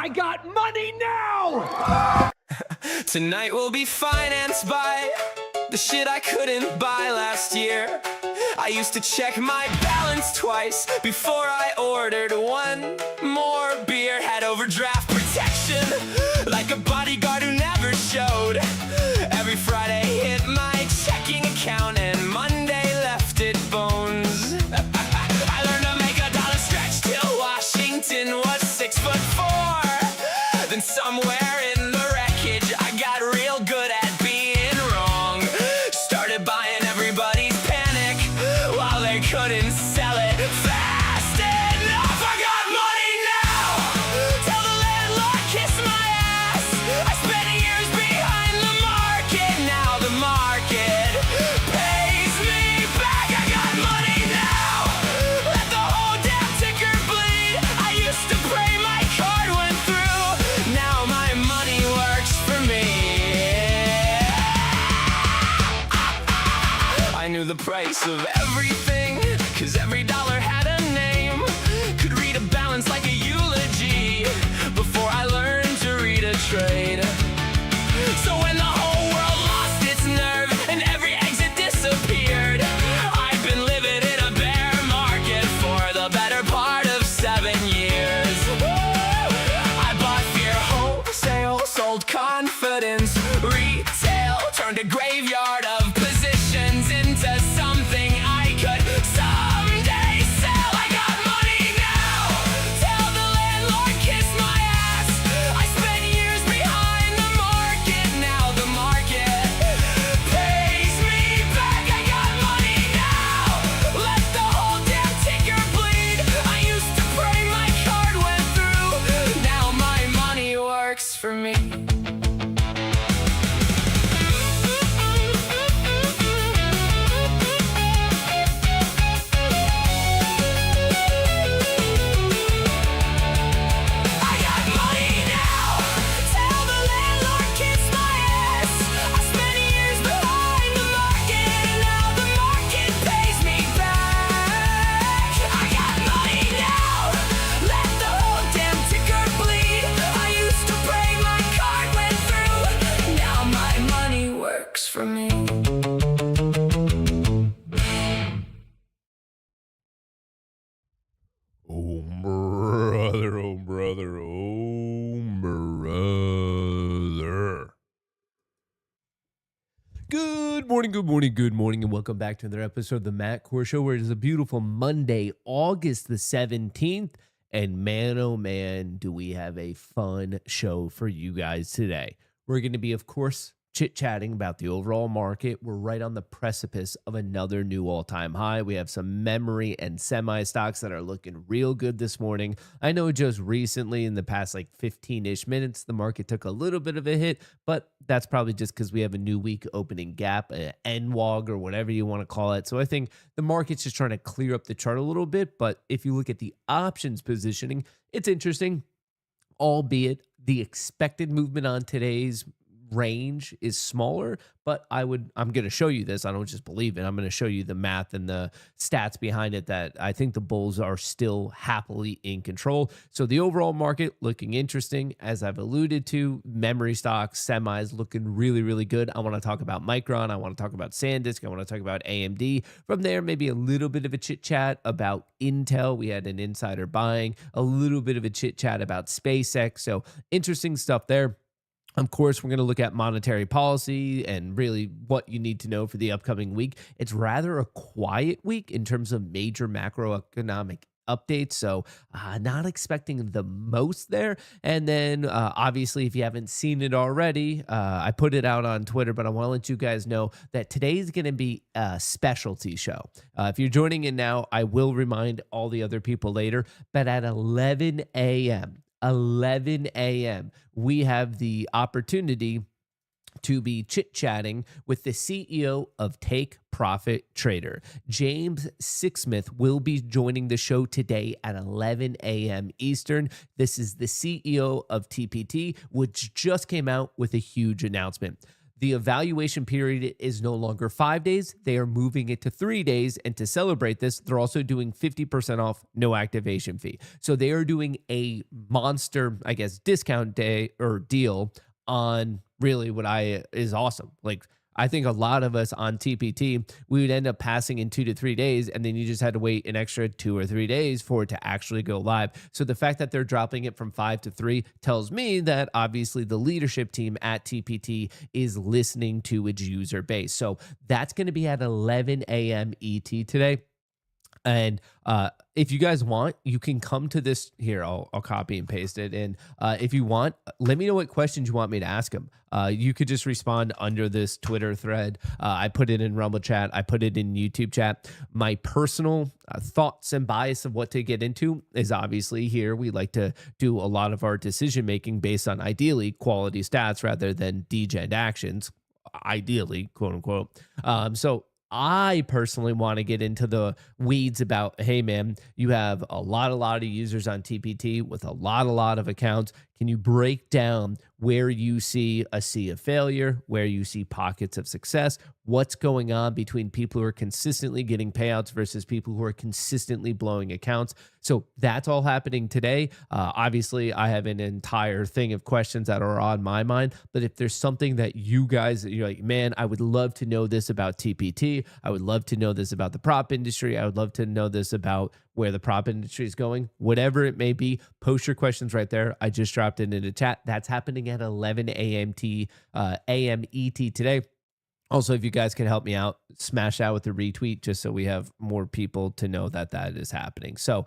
I got money now! Tonight will be financed by the shit I couldn't buy last year. I used to check my balance twice before I ordered one more beer. Had overdraft protection like a bodyguard who never showed. Every Friday hit my checking account and Monday left it bones. I learned to make $1 stretch till Washington was 6'4". Then somewhere in the wreckage I got real good at being wrong. Started buying everybody's panic while they couldn't sell it fast enough. I got money now. Tell the landlord kiss my ass. I spent years behind the market. Now the market pays me back. I got money now. Let the whole damn ticker bleed. I used to pray my card went through. Now my money works for me. I knew the price of everything, cause every dollar had a name. Could read a balance like a eulogy before I learned to read a trade. So when the whole world lost its nerve and every exit disappeared, I've been living in a bear market for the better part of 7 years. I bought fear wholesale, sold confidence retail, turned a graveyard of positions into something I could someday sell. I got money now. Tell the landlord kiss my ass. I spent years behind the market. Now the market pays me back. I got money now. Let the whole damn ticker bleed. I used to pray my card went through. Now my money works for me. I got money now. Tell the landlord kiss my ass. I spent years behind the market, and now the market pays me back. I got money now. Let the whole damn ticker bleed. I used to pray my card went through. Now my money works for me. Oh, brother, oh, brother, oh, brother. Good morning, good morning, good morning, and welcome back to another episode of the Matt Kohrs Show, where it is a beautiful Monday, August the 17th, and man, oh man, do we have a fun show for you guys today. We're going to be, of course, chit-chatting about the overall market. We're right on the precipice of another new all-time high. We have some memory and semi stocks that are looking real good this morning. I know just recently in the past like 15-ish minutes, the market took a little bit of a hit, but that's probably just because we have a new week opening gap, an NWOG or whatever you want to call it. So I think the market's just trying to clear up the chart a little bit. But if you look at the options positioning, it's interesting, albeit the expected movement on today's range is smaller, but I'm going to show you this. I don't just believe it. I'm going to show you the math and the stats behind it that I think the bulls are still happily in control. So the overall market looking interesting, as I've alluded to. Memory stocks, semis looking really, really good. I want to talk about Micron. I want to talk about SanDisk. I want to talk about AMD. From there, maybe a little bit of a chit chat about Intel. We had an insider buying, a little bit of a chit chat about SpaceX. So interesting stuff there. Of course, we're going to look at monetary policy and really what you need to know for the upcoming week. It's rather a quiet week in terms of major macroeconomic updates, so not expecting the most there. And then obviously, if you haven't seen it already, I put it out on Twitter, but I want to let you guys know that today is going to be a specialty show. If you're joining in now, I will remind all the other people later, but at 11 a.m., we have the opportunity to be chit-chatting with the CEO of Take Profit Trader. James Sixsmith will be joining the show today at 11 a.m. Eastern. This is the CEO of TPT, which just came out with a huge announcement. the evaluation period is no longer 5 days. They are moving it to 3 days. And to celebrate this, they're also doing 50% off, no activation fee. So they are doing a monster, I guess, discount day or deal on really what is awesome. Like, I think a lot of us on TPT, we would end up passing in 2 to 3 days, and then you just had to wait an extra 2 or 3 days for it to actually go live. So the fact that they're dropping it from 5 to 3 tells me that obviously the leadership team at TPT is listening to its user base. So that's going to be at 11 a.m. ET today. And if you guys want, you can come to this here. I'll copy and paste it. And if you want, let me know what questions you want me to ask them. You could just respond under this Twitter thread. I put it in Rumble chat. I put it in YouTube chat. My personal thoughts and bias of what to get into is obviously here. We like to do a lot of our decision making based on ideally quality stats rather than degen actions, ideally, quote unquote. So I personally want to get into the weeds about, hey, man, you have a lot of users on TPT with a lot of accounts. Can you break down where you see a sea of failure, where you see pockets of success, what's going on between people who are consistently getting payouts versus people who are consistently blowing accounts? So that's all happening today. Obviously, I have an entire thing of questions that are on my mind, but if there's something that you guys, you're like, man, I would love to know this about TPT. I would love to know this about the prop industry. I would love to know this about where the prop industry is going, whatever it may be, post your questions right there. I just dropped it in the chat. That's happening at 11 a.m. ET today. Also, if you guys can help me out, smash out with a retweet just so we have more people to know that that is happening. So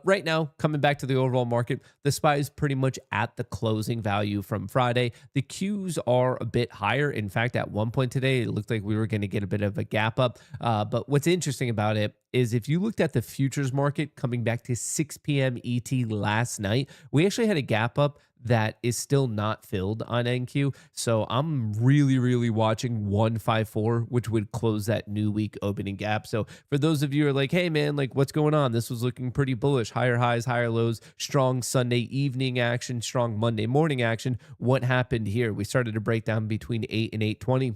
right now, coming back to the overall market, the SPY is pretty much at the closing value from Friday. The Qs are a bit higher. In fact, at one point today, it looked like we were going to get a bit of a gap up. But what's interesting about it is if you looked at the futures market coming back to 6 p.m. ET last night, we actually had a gap up that is still not filled on NQ. So I'm really watching 154, which would close that new week opening gap. So for those of you who are like, hey man, like what's going on? This was looking pretty bullish, higher highs, higher lows, strong Sunday evening action, strong Monday morning action. What happened here? We started to break down between 8 and 820.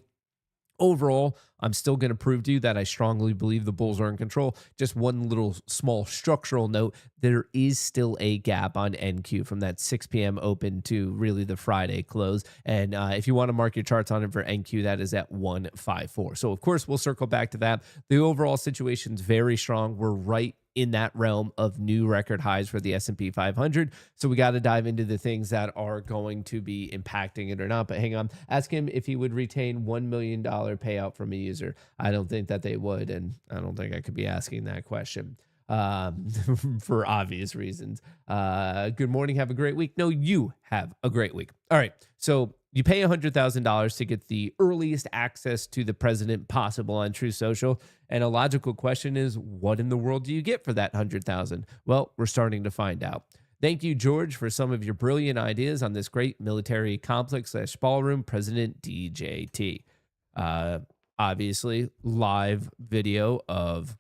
Overall, I'm still going to prove to you that I strongly believe the bulls are in control. Just one little small structural note, there is still a gap on NQ from that 6 p.m. open to really the Friday close. And if you want to mark your charts on it for NQ, that is at 154. So, of course, we'll circle back to that. The overall situation is very strong. We're right in that realm of new record highs for the S&P 500. So we got to dive into the things that are going to be impacting it or not. But hang on, ask him if he would retain $1 million payout from a user. I don't think that they would, and I don't think I could be asking that question for obvious reasons. Good morning. Have a great week. No, you have a great week. All right. So you pay $100,000 to get the earliest access to the president possible on True Social. And a logical question is, what in the world do you get for that $100,000? Well, we're starting to find out. Thank you, George, for some of your brilliant ideas on this great military complex / ballroom, President DJT. Obviously, live video of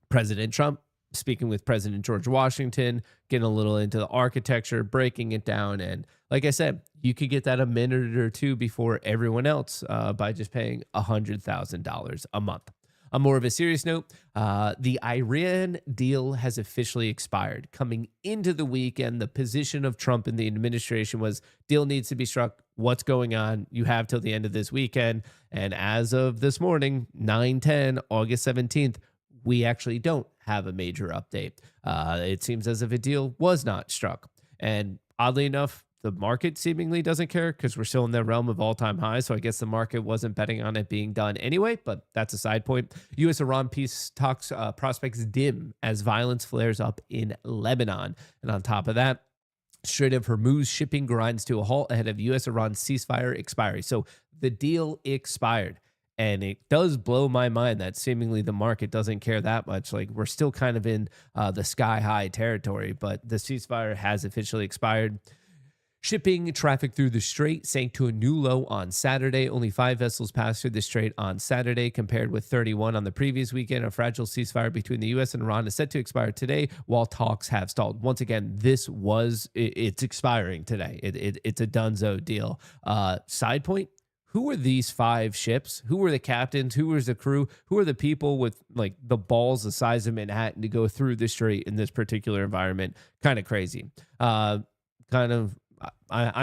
President Trump speaking with President George Washington, getting a little into the architecture, breaking it down. And like I said, you could get that a minute or two before everyone else by just paying $100,000 a month. On more of a serious note, the Iran deal has officially expired. Coming into the weekend, the position of Trump and the administration was deal needs to be struck. What's going on? You have till the end of this weekend. And as of this morning, 9/10, August 17th, we actually don't have a major update. It seems as if a deal was not struck. And oddly enough, the market seemingly doesn't care because we're still in the realm of all-time highs. So I guess the market wasn't betting on it being done anyway, but that's a side point. U.S.-Iran peace talks prospects dim as violence flares up in Lebanon. And on top of that, Strait of Hormuz shipping grinds to a halt ahead of U.S.-Iran ceasefire expiry. So the deal expired. And it does blow my mind that seemingly the market doesn't care that much. Like we're still kind of in the sky-high territory, but the ceasefire has officially expired. Shipping traffic through the strait sank to a new low on Saturday. Only 5 vessels passed through the strait on Saturday, compared with 31 on the previous weekend. A fragile ceasefire between the U.S. and Iran is set to expire today, while talks have stalled. Once again, it's expiring today. It's a donezo deal. Side point, who are these 5 ships? Who are the captains? Who is the crew? Who are the people with like the balls the size of Manhattan to go through the strait in this particular environment? Kind of crazy. I'm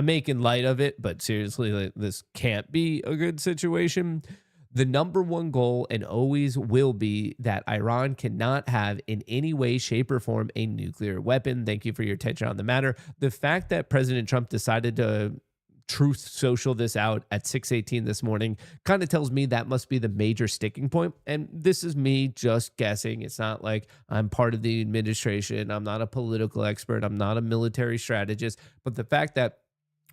making light of it, but seriously, like, this can't be a good situation. The number one goal and always will be that Iran cannot have in any way, shape, or form a nuclear weapon. Thank you for your attention on the matter. The fact that President Trump decided to Truth Social this out at 6:18 this morning kind of tells me that must be the major sticking point. And this is me just guessing. It's not like I'm part of the administration. I'm not a political expert. I'm not a military strategist. But the fact that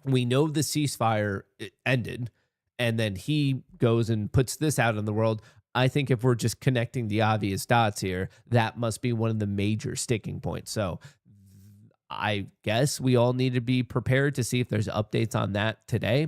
we know the ceasefire ended, and then he goes and puts this out in the world, I think if we're just connecting the obvious dots here, that must be one of the major sticking points. So I guess we all need to be prepared to see if there's updates on that today.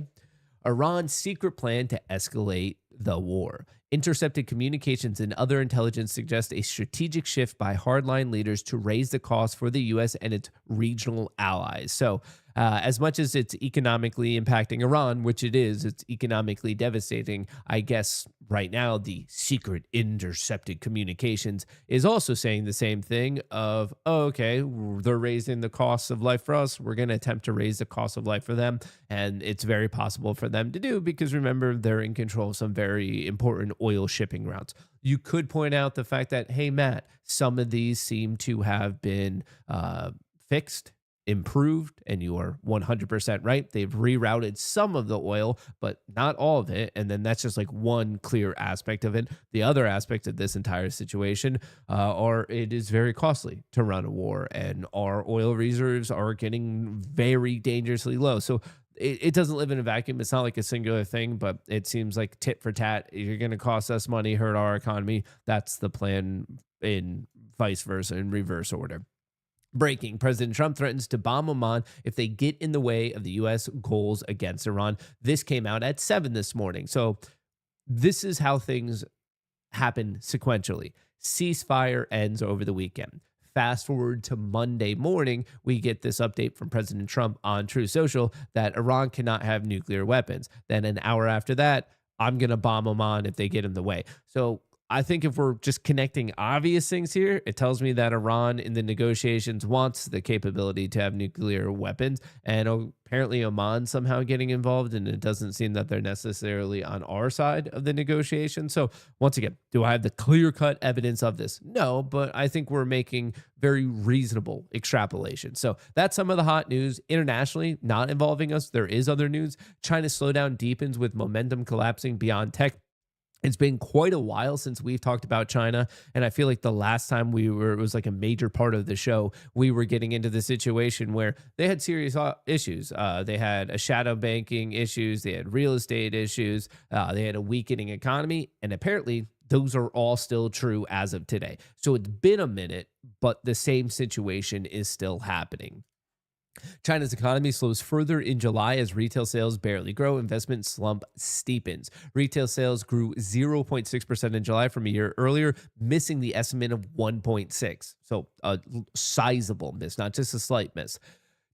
Iran's secret plan to escalate the war. Intercepted communications and other intelligence suggest a strategic shift by hardline leaders to raise the cost for the U.S. and its regional allies. So as much as it's economically impacting Iran, which it is, it's economically devastating. I guess right now the secret intercepted communications is also saying the same thing of, oh, okay, they're raising the cost of life for us. We're going to attempt to raise the cost of life for them. And it's very possible for them to do because remember, they're in control of some very important oil shipping routes. You could point out the fact that, hey, Matt, some of these seem to have been fixed, improved, and you are 100% right. They've rerouted some of the oil, but not all of it. And then that's just like one clear aspect of it. The other aspect of this entire situation are it is very costly to run a war, and our oil reserves are getting very dangerously low. So it doesn't live in a vacuum. It's not like a singular thing, but it seems like tit for tat. You're going to cost us money, hurt our economy. That's the plan in vice versa, in reverse order. Breaking, President Trump threatens to bomb Oman if they get in the way of the U.S. goals against Iran. This came out at 7 this morning. So this is how things happen sequentially. Ceasefire ends over the weekend. Fast forward to Monday morning, we get this update from President Trump on Truth Social that Iran cannot have nuclear weapons. Then an hour after that, I'm going to bomb Oman if they get in the way. So I think if we're just connecting obvious things here, it tells me that Iran in the negotiations wants the capability to have nuclear weapons, and apparently Oman somehow getting involved, and it doesn't seem that they're necessarily on our side of the negotiation. So once again, do I have the clear-cut evidence of this? No, but I think we're making very reasonable extrapolation. So that's some of the hot news internationally, not involving us. There is other news. China's slowdown deepens with momentum collapsing beyond tech. It's been quite a while since we've talked about China, and I feel like the last time it was like a major part of the show, we were getting into the situation where they had serious issues. They had a shadow banking issues, they had real estate issues, they had a weakening economy, and apparently those are all still true as of today. So it's been a minute, but the same situation is still happening. China's economy slows further in July as retail sales barely grow. Investment slump steepens. Retail sales grew 0.6% in July from a year earlier, missing the estimate of 1.6. So a sizable miss, not just a slight miss.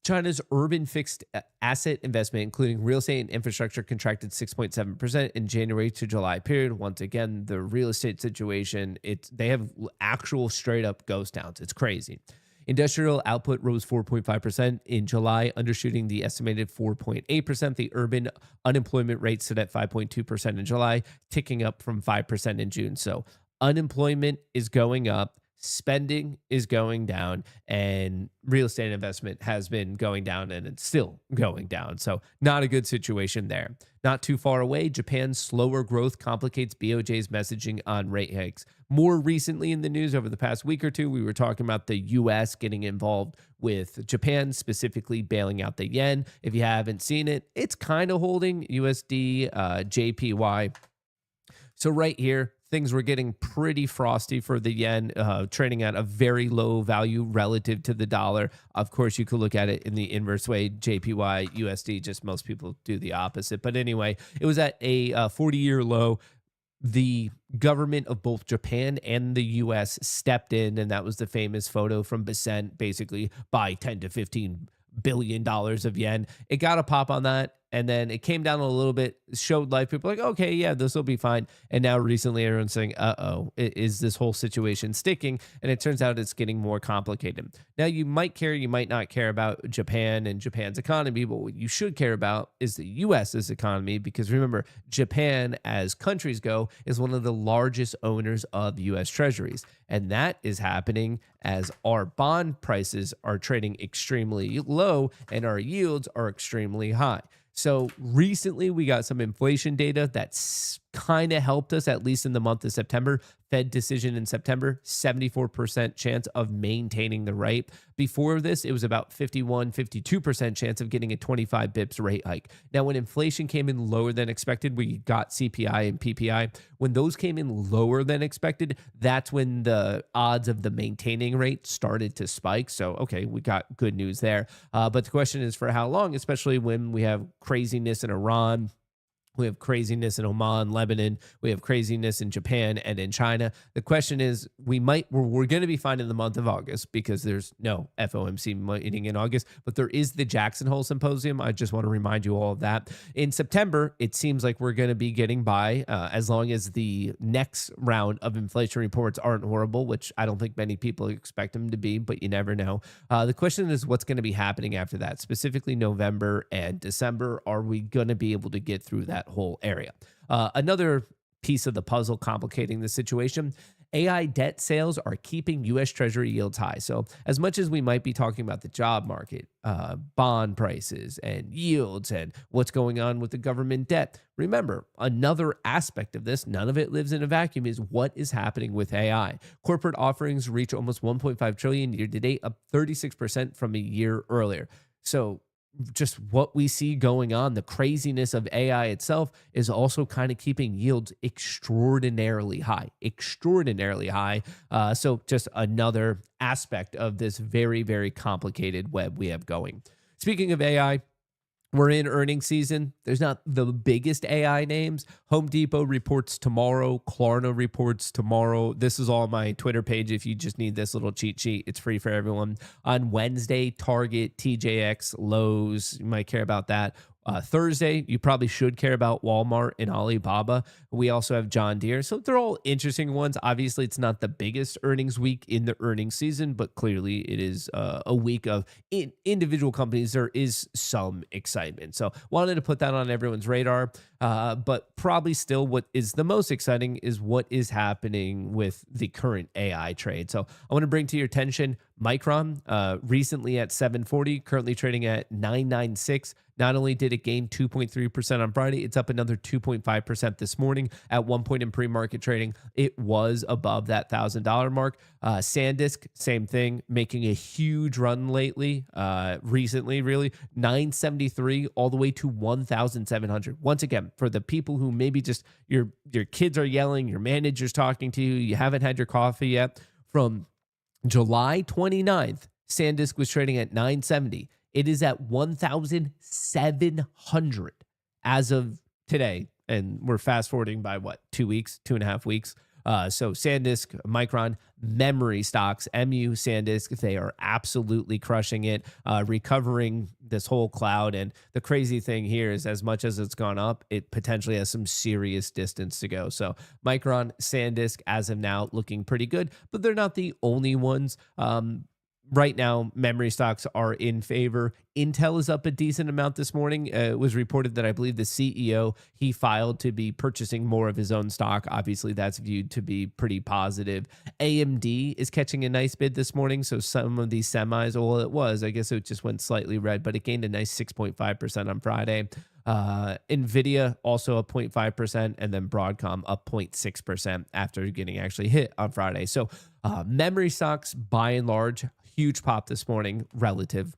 China's urban fixed asset investment, including real estate and infrastructure, contracted 6.7% in January to July period. Once again, the real estate situation, they have actual straight up ghost towns. It's crazy. Industrial output rose 4.5% in July, undershooting the estimated 4.8%. The urban unemployment rate stood at 5.2% in July, ticking up from 5% in June. So unemployment is going up, spending is going down, and real estate investment has been going down, and it's still going down. So not a good situation there. Not too far away, Japan's slower growth complicates BOJ's messaging on rate hikes. More recently in the news over the past week or two, we were talking about the U.S. getting involved with Japan, specifically bailing out the yen. If you haven't seen it, it's kind of holding USD, JPY. So right here, things were getting pretty frosty for the yen, trading at a very low value relative to the dollar. Of course, you could look at it in the inverse way, JPY, USD, just most people do the opposite. But anyway, it was at a 40-year low. The government of both Japan and the U.S. stepped in, and that was the famous photo from Besant, basically buy 10 to $15 billion of yen. It got a pop on that, and then it came down a little bit, showed life. People were like, okay, yeah, this will be fine. And now recently everyone's saying, is this whole situation sticking? And it turns out it's getting more complicated. Now you might care, you might not care about Japan and Japan's economy, but what you should care about is the US's economy, because remember, Japan, as countries go, is one of the largest owners of US treasuries. And that is happening as our bond prices are trading extremely low and our yields are extremely high. So recently we got some inflation data that's kind of helped us, at least in the month of September. Fed decision in September, 74% chance of maintaining the rate. Before this, it was about 52% chance of getting a 25 bips rate hike. Now, when inflation came in lower than expected, we got CPI and PPI. When those came in lower than expected, that's when the odds of the maintaining rate started to spike. So, okay, we got good news there. But the question is for how long, especially when we have craziness in Iran. We have craziness in Oman, Lebanon. We have craziness in Japan and in China. The question is, we're going to be fine in the month of August because there's no FOMC meeting in August, but there is the Jackson Hole Symposium. I just want to remind you all of that. In September, it seems like we're going to be getting by as long as the next round of inflation reports aren't horrible, which I don't think many people expect them to be, but you never know. The question is, what's going to be happening after that? Specifically November and December. Are we going to be able to get through that whole area? Another piece of the puzzle complicating the situation, AI debt sales are keeping U.S. Treasury yields high. So as much as we might be talking about the job market, bond prices and yields and what's going on with the government debt, remember, another aspect of this, none of it lives in a vacuum, is what is happening with AI. Corporate offerings reach almost 1.5 trillion year to date, up 36% from a year earlier. So just what we see going on, the craziness of AI itself is also kind of keeping yields extraordinarily high. So just another aspect of this very, very complicated web we have going. Speaking of AI, we're in earnings season. There's not the biggest AI names. Home Depot reports tomorrow. Klarna reports tomorrow. This is all on my Twitter page. If you just need this little cheat sheet, it's free for everyone. On Wednesday, Target, TJX, Lowe's, you might care about that. Thursday, you probably should care about Walmart and Alibaba. We also have John Deere. So they're all interesting ones. Obviously, it's not the biggest earnings week in the earnings season, but clearly it is a week of individual companies. There is some excitement. So wanted to put that on everyone's radar. But probably still what is the most exciting is what is happening with the current AI trade. So I want to bring to your attention Micron, recently at 740, currently trading at 996. Not only did it gain 2.3% on Friday, it's up another 2.5% this morning. At one point in pre-market trading, it was above that $1,000 mark. SanDisk, same thing, making a huge run recently, really. 973 all the way to 1,700. Once again, for the people who maybe just your kids are yelling, your manager's talking to you, you haven't had your coffee yet. From July 29th, SanDisk was trading at 970. It is at 1,700 as of today. And we're fast forwarding by 2.5 weeks. So SanDisk, Micron, memory stocks, MU, SanDisk, they are absolutely crushing it, recovering this whole cloud. And the crazy thing here is, as much as it's gone up, it potentially has some serious distance to go. So Micron, SanDisk, as of now, looking pretty good, but they're not the only ones. Right now, memory stocks are in favor. Intel is up a decent amount this morning. It was reported that I believe the CEO, he filed to be purchasing more of his own stock. Obviously, that's viewed to be pretty positive. AMD is catching a nice bid this morning. So some of these semis, I guess it just went slightly red, but it gained a nice 6.5% on Friday. NVIDIA also up 0.5%, and then Broadcom up 0.6% after getting actually hit on Friday. So memory stocks, by and large, huge pop this morning relative.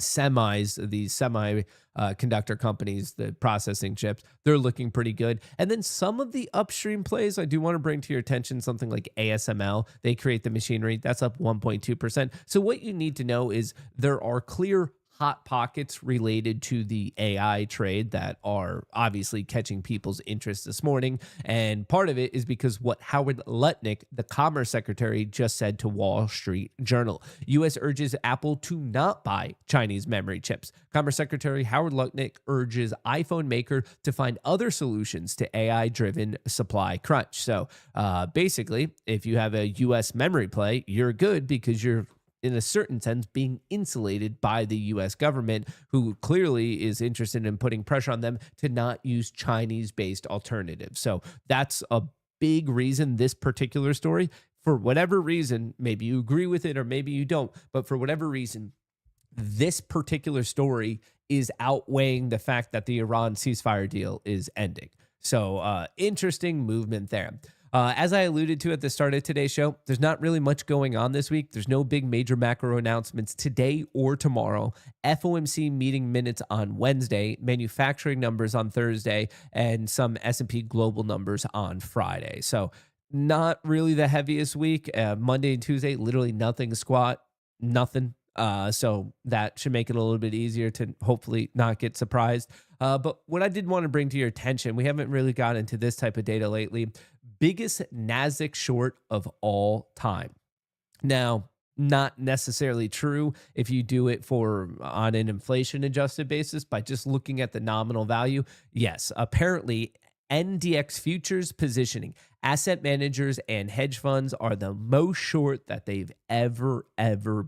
Semis, these semiconductor companies, the processing chips, they're looking pretty good. And then some of the upstream plays, I do want to bring to your attention something like ASML. They create the machinery. That's up 1.2%. So what you need to know is there are clear hot pockets related to the AI trade that are obviously catching people's interest this morning. And part of it is because what Howard Lutnick, the Commerce Secretary, just said to Wall Street Journal. U.S. urges Apple to not buy Chinese memory chips. Commerce Secretary Howard Lutnick urges iPhone maker to find other solutions to AI-driven supply crunch. So basically, if you have a U.S. memory play, you're good because you're in a certain sense, being insulated by the U.S. government, who clearly is interested in putting pressure on them to not use Chinese-based alternatives. So that's a big reason this particular story, for whatever reason, maybe you agree with it or maybe you don't, but for whatever reason, this particular story is outweighing the fact that the Iran ceasefire deal is ending. So interesting movement there. As I alluded to at the start of today's show, there's not really much going on this week. There's no big major macro announcements today or tomorrow. FOMC meeting minutes on Wednesday, manufacturing numbers on Thursday, and some S&P global numbers on Friday. So not really the heaviest week. Monday and Tuesday, literally nothing, squat, nothing. So that should make it a little bit easier to hopefully not get surprised. But what I did want to bring to your attention, we haven't really gotten into this type of data lately. Biggest NASDAQ short of all time. Now, not necessarily true if you do it on an inflation adjusted basis by just looking at the nominal value. Yes, apparently NDX futures positioning, asset managers and hedge funds are the most short that they've ever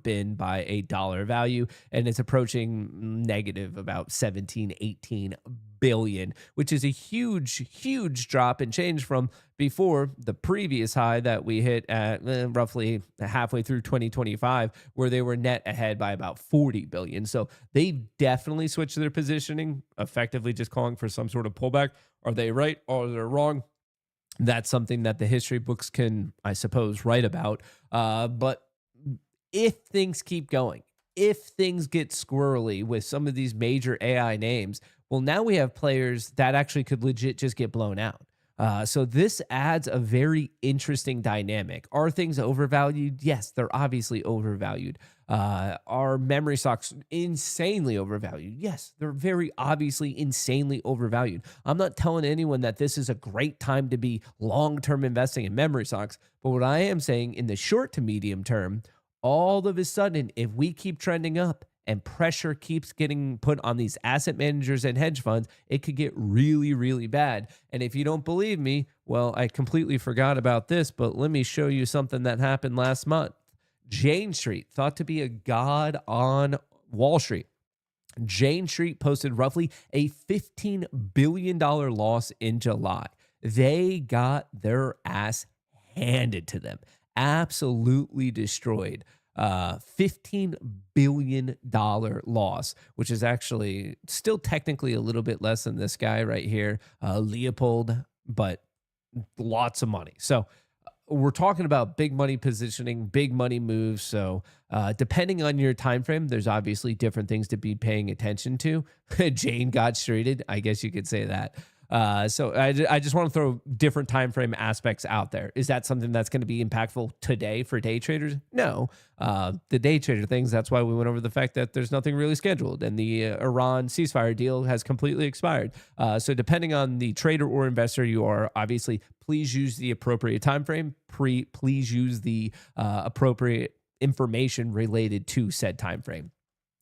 been by a dollar value. And it's approaching negative about 17, 18 billion, which is a huge drop in change from before the previous high that we hit at roughly halfway through 2025, where they were net ahead by about 40 billion. So they definitely switched their positioning, effectively just calling for some sort of pullback. Are they right or are they wrong? That's something that the history books can, I suppose, write about. But if things keep going, if things get squirrely with some of these major AI names, well, now we have players that actually could legit just get blown out. So this adds a very interesting dynamic. Are things overvalued? Yes, they're obviously overvalued. Are memory stocks insanely overvalued? Yes, they're very obviously insanely overvalued. I'm not telling anyone that this is a great time to be long-term investing in memory stocks, but what I am saying in the short to medium term, all of a sudden, if we keep trending up and pressure keeps getting put on these asset managers and hedge funds, it could get really bad. And if you don't believe me, well, I completely forgot about this, but let me show you something that happened last month. Jane Street, thought to be a god on Wall Street. Jane Street posted roughly a $15 billion loss in July. They got their ass handed to them. Absolutely destroyed. $15 billion loss, which is actually still technically a little bit less than this guy right here, Leopold, but lots of money. So we're talking about big money positioning, big money moves. So depending on your time frame, there's obviously different things to be paying attention to. Jane got streeted, I guess you could say that. So I just want to throw different time frame aspects out there. Is that something that's going to be impactful today for day traders? No. The day trader things, that's why we went over the fact that there's nothing really scheduled and the Iran ceasefire deal has completely expired. So depending on the trader or investor you are, obviously, please use the appropriate time frame. Please use the appropriate information related to said time frame.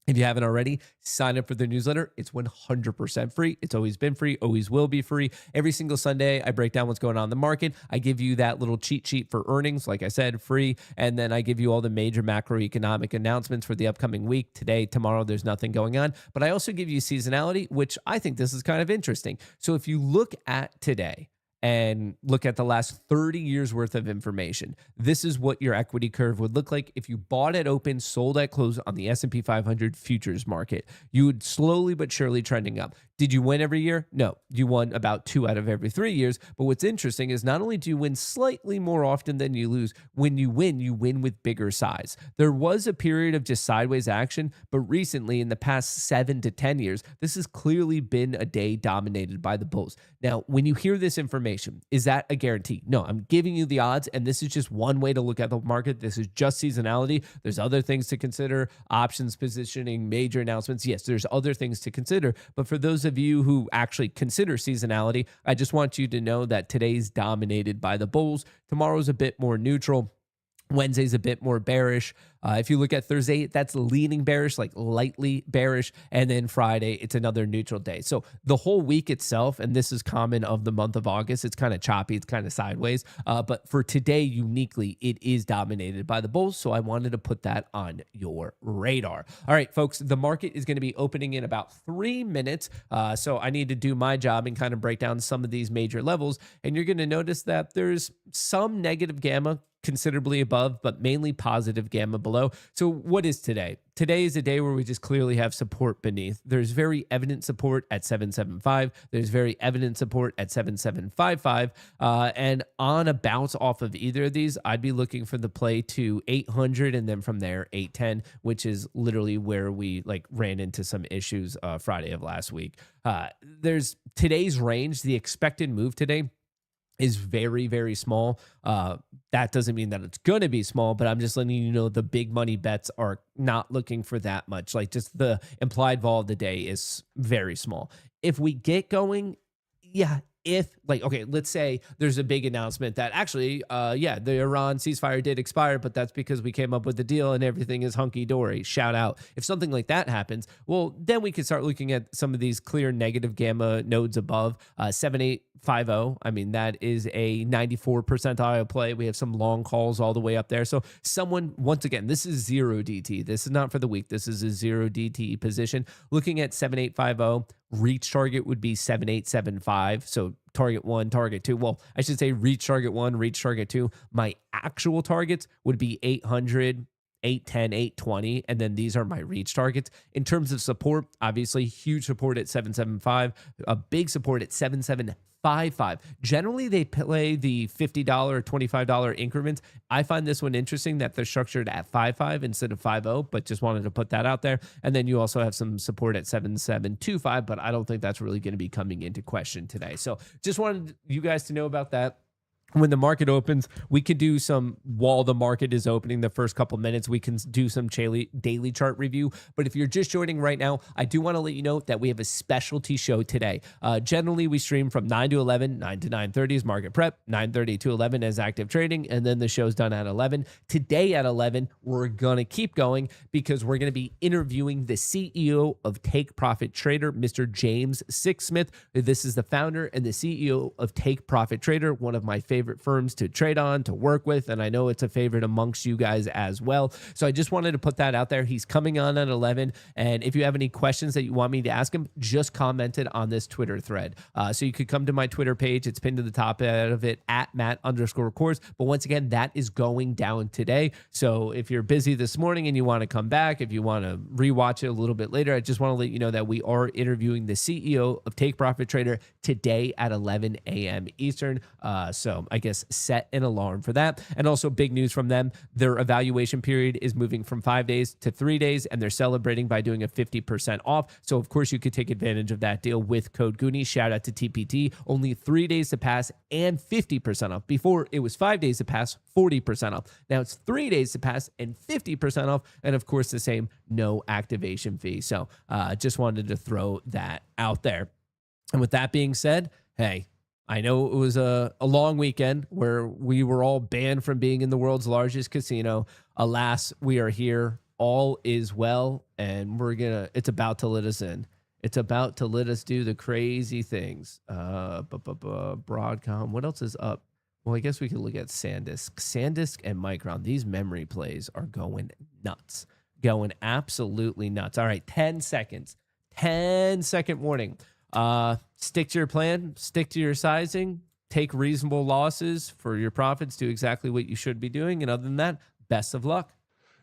If you haven't already, sign up for the newsletter. It's 100% free. It's always been free, always will be free. Every single Sunday, I break down what's going on in the market. I give you that little cheat sheet for earnings, like I said, free. And then I give you all the major macroeconomic announcements for the upcoming week. Today, tomorrow, there's nothing going on. But I also give you seasonality, which I think this is kind of interesting. So if you look at today, and look at the last 30 years worth of information, this is what your equity curve would look like if you bought at open, sold at close on the S&P 500 futures market. You would slowly but surely trending up. Did you win every year? No, you won about 2 out of every 3 years. But what's interesting is not only do you win slightly more often than you lose, when you win with bigger size. There was a period of just sideways action, but recently in the past 7 to 10 years, this has clearly been a day dominated by the bulls. Now, when you hear this information, is that a guarantee? No, I'm giving you the odds, and this is just one way to look at the market. This is just seasonality. There's other things to consider, options positioning, major announcements. Yes, there's other things to consider, but for those of you who actually consider seasonality, I just want you to know that today's dominated by the bulls. Tomorrow's a bit more neutral. Wednesday's a bit more bearish. If you look at Thursday, that's leaning bearish, like lightly bearish. And then Friday, it's another neutral day. So the whole week itself, and this is common of the month of August, it's kind of choppy, it's kind of sideways. But for today, uniquely, it is dominated by the bulls. So I wanted to put that on your radar. All right, folks, the market is going to be opening in about 3 minutes. So I need to do my job and kind of break down some of these major levels. And you're going to notice that there's some negative gamma considerably above, but mainly positive gamma below. So what is today? Today is a day where we just clearly have support beneath. There's very evident support at 775. There's very evident support at 7755. And on a bounce off of either of these, I'd be looking for the play to 800 and then from there 810, which is literally where we ran into some issues Friday of last week. There's today's range, the expected move today is very, very small. That doesn't mean that it's going to be small, but I'm just letting you know the big money bets are not looking for that much. Like just the implied vol of the day is very small. If we get going, yeah, okay, let's say there's a big announcement that actually, the Iran ceasefire did expire, but that's because we came up with the deal and everything is hunky-dory. Shout out. If something like that happens, well, then we can start looking at some of these clear negative gamma nodes above. 7850, I mean, that is a 94 percentile play. We have some long calls all the way up there. So someone, once again, this is 0 DT. This is not for the week. This is a 0 DT position. Looking at 7850, reach target would be 7875. So target 1, target 2. Well, I should say reach target 1, reach target 2. My actual targets would be 800, 810, 820, and then these are my reach targets. In terms of support, obviously huge support at 775, a big support at 7755. Generally, they play the $50 or $25 increments. I find this one interesting that they're structured at 55 instead of 50, but just wanted to put that out there. And then you also have some support at 7725, but I don't think that's really going to be coming into question today. So just wanted you guys to know about that. When the market opens, we could do some, while the market is opening the first couple minutes, we can do some daily chart review. But if you're just joining right now, I do want to let you know that we have a specialty show today. Generally, we stream from 9 to 11, 9 to 9:30 is market prep, 9:30 to 11 is active trading, and then the show's done at 11. Today at 11, we're going to keep going because we're going to be interviewing the CEO of Take Profit Trader, Mr. James Sixsmith. This is the founder and the CEO of Take Profit Trader, one of my favorite firms to trade on, to work with, and I know it's a favorite amongst you guys as well. So I just wanted to put that out there. He's coming on at 11, and if you have any questions that you want me to ask him, just comment it on this Twitter thread. So you could come to my Twitter page. It's pinned to the top of it at Matt_Kohrs. But once again, that is going down today. So if you're busy this morning and you want to come back, if you want to rewatch it a little bit later, I just want to let you know that we are interviewing the CEO of Take Profit Trader today at 11 a.m. Eastern. So I guess set an alarm for that. And also big news from them, their evaluation period is moving from 5 days to 3 days, and they're celebrating by doing a 50% off. So of course you could take advantage of that deal with code Goonie. Shout out to TPT. Only 3 days to pass and 50% off. Before it was 5 days to pass, 40% off. Now it's 3 days to pass and 50% off. And of course the same, no activation fee. So just wanted to throw that out there. And with that being said, hey, I know it was a long weekend where we were all banned from being in the world's largest casino. Alas, we are here. All is well, and it's about to let us in. It's about to let us do the crazy things. Broadcom, what else is up? Well, I guess we could look at SanDisk. SanDisk and Micron, these memory plays are going nuts. Going absolutely nuts. All right, 10 seconds. 10-second warning. Stick to your plan, stick to your sizing, take reasonable losses for your profits, do exactly what you should be doing. And other than that, best of luck.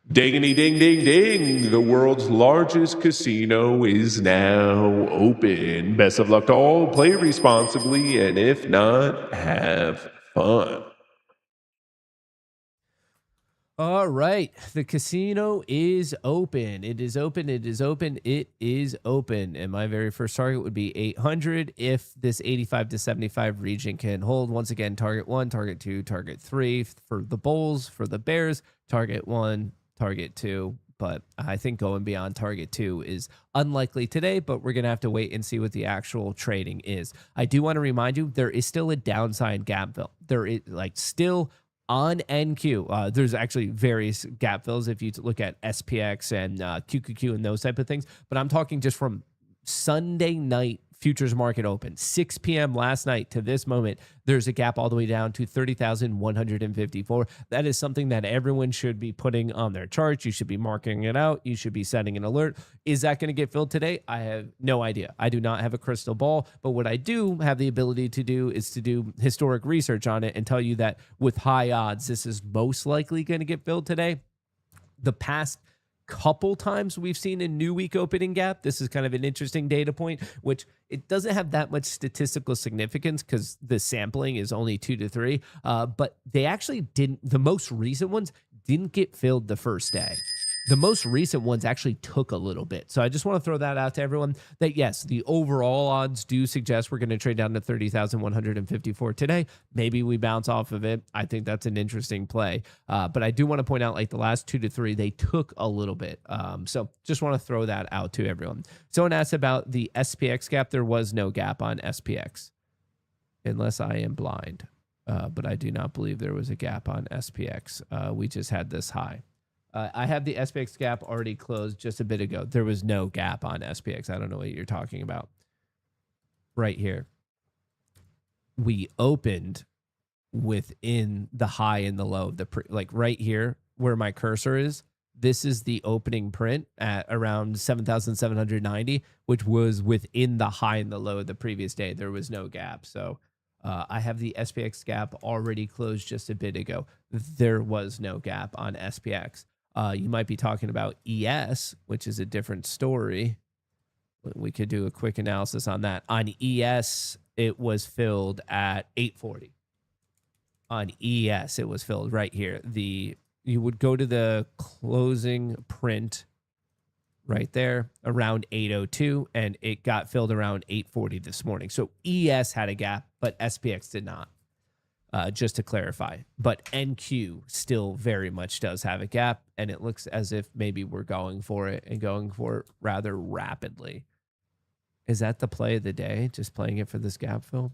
Dingity ding ding ding! The world's largest casino is now open. Best of luck to all. Play responsibly, and if not, have fun. All right. The casino is open. It is open. It is open. It is open. And my very first target would be 800 if this 85 to 75 region can hold. Once again, target 1, target 2, target 3 for the Bulls, for the Bears, target 1, target 2. But I think going beyond target 2 is unlikely today, but we're going to have to wait and see what the actual trading is. I do want to remind you, there is still a downside gap fill. There is still on NQ, there's actually various gap fills if you look at SPX and QQQ and those type of things. But I'm talking just from Sunday night futures market open, 6 p.m. last night to this moment, there's a gap all the way down to 30,154. That is something that everyone should be putting on their charts. You should be marking it out. You should be setting an alert. Is that going to get filled today? I have no idea. I do not have a crystal ball, but what I do have the ability to do is to do historic research on it and tell you that with high odds, this is most likely going to get filled today. The past couple times we've seen a new week opening gap. This is kind of an interesting data point, which it doesn't have that much statistical significance because the sampling is only 2 to 3. But they actually didn't, the most recent ones didn't get filled the first day. The most recent ones actually took a little bit. So I just want to throw that out to everyone that yes, the overall odds do suggest we're going to trade down to 30,154 today. Maybe we bounce off of it. I think that's an interesting play. But I do want to point out like the last 2 to 3, they took a little bit. So just want to throw that out to everyone. Someone asked about the SPX gap. There was no gap on SPX unless I am blind. But I do not believe there was a gap on SPX. We just had this high. I have the SPX gap already closed just a bit ago. There was no gap on SPX. I don't know what you're talking about. Right here. We opened within the high and the low. Like right here where my cursor is, this is the opening print at around 7,790, which was within the high and the low of the previous day. There was no gap. So I have the SPX gap already closed just a bit ago. There was no gap on SPX. You might be talking about ES, which is a different story. We could do a quick analysis on that. On ES, it was filled at 840. On ES, it was filled right here. You would go to the closing print right there around 802, and it got filled around 840 this morning. So ES had a gap, but SPX did not. Just to clarify, but NQ still very much does have a gap, and it looks as if maybe we're going for it and going for it rather rapidly. Is that the play of the day? Just playing it for this gap fill?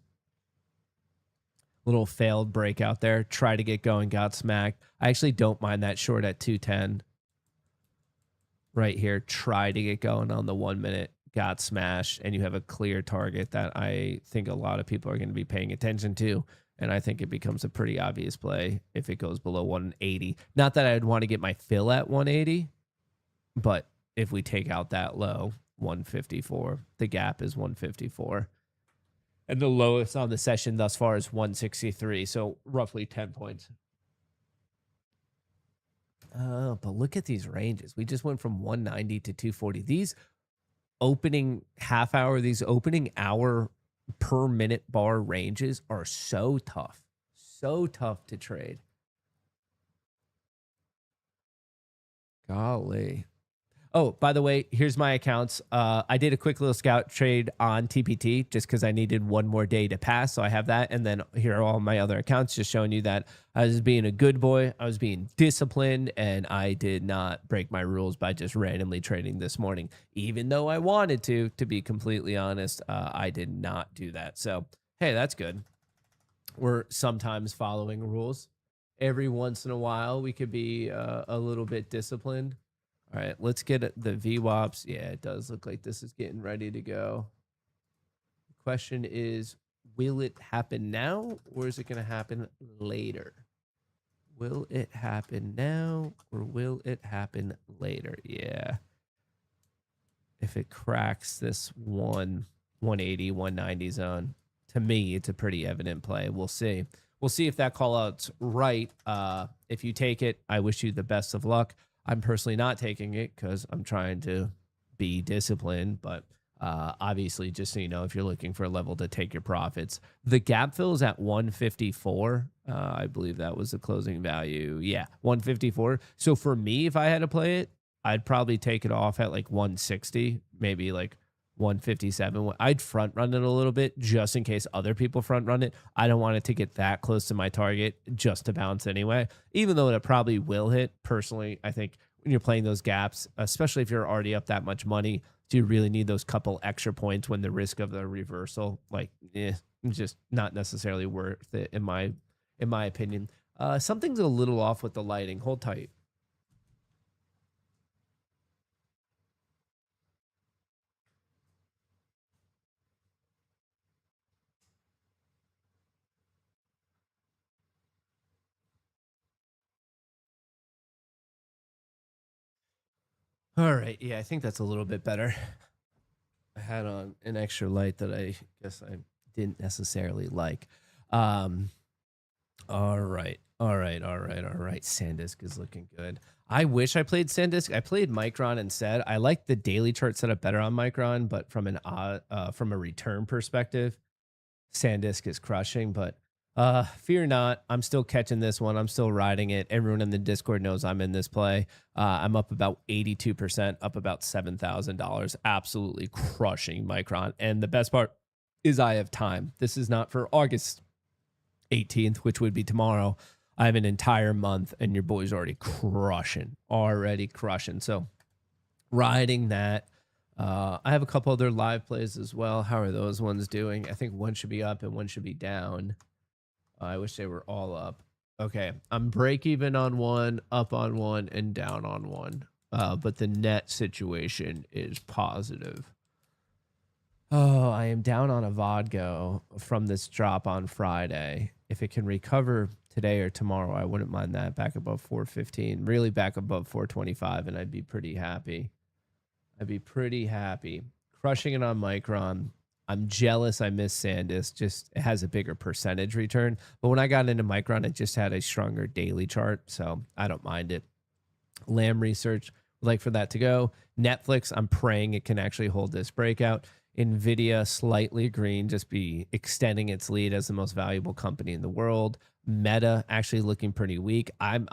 Little failed breakout there. Try to get going, got smacked. I actually don't mind that short at 210. Right here, try to get going on the 1 minute, got smashed, and you have a clear target that I think a lot of people are going to be paying attention to. And I think it becomes a pretty obvious play if it goes below 180. Not that I'd want to get my fill at 180, but if we take out that low, 154, the gap is 154. And the lowest on the session thus far is 163, so roughly 10 points. But look at these ranges. We just went from 190 to 240. These opening half hour, these opening hour per minute bar ranges are so tough to trade. Golly. Oh, by the way, here's my accounts. I did a quick little scout trade on TPT just because I needed one more day to pass. So I have that. And then here are all my other accounts just showing you that I was being a good boy. I was being disciplined, and I did not break my rules by just randomly trading this morning. Even though I wanted to be completely honest, I did not do that. So, hey, that's good. We're sometimes following rules. Every once in a while, we could be a little bit disciplined. All right, let's get the VWAPs. Yeah, it does look like this is getting ready to go. The question is, will it happen now, or is it going to happen later? Will it happen now, or will it happen later? Yeah. If it cracks this 180, 190 zone, to me, it's a pretty evident play. We'll see. We'll see if that call out's right. If you take it, I wish you the best of luck. I'm personally not taking it because I'm trying to be disciplined, but obviously, just so you know, if you're looking for a level to take your profits, the gap fill is at 154. I believe that was the closing value. Yeah, 154. So for me, if I had to play it, I'd probably take it off at like 160, maybe like 157. I'd front run it a little bit just in case other people front run it. I don't want it to get that close to my target just to bounce anyway, even though it probably will hit. Personally, I think when you're playing those gaps, especially if you're already up that much money, do you really need those couple extra points when the risk of the reversal, like, just not necessarily worth it in my opinion. Something's a little off with the lighting. Hold tight. All right. Yeah, I think that's a little bit better. I had on an extra light that I guess I didn't necessarily like. All right. All right. All right. All right. SanDisk is looking good. I wish I played SanDisk. I played Micron instead. I like the daily chart setup better on Micron, but from a return perspective, SanDisk is crushing. But fear not, I'm still catching this one. I'm still riding it. Everyone in the Discord knows I'm in this play. I'm up about 82%, up about $7,000. Absolutely crushing Micron. And the best part is I have time. This is not for August 18th, which would be tomorrow. I have an entire month, and your boy's already crushing. So riding that. I have a couple other live plays as well. How are those ones doing? I think one should be up and one should be down. I wish they were all up. Okay, I'm break even on one, up on one, and down on one. But the net situation is positive. Oh, I am down on a Vodgo from this drop on Friday. If it can recover today or tomorrow, I wouldn't mind that. Back above 415, really back above 425, and I'd be pretty happy. Crushing it on Micron. I'm jealous I missed SanDisk. Just it has a bigger percentage return. But when I got into Micron, it just had a stronger daily chart, so I don't mind it. Lamb Research, would like for that to go. Netflix, I'm praying it can actually hold this breakout. NVIDIA, slightly green, just be extending its lead as the most valuable company in the world. Meta, actually looking pretty weak. I'm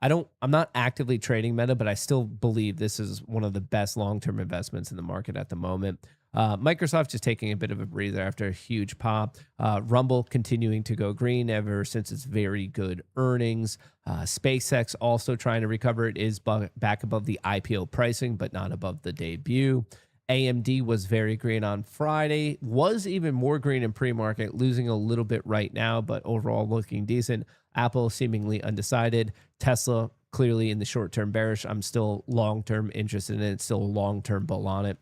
not actively trading Meta, but I still believe this is one of the best long-term investments in the market at the moment. Microsoft just taking a bit of a breather after a huge pop. Rumble continuing to go green ever since its very good earnings. SpaceX also trying to recover. It is back above the IPO pricing, but not above the debut. AMD was very green on Friday, was even more green in pre-market, losing a little bit right now, but overall looking decent. Apple seemingly undecided. Tesla clearly in the short-term bearish. I'm still long-term interested in it, still long-term bull on it.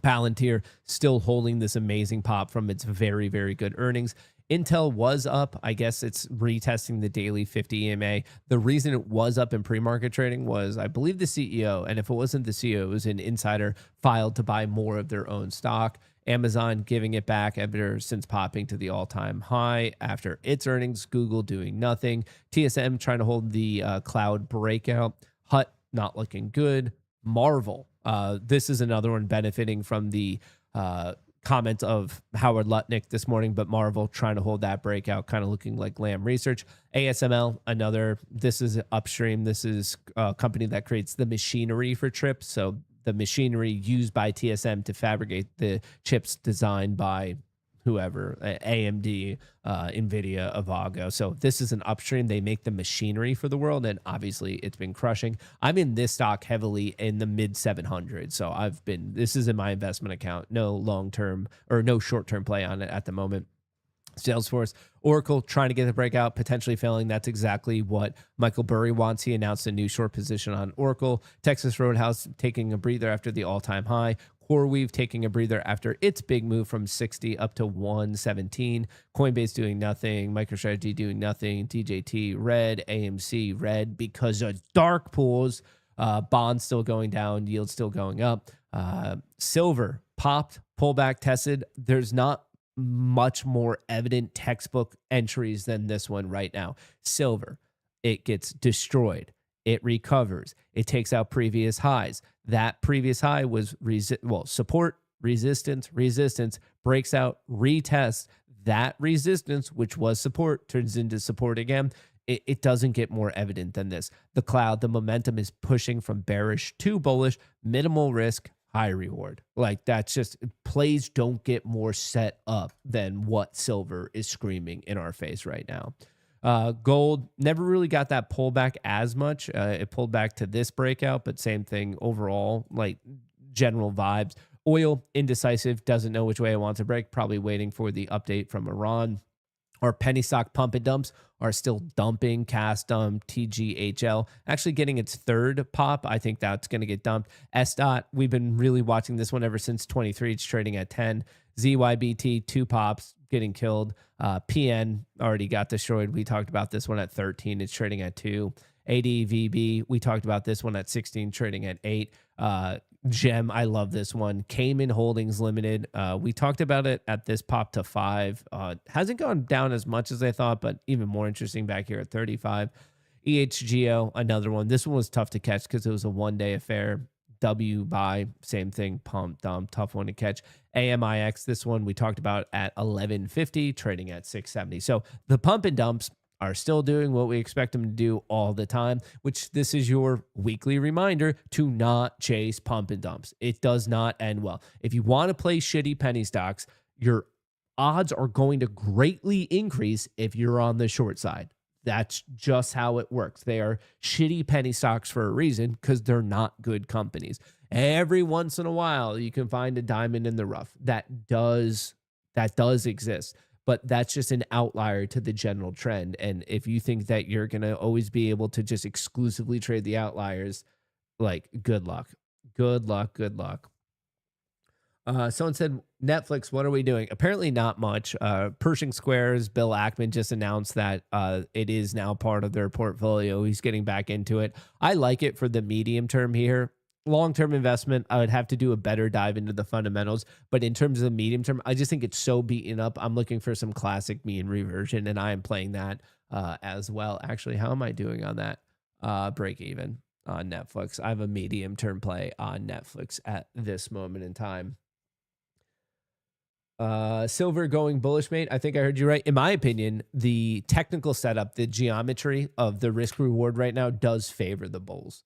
Palantir still holding this amazing pop from its very, very good earnings. Intel was up. I guess it's retesting the daily 50 EMA. The reason it was up in pre-market trading was, I believe, the CEO, and if it wasn't the CEO, it was an insider, filed to buy more of their own stock. Amazon giving it back ever since popping to the all-time high after its earnings. Google doing nothing. TSM trying to hold the cloud breakout. Hut not looking good. Marvel. This is another one benefiting from the comment of Howard Lutnick this morning, but Marvel trying to hold that breakout, kind of looking like Lamb Research. ASML, this is upstream. This is a company that creates the machinery for chips. So the machinery used by TSM to fabricate the chips designed by whoever, AMD, NVIDIA, Avago. So this is an upstream. They make the machinery for the world, and obviously it's been crushing. I'm in this stock heavily in the mid 700s. So this is in my investment account. No long-term or no short-term play on it at the moment. Salesforce, Oracle trying to get the breakout, potentially failing. That's exactly what Michael Burry wants. He announced a new short position on Oracle. Texas Roadhouse taking a breather after the all-time high. CoreWeave taking a breather after its big move from 60 up to 117. Coinbase doing nothing. MicroStrategy doing nothing. DJT red. AMC red because of dark pools. Bonds still going down. Yield still going up. Silver popped, pullback tested. There's not much more evident textbook entries than this one right now. Silver, it gets destroyed. It recovers. It takes out previous highs. That previous high was support, resistance, breaks out, retests. That resistance, which was support, turns into support again. It doesn't get more evident than this. The cloud, the momentum is pushing from bearish to bullish, minimal risk, high reward. Like, that's just, plays don't get more set up than what silver is screaming in our face right now. Gold never really got that pullback as much. It pulled back to this breakout, but same thing overall, like general vibes. Oil, indecisive, doesn't know which way it wants to break, probably waiting for the update from Iran. Our penny stock pump and dumps are still dumping. Cast dump, TGHL, actually getting its third pop. I think that's going to get dumped. SDOT, we've been really watching this one ever since 23. It's trading at 10. ZYBT, 2 pops, getting killed. PN already got destroyed. We talked about this one at 13. It's trading at 2. ADVB, we talked about this one at 16, trading at 8. Gem, I love this one. Cayman Holdings Limited. We talked about it at this pop to 5. Hasn't gone down as much as I thought, but even more interesting back here at 35. EHGO, another one. This one was tough to catch because it was a one-day affair. W buy, same thing, pump, dump, tough one to catch. AMIX, this one we talked about at 11.50, trading at 6.70. So the pump and dumps are still doing what we expect them to do all the time, which this is your weekly reminder to not chase pump and dumps. It does not end well. If you want to play shitty penny stocks, your odds are going to greatly increase if you're on the short side. That's just how it works. They are shitty penny stocks for a reason, because they're not good companies. Every once in a while, you can find a diamond in the rough. That does exist. But that's just an outlier to the general trend. And if you think that you're going to always be able to just exclusively trade the outliers, like, good luck. Good luck. Good luck. Someone said, Netflix, what are we doing? Apparently not much. Pershing Square's Bill Ackman just announced that it is now part of their portfolio. He's getting back into it. I like it for the medium term here. Long-term investment, I would have to do a better dive into the fundamentals. But in terms of the medium term, I just think it's so beaten up. I'm looking for some classic mean reversion, and I am playing that as well. Actually, how am I doing on that? Break even on Netflix. I have a medium-term play on Netflix at this moment in time. Silver going bullish, mate. I think I heard you right. In my opinion, the technical setup, the geometry of the risk reward right now does favor the bulls.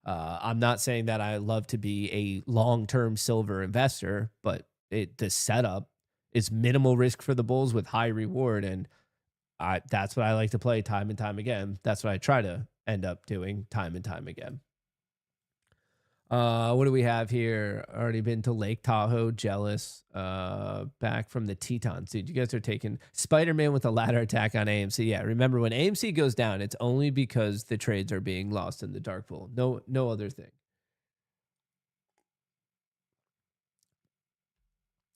I'm not saying that I love to be a long-term silver investor, but the setup is minimal risk for the bulls with high reward. And that's what I like to play time and time again. That's what I try to end up doing time and time again. What do we have here? Already been to Lake Tahoe, jealous. Back from the Tetons. Dude, you guys are taking Spider-Man with a ladder attack on AMC. Yeah, remember, when AMC goes down, it's only because the trades are being lost in the dark pool. No other thing.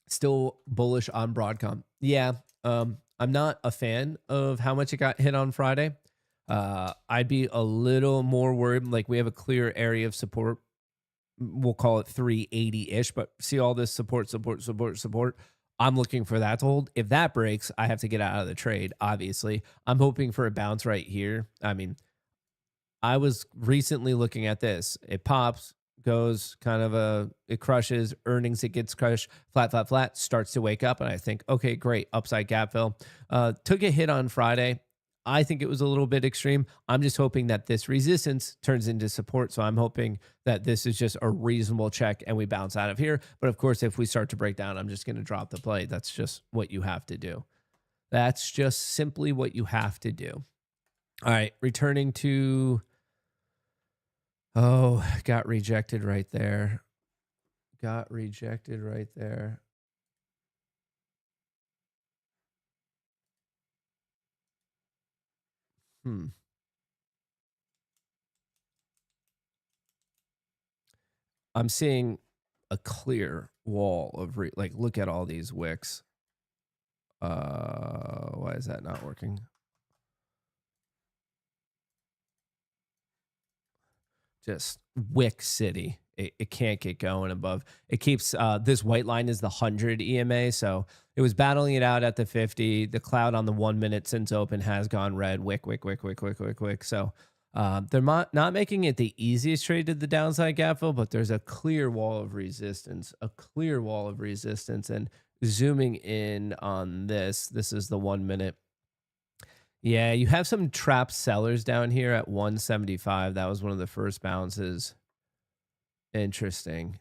Still bullish on Broadcom. Yeah, I'm not a fan of how much it got hit on Friday. I'd be a little more worried. Like, we have a clear area of support. We'll call it 380-ish, but see all this support. I'm looking for that to hold. If that breaks, I have to get out of the trade, obviously. I'm hoping for a bounce right here. I mean, I was recently looking at this. It pops, goes it crushes, earnings, it gets crushed, flat, starts to wake up, and I think, okay, great, upside gap fill. Took a hit on Friday. I think it was a little bit extreme. I'm just hoping that this resistance turns into support. So I'm hoping that this is just a reasonable check and we bounce out of here. But of course, if we start to break down, I'm just going to drop the play. That's just what you have to do. That's just simply what you have to do. All right, returning to... Oh, got rejected right there. I'm seeing a clear wall of look at all these wicks. Why is that not working? Just wick city. It can't get going above. It keeps this white line is the 100 EMA, so it was battling it out at the 50. The cloud on the 1 minute since open has gone red. Wick. So They're not making it the easiest trade to the downside gap fill, but there's a clear wall of resistance, And zooming in on this is the 1 minute. Yeah, you have some trapped sellers down here at 175. That was one of the first bounces. Interesting.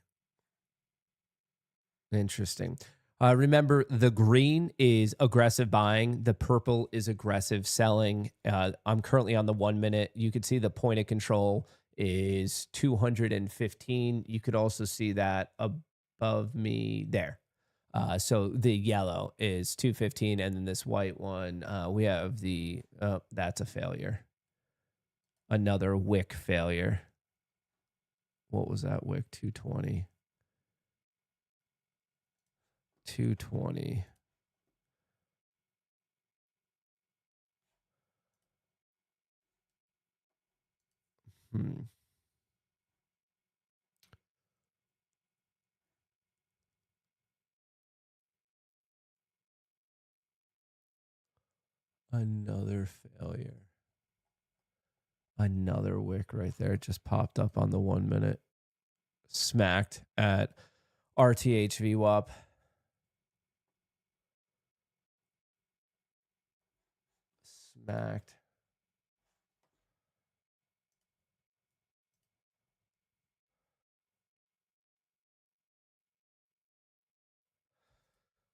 Remember, the green is aggressive buying. The purple is aggressive selling. I'm currently on the 1 minute. You can see the point of control is 215. You could also see that above me there. So the yellow is 215, and then this white one, we have the, that's a failure. Another wick failure. What was that wick? 220. 220. Another failure. Another wick right there. It just popped up on the 1 minute. Smacked at RTH VWAP. Smacked.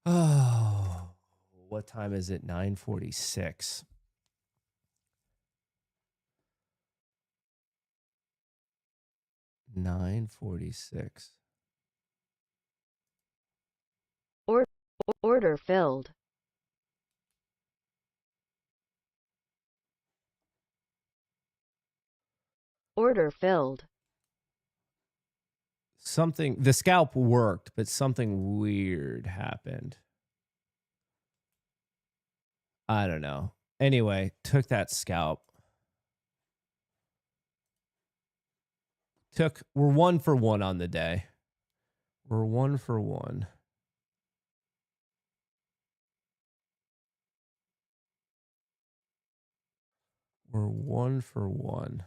Oh, what time is it? 9:46. Order filled. Order filled. Something, the scalp worked, but something weird happened. I don't know. Anyway, took that scalp. We're 1 for 1 on the day. We're 1 for 1. We're 1 for 1.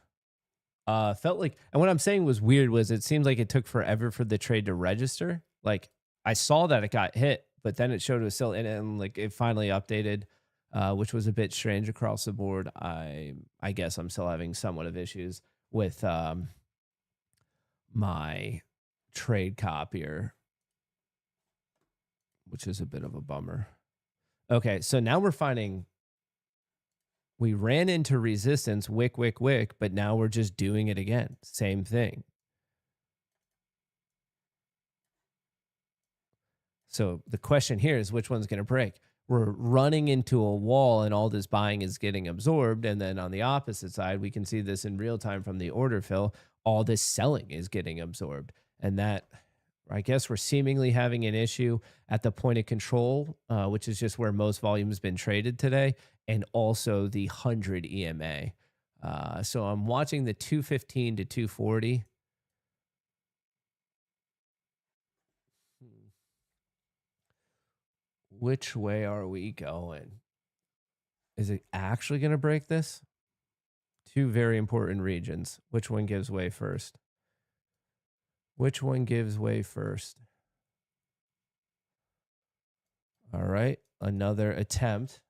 Felt like, and what I'm saying was weird was it seemed like it took forever for the trade to register. Like I saw that it got hit, but then it showed it was still in it, and like it finally updated, which was a bit strange across the board. I guess I'm still having somewhat of issues with my trade copier, which is a bit of a bummer. Okay, so now we're finding we ran into resistance, wick, but now we're just doing it again. Same thing. So the question here is which one's going to break? We're running into a wall and all this buying is getting absorbed. And then on the opposite side, we can see this in real time from the order fill. All this selling is getting absorbed. And that, I guess we're seemingly having an issue at the point of control, which is just where most volume has been traded today, and also the 100 EMA. So I'm watching the 215 to 240. Which way are we going? Is it actually going to break this? Two very important regions. Which one gives way first? Which one gives way first? All right, another attempt.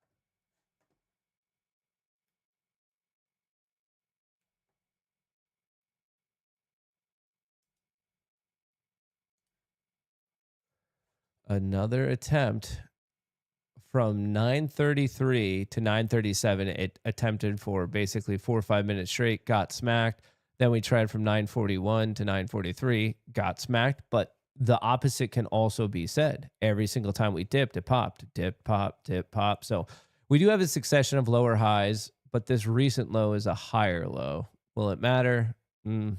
Another attempt from 9:33 to 9:37. It attempted for basically 4 or 5 minutes straight, got smacked. Then we tried from 9:41 to 9:43, got smacked. But the opposite can also be said. Every single time we dipped, it popped, dip, pop, dip, pop. So we do have a succession of lower highs, but this recent low is a higher low. Will it matter? We'll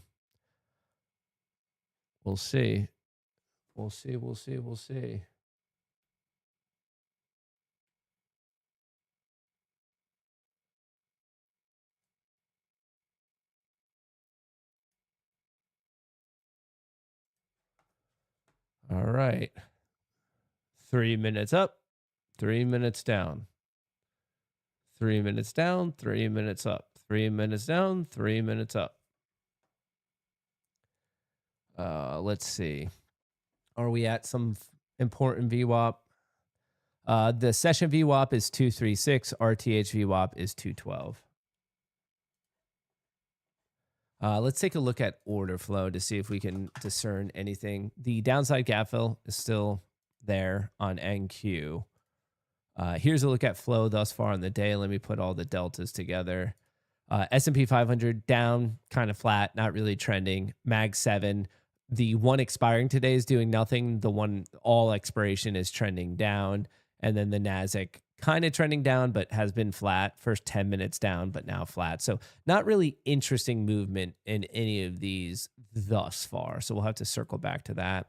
see. We'll see. All right. 3 minutes up, 3 minutes down. 3 minutes down, 3 minutes up. 3 minutes down, 3 minutes up. Let's see. Are we at some important VWAP? The session VWAP is 236. RTH VWAP is 212. Let's take a look at order flow to see if we can discern anything. The downside gap fill is still there on NQ. Here's a look at flow thus far in the day. Let me put all the deltas together. S&P 500 down, kind of flat, not really trending. Mag 7, the one expiring today is doing nothing. The one all expiration is trending down. And then the Nasdaq kind of trending down, but has been flat. First 10 minutes down, but now flat. So not really interesting movement in any of these thus far. So we'll have to circle back to that.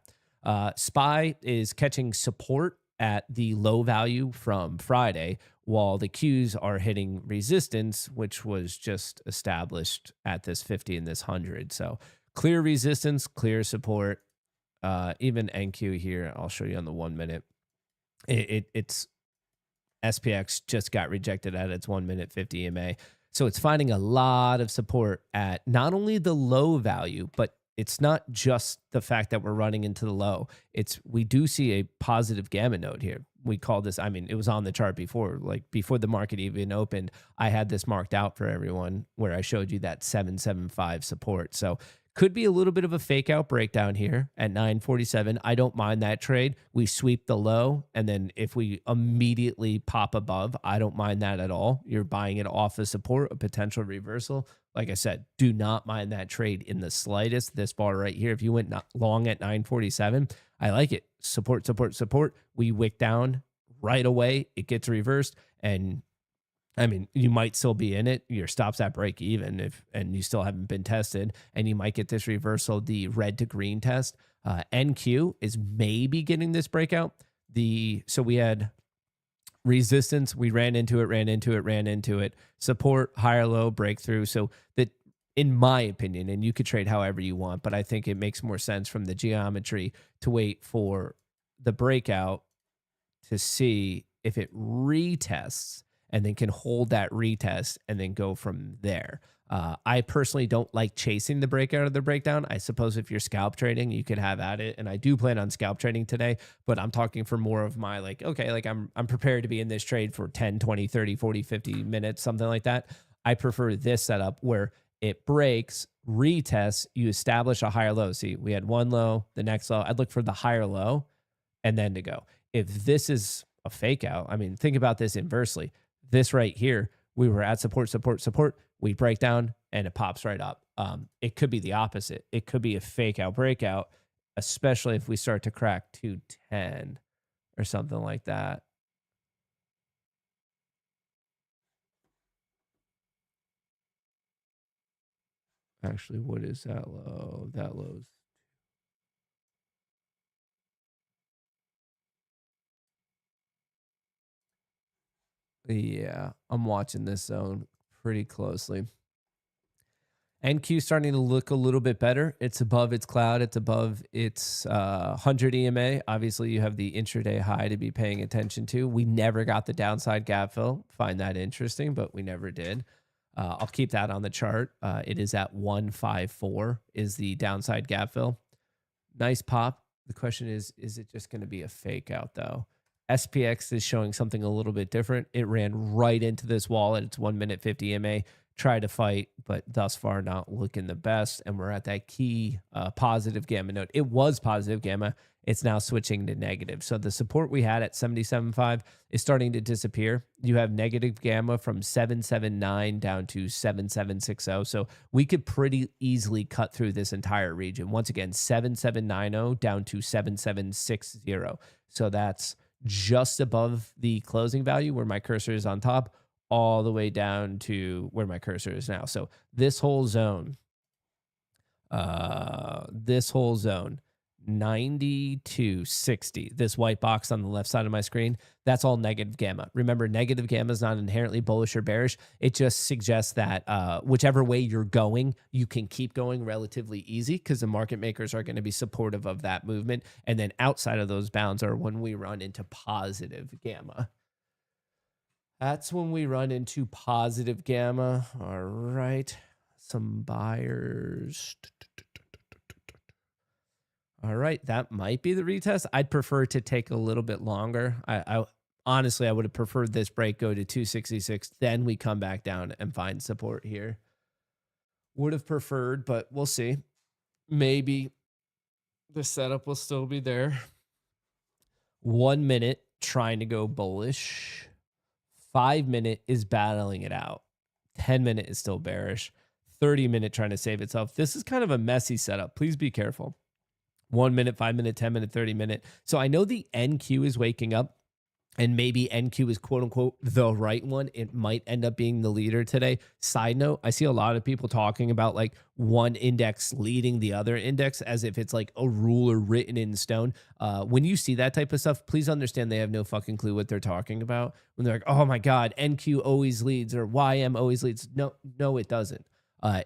SPY is catching support at the low value from Friday, while the Qs are hitting resistance, which was just established at this 50 and this 100. So clear resistance, clear support. Even NQ here, I'll show you on the 1 minute. It's SPX just got rejected at its 1 minute 50 EMA. So it's finding a lot of support at not only the low value, but it's not just the fact that we're running into the low. We do see a positive gamma node here. We call this, I mean, it was on the chart before, like before the market even opened. I had this marked out for everyone where I showed you that 775 support. So could be a little bit of a fake out breakdown here at 947. I don't mind that trade. We sweep the low, and then if we immediately pop above, I don't mind that at all. You're buying it off of support, a potential reversal. Like I said, do not mind that trade in the slightest. This bar right here, if you went long at 947, I like it. Support, support, support. We wick down right away. It gets reversed, and I mean, you might still be in it. Your stop's at break even and you still haven't been tested, and you might get this reversal, the red to green test. NQ is maybe getting this breakout. So we had resistance. We ran into it. Support, higher low, breakthrough. So that, in my opinion, and you could trade however you want, but I think it makes more sense from the geometry to wait for the breakout to see if it retests, and then can hold that retest and then go from there. I personally don't like chasing the breakout of the breakdown. I suppose if you're scalp trading, you could have at it. And I do plan on scalp trading today, but I'm talking for more of my I'm prepared to be in this trade for 10, 20, 30, 40, 50 minutes, something like that. I prefer this setup where it breaks, retests, you establish a higher low. See, we had one low, the next low. I'd look for the higher low and then to go. If this is a fake out, I mean, think about this inversely. This right here, we were at support, support, support. We break down and it pops right up. It could be the opposite. It could be a fake out breakout, especially if we start to crack 210 or something like that. Actually, what is that low? That low's yeah, I'm watching this zone pretty closely. NQ starting to look a little bit better. It's above its cloud. It's above its 100 EMA. Obviously, you have the intraday high to be paying attention to. We never got the downside gap fill. Find that interesting, but we never did. I'll keep that on the chart. It is at 154 is the downside gap fill. Nice pop. The question is it just going to be a fake out, though? SPX is showing something a little bit different. It ran right into this wall at its 1 minute 50 EMA. Tried to fight, but thus far not looking the best. And we're at that key positive gamma node. It was positive gamma. It's now switching to negative. So the support we had at 77.5 is starting to disappear. You have negative gamma from 779 down to 7760. So we could pretty easily cut through this entire region. Once again, 7790 down to 7760. So that's just above the closing value where my cursor is on top, all the way down to where my cursor is now. So this whole zone, 90 to 60, this white box on the left side of my screen, that's all negative gamma. Remember, negative gamma is not inherently bullish or bearish. It just suggests that whichever way you're going, you can keep going relatively easy because the market makers are going to be supportive of that movement. And then outside of those bounds are when we run into positive gamma. That's when we run into positive gamma. All right. Some buyers. All right. That might be the retest. I'd prefer to take a little bit longer. I honestly, I would have preferred this break go to 266. Then we come back down and find support here. Would have preferred, but we'll see. Maybe the setup will still be there. 1 minute trying to go bullish. 5 minute is battling it out. 10 minute is still bearish. 30 minute trying to save itself. This is kind of a messy setup. Please be careful. 1 minute, 5 minute, 10 minute, 30 minute. So I know the NQ is waking up, and maybe NQ is quote unquote the right one. It might end up being the leader today. Side note, I see a lot of people talking about like one index leading the other index as if it's like a ruler written in stone. When you see that type of stuff, please understand they have no fucking clue what they're talking about. When they're like, oh my God, NQ always leads or YM always leads. No, it doesn't.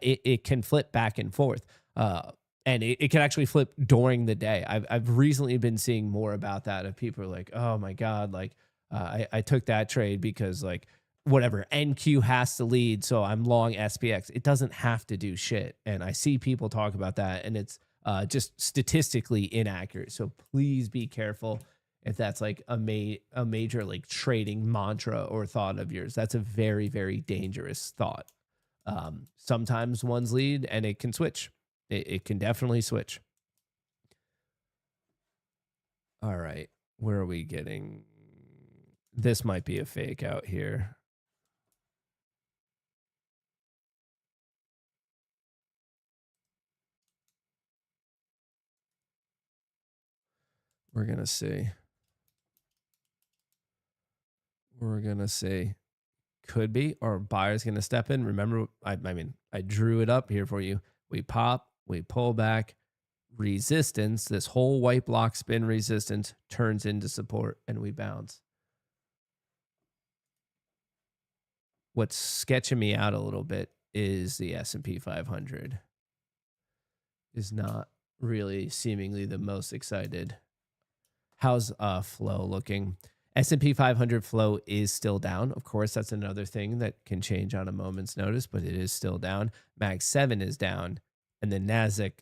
It can flip back and forth. And it can actually flip during the day. I've recently been seeing more about that of people are like, oh my God, like I took that trade because like whatever, NQ has to lead, so I'm long SPX. It doesn't have to do shit. And I see people talk about that, and it's just statistically inaccurate. So please be careful if that's like a major like trading mantra or thought of yours. That's a very, very dangerous thought. Sometimes one's lead and it can switch. It can definitely switch. All right. Where are we getting? This might be a fake out here. We're going to see. We're going to see. Could be. Or buyer's going to step in. Remember, I mean, I drew it up here for you. We pop. We pull back, resistance, this whole white block spin resistance turns into support, and we bounce. What's sketching me out a little bit is the S&P 500 is not really seemingly the most excited. How's flow looking? S&P 500 flow is still down. Of course, that's another thing that can change on a moment's notice, but it is still down. Mag 7 is down. And then Nasdaq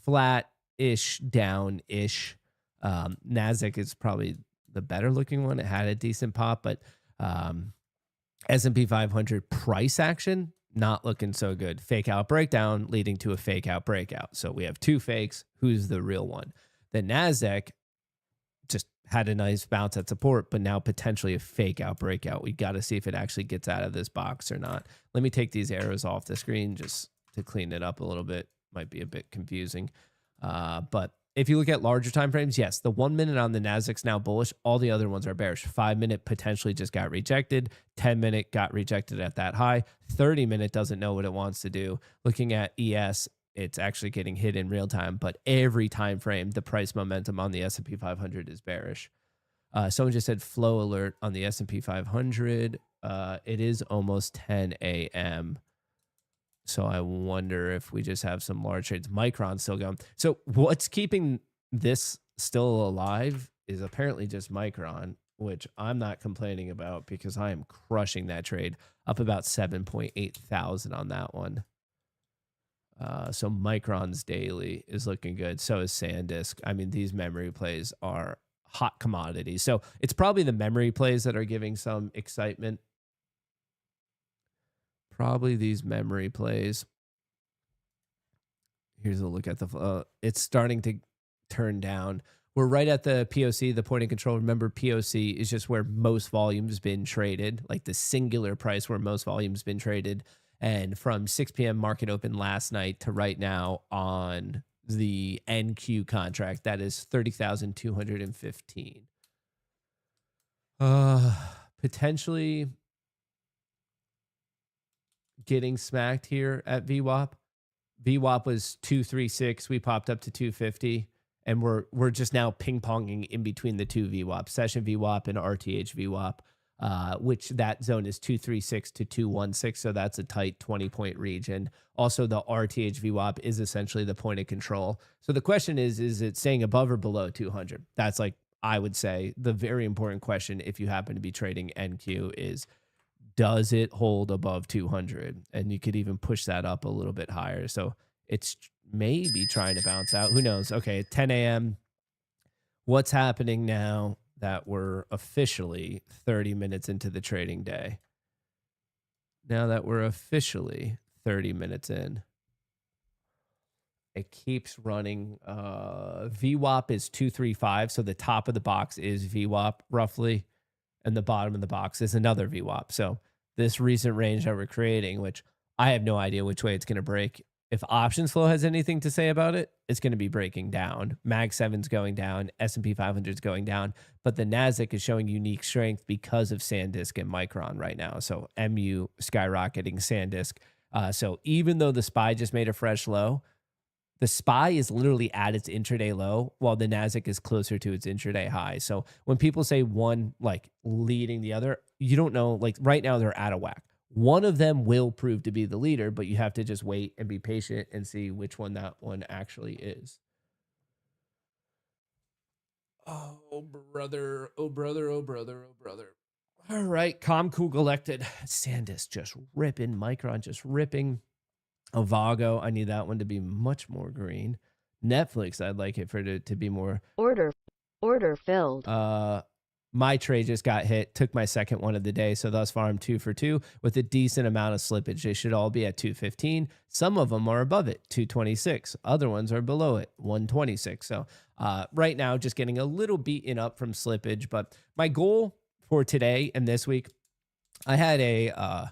flat-ish, down-ish. Nasdaq is probably the better looking one. It had a decent pop, but S&P 500 price action, not looking so good. Fake out breakdown leading to a fake out breakout. So we have two fakes. Who's the real one? The Nasdaq just had a nice bounce at support, but now potentially a fake out breakout. We got to see if it actually gets out of this box or not. Let me take these arrows off the screen just to clean it up a little bit. Might be a bit confusing. But if you look at larger time frames, yes, the 1 minute on the Nasdaq's now bullish. All the other ones are bearish. 5 minute potentially just got rejected. 10 minute got rejected at that high. 30 minute doesn't know what it wants to do. Looking at ES, it's actually getting hit in real time. But every time frame, the price momentum on the S&P 500 is bearish. Someone just said flow alert on the S&P 500. It is almost 10 a.m. So I wonder if we just have some large trades. Micron still going. So what's keeping this still alive is apparently just Micron, which I'm not complaining about because I am crushing that trade. Up about 7.8 thousand on that one. So Micron's daily is looking good. So is SanDisk. I mean, these memory plays are hot commodities. So it's probably the memory plays that are giving some excitement. Probably these memory plays. Here's a look at the, it's starting to turn down. We're right at the POC, the point of control. Remember, POC is just where most volume's been traded, like the singular price where most volume's been traded. And from 6 p.m. market open last night to right now on the NQ contract, that is 30,215. Potentially getting smacked here at VWAP. VWAP was 236. We popped up to 250. And we're just now ping-ponging in between the two VWAP, session VWAP and RTH VWAP, which that zone is 236 to 216. So that's a tight 20-point region. Also, the RTH VWAP is essentially the point of control. So the question is it staying above or below 200? That's like, I would say, the very important question if you happen to be trading NQ is, does it hold above 200? And you could even push that up a little bit higher. So it's maybe trying to bounce out. Who knows? Okay, 10 a.m. What's happening now that we're officially 30 minutes into the trading day? Now that we're officially 30 minutes in, it keeps running. VWAP is 235. So the top of the box is VWAP roughly, and the bottom of the box is another VWAP. So this recent range that we're creating, which I have no idea which way it's going to break. If options flow has anything to say about it, it's going to be breaking down. Mag 7's going down, S&P 500's going down, but the Nasdaq is showing unique strength because of SanDisk and Micron right now. So MU skyrocketing, SanDisk. So even though the SPY just made a fresh low, the SPY is literally at its intraday low while the Nasdaq is closer to its intraday high. So when people say one like leading the other, you don't know, like right now they're out of whack. One of them will prove to be the leader, but you have to just wait and be patient and see which one that one actually is. Oh, brother. Oh, brother. Oh, brother. Oh, brother. All right. Calm, cool, collected. SanDisk just ripping. Micron just ripping. Avago, I need that one to be much more green. Netflix, I'd like it for it to be more. Order filled. My trade just got hit, took my second one of the day. So thus far, I'm 2 for 2 with a decent amount of slippage. They should all be at 215. Some of them are above it, 226. Other ones are below it, 126. So right now, just getting a little beaten up from slippage. But my goal for today and this week, I had a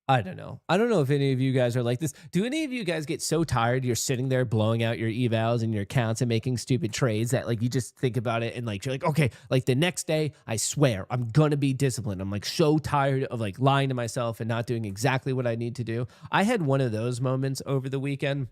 I don't know. I don't know if any of you guys are like this. Do any of you guys get so tired you're sitting there blowing out your evals and your accounts and making stupid trades that like you just think about it and like you're like, okay, like the next day, I swear I'm gonna be disciplined. I'm like so tired of like lying to myself and not doing exactly what I need to do. I had one of those moments over the weekend.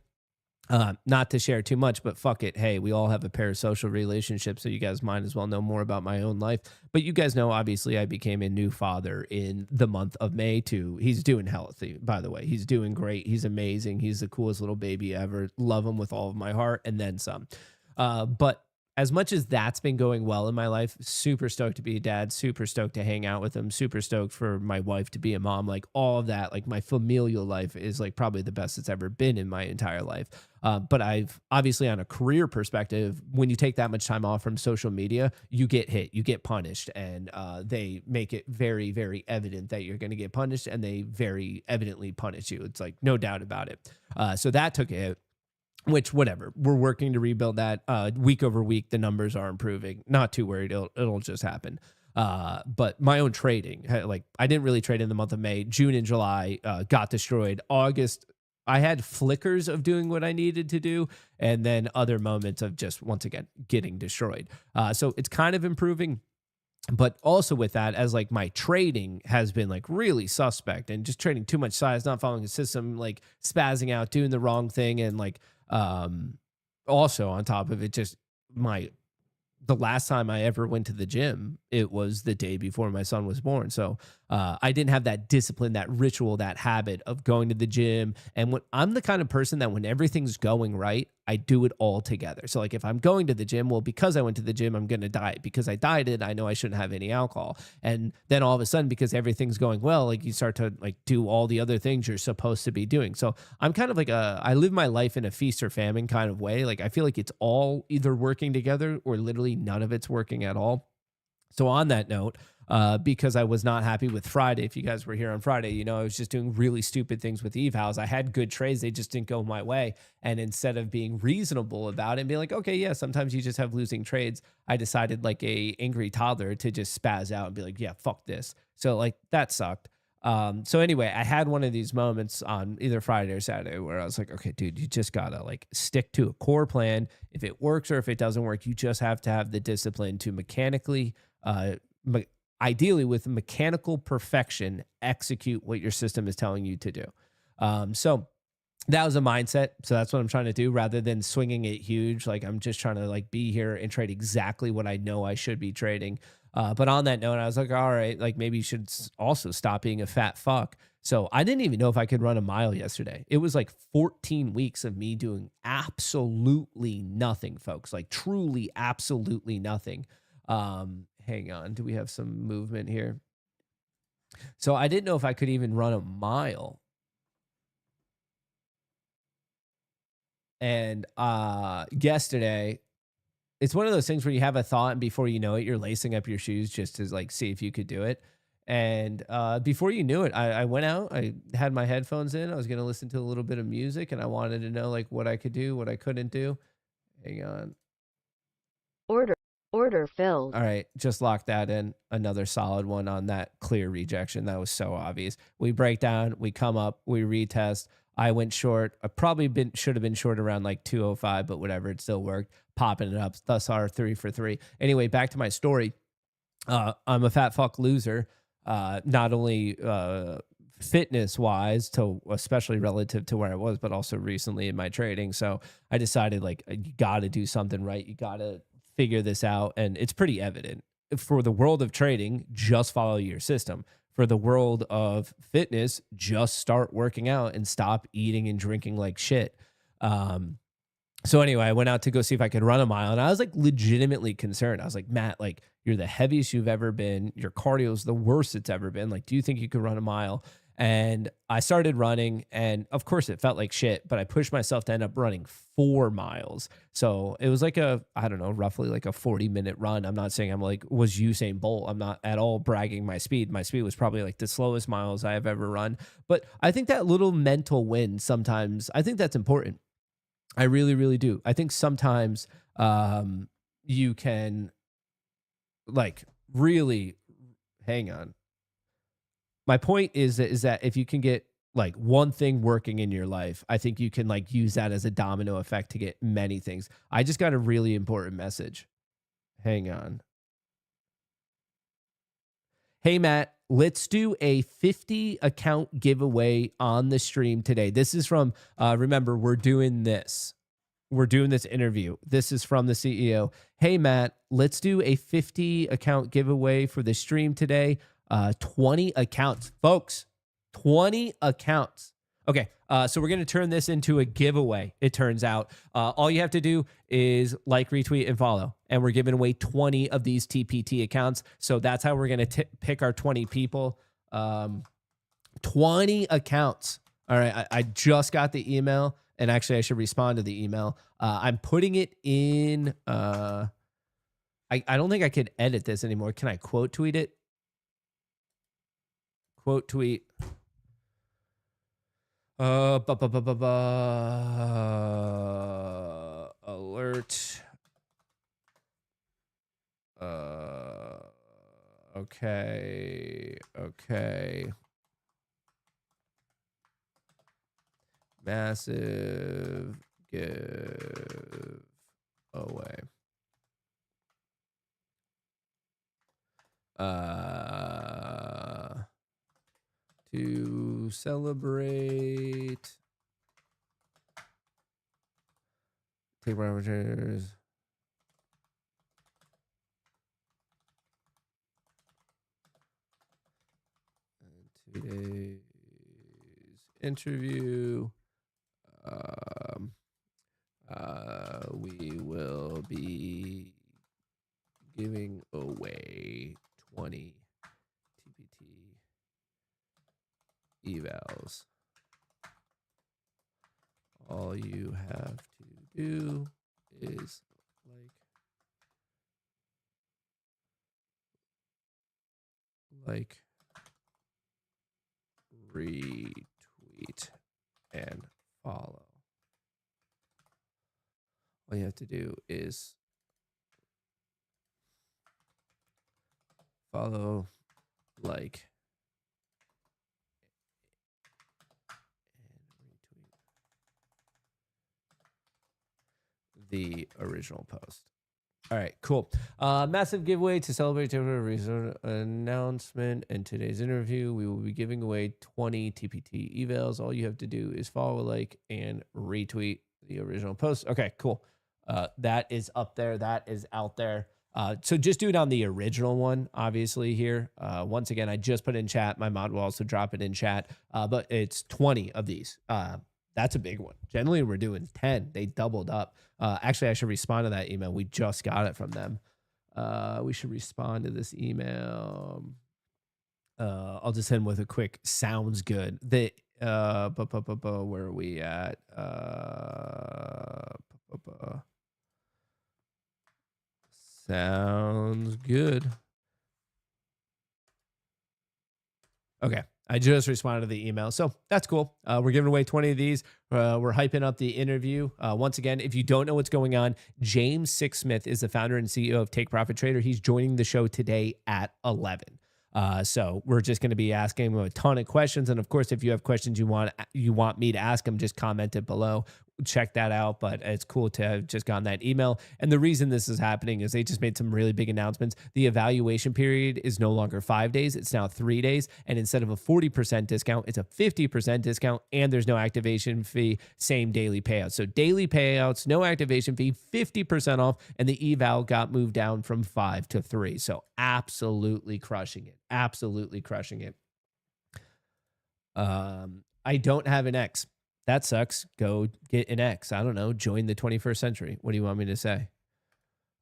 Not to share too much, but fuck it. Hey, we all have a parasocial relationship, so you guys might as well know more about my own life. But you guys know, obviously, I became a new father in the month of May too. He's doing healthy, by the way. He's doing great. He's amazing. He's the coolest little baby ever. Love him with all of my heart and then some. But as much as that's been going well in my life, super stoked to be a dad, super stoked to hang out with him, super stoked for my wife to be a mom, like all of that, like my familial life is like probably the best it's ever been in my entire life. But I've obviously on a career perspective, when you take that much time off from social media, you get hit, you get punished, and they make it very, very evident that you're going to get punished, and they very evidently punish you. It's like no doubt about it. So that took a hit. Which, whatever, we're working to rebuild that. Week over week, the numbers are improving. Not too worried. It'll just happen. But my own trading, like I didn't really trade in the month of May. June and July got destroyed. August, I had flickers of doing what I needed to do, and then other moments of just, once again, getting destroyed. So it's kind of improving. But also with that, as like my trading has been like really suspect and just trading too much size, not following a system, like spazzing out, doing the wrong thing, and like also on top of it, just the last time I ever went to the gym, it was the day before my son was born. So I didn't have that discipline, that ritual, that habit of going to the gym. And when I'm the kind of person that when everything's going right, I do it all together. So like if I'm going to the gym, well, because I went to the gym, I'm going to diet. Because I dieted, I know I shouldn't have any alcohol. And then all of a sudden, because everything's going well, like you start to like do all the other things you're supposed to be doing. So I'm kind of like I live my life in a feast or famine kind of way. Like I feel like it's all either working together or literally none of it's working at all. So on that note, because I was not happy with Friday. If you guys were here on Friday, you know, I was just doing really stupid things with evals. I had good trades. They just didn't go my way. And instead of being reasonable about it and being like, okay, yeah, sometimes you just have losing trades, I decided like a angry toddler to just spaz out and be like, yeah, fuck this. So like that sucked. So anyway, I had one of these moments on either Friday or Saturday where I was like, okay, dude, you just gotta like stick to a core plan. If it works or if it doesn't work, you just have to have the discipline to mechanically, ideally with mechanical perfection, execute what your system is telling you to do. So that was a mindset. So that's what I'm trying to do rather than swinging it huge. Like I'm just trying to like be here and trade exactly what I know I should be trading. But on that note, I was like, all right, like maybe you should also stop being a fat fuck. So I didn't even know if I could run a mile yesterday. It was like 14 weeks of me doing absolutely nothing, folks, like truly absolutely nothing. Hang on. Do we have some movement here? So I didn't know if I could even run a mile. And yesterday, it's one of those things where you have a thought and before you know it, you're lacing up your shoes just to like see if you could do it. And before you knew it, I went out, I had my headphones in, I was going to listen to a little bit of music and I wanted to know like what I could do, what I couldn't do. Hang on. Order filled. All right, just lock that in. Another solid one on that clear rejection. That was so obvious. We break down, we come up, we retest. I went short. I probably should have been short around like 205, but whatever, it still worked. Popping it up. Thus our 3 for 3. Anyway, back to my story. I'm a fat fuck loser. Not only fitness wise, to especially relative to where I was, but also recently in my trading. So I decided like you got to do something right. You got to figure this out, and it's pretty evident. For the world of trading, just follow your system. For the world of fitness, just start working out and stop eating and drinking like shit. So anyway, I went out to go see if I could run a mile, and I was like legitimately concerned. I was like, Matt, like you're the heaviest you've ever been. Your cardio is the worst it's ever been. Like, do you think you could run a mile? And I started running, and of course it felt like shit, but I pushed myself to end up running 4 miles. So it was like I don't know, roughly like a 40-minute run. I'm not saying I'm like, was Usain Bolt. I'm not at all bragging my speed. My speed was probably like the slowest miles I have ever run. But I think that little mental win sometimes, I think that's important. I really, really do. I think sometimes you can like really, hang on. My point is that if you can get like one thing working in your life, I think you can like use that as a domino effect to get many things. I just got a really important message. Hang on. Hey, Matt, let's do a 50 account giveaway on the stream today. This is from, remember, we're doing this interview. This is from the CEO. Hey, Matt, let's do a 50 account giveaway for the stream today. 20 accounts, folks, 20 accounts. Okay. So we're going to turn this into a giveaway. It turns out, all you have to do is like, retweet, and follow. And we're giving away 20 of these TPT accounts. So that's how we're going to pick our 20 people. 20 accounts. All right. I just got the email, and actually I should respond to the email. I'm putting it in, I don't think I can edit this anymore. Can I quote tweet it? Quote tweet. Alert. Okay. Massive give away. To celebrate, take parameters. Today's interview, we will be giving away 20 TPT evals. All you have to do is like, retweet, and follow. All you have to do is follow, like, the original post. All right, cool. Massive giveaway to celebrate the announcement and today's interview. We will be giving away 20 TPT evals. All you have to do is follow, like, and retweet the original post. Okay, cool. That is up there. That is out there. So just do it on the original one, obviously, here. Once again, I just put in chat. My mod will also drop it in chat. But it's 20 of these. That's a big one. Generally, we're doing 10. They doubled up. Actually, I should respond to that email. We just got it from them. We should respond to this email. I'll just end with a quick sounds good. Where are we at? Sounds good. Okay. I just responded to the email. So that's cool. We're giving away 20 of these. We're hyping up the interview. Once again, if you don't know what's going on, James Sixsmith is the founder and CEO of Take Profit Trader. He's joining the show today at 11. So we're just going to be asking him a ton of questions. And of course, if you have questions you want me to ask him, just comment it below. Check that out. But it's cool to have just gotten that email. And the reason this is happening is they just made some really big announcements. The evaluation period is no longer 5 days. It's now 3 days. And instead of a 40% discount, it's a 50% discount. And there's no activation fee, same daily payouts. So daily payouts, no activation fee, 50% off. And the eval got moved down from 5 to 3. So absolutely crushing it. Absolutely crushing it. I don't have an X. That sucks. Go get an X. I don't know. Join the 21st century. What do you want me to say?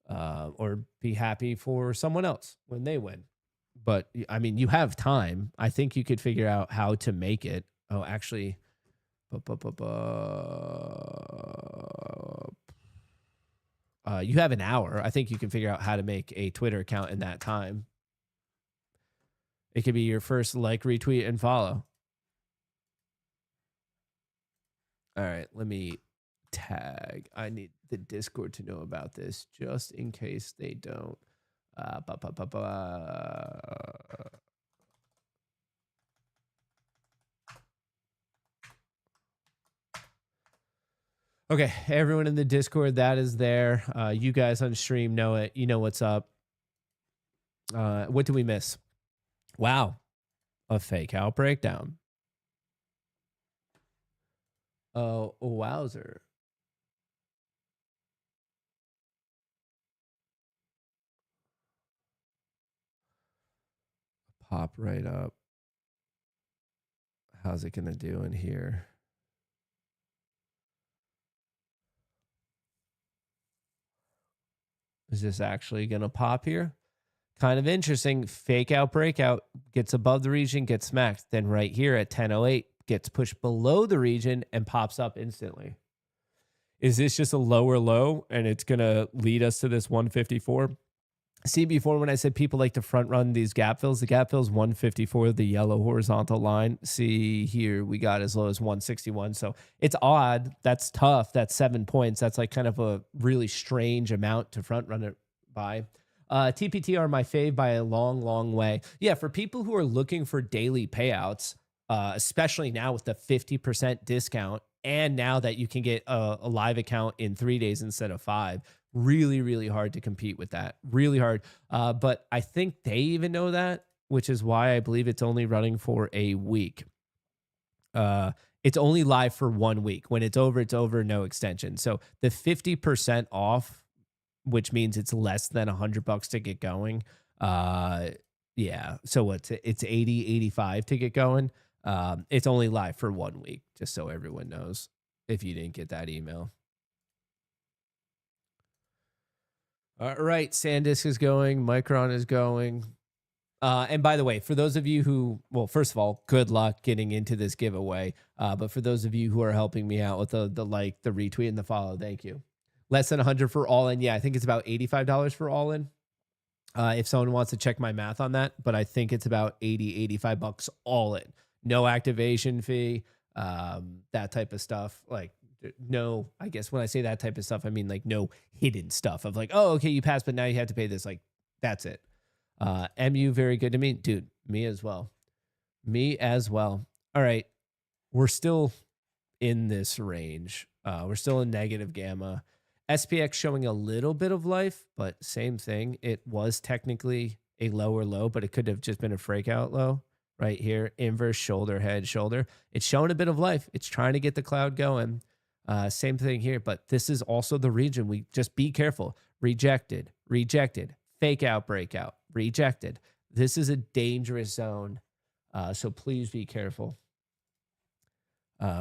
Or be happy for someone else when they win. But I mean, you have time. I think you could figure out how to make it. Oh, actually, you have an hour. I think you can figure out how to make a Twitter account in that time. It could be your first like, retweet, and follow. All right, let me tag. I need the Discord to know about this just in case they don't. Okay, everyone in the Discord, that is there. You guys on stream know it. You know what's up. What did we miss? Wow, a fake out breakdown. Oh, wowzer. Pop right up. How's it going to do in here? Is this actually going to pop here? Kind of interesting. Fake out breakout gets above the region, gets smacked. Then right here at 10:08 gets pushed below the region and pops up instantly. Is this just a lower low and it's going to lead us to this 154? See, before when I said people like to front run these gap fills, the gap fills 154, the yellow horizontal line. See here, we got as low as 161. So it's odd. That's tough. That's 7 points. That's like kind of a really strange amount to front run it by. TPT are my fave by a long, long way. Yeah, for people who are looking for daily payouts, especially now with the 50% discount, and now that you can get a live account in 3 days instead of 5, really, really hard to compete with that. Really hard. But I think they even know that, which is why I believe it's only running for a week. It's only live for 1 week. When it's over, no extension. So the 50% off, which means it's less than $100 to get going. Yeah. So it's 80, 85 to get going. It's only live for 1 week, just so everyone knows if you didn't get that email. All right. SanDisk is going. Micron is going. And by the way, for those of you who, well, first of all, good luck getting into this giveaway. But for those of you who are helping me out with the like, the retweet, and the follow, thank you. Less than 100 for all in. Yeah, I think it's about $85 for all in. If someone wants to check my math on that, but I think it's about $85 all in. No activation fee, that type of stuff. Like, no, I guess when I say that type of stuff, I mean like no hidden stuff of like, oh, okay, you passed, but now you have to pay this. Like, that's it. MU, very good to me. Dude, me as well. Me as well. All right. We're still in this range. We're still in negative gamma. SPX showing a little bit of life, but same thing. It was technically a lower low, but it could have just been a freakout low right here. Inverse shoulder, head, shoulder. It's showing a bit of life. It's trying to get the cloud going. Same thing here, but this is also the region. We just be careful. Rejected, rejected, fake out, breakout, rejected. This is a dangerous zone. So please be careful.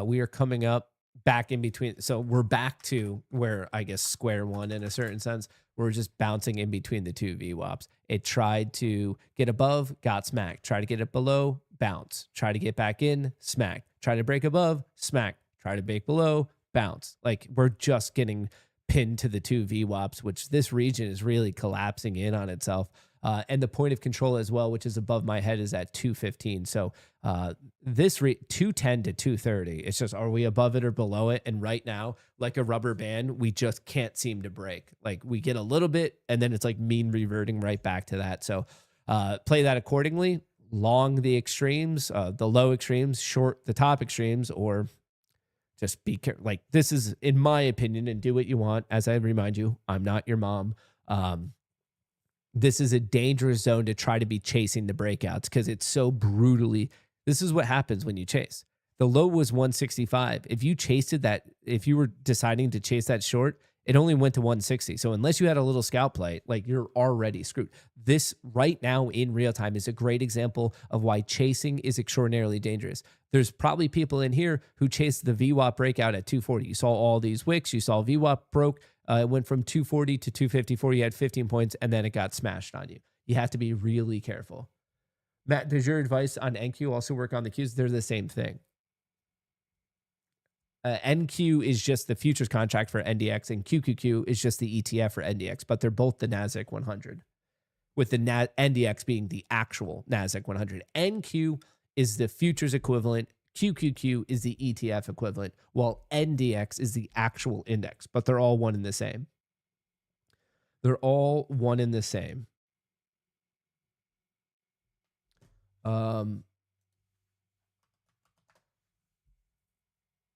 We are coming up back in between. So we're back to where I guess square one in a certain sense. We're just bouncing in between the two VWAPs. It tried to get above, got smacked. Try to get it below, bounce. Try to get back in, smack. Try to break above, smack. Try to break below, bounce. Like we're just getting pinned to the two VWAPs, which this region is really collapsing in on itself. And the point of control as well, which is above my head, is at 215. So this 210 to 230. It's just, are we above it or below it? And right now, like a rubber band, we just can't seem to break. Like we get a little bit, and then it's like mean reverting right back to that. So play that accordingly. Long the extremes, the low extremes, short the top extremes, or just be careful. Like this is, in my opinion, and do what you want. As I remind you, I'm not your mom. This is a dangerous zone to try to be chasing the breakouts because it's so brutally. This is what happens when you chase. The low was 165. If you chased it, that if you were deciding to chase that short, it only went to 160. So unless you had a little scalp play, like you're already screwed. This right now in real time is a great example of why chasing is extraordinarily dangerous. There's probably people in here who chased the VWAP breakout at 240. You saw all these wicks. You saw VWAP broke. It went from 240 to 254. You had 15 points, and then it got smashed on you. You have to be really careful. Matt, does your advice on NQ also work on the Qs? They're the same thing. NQ is just the futures contract for NDX, and QQQ is just the ETF for NDX, but they're both the NASDAQ 100, with the NDX being the actual NASDAQ 100. NQ is the futures equivalent. QQQ is the ETF equivalent, while NDX is the actual index, but they're all one and the same. They're all one and the same.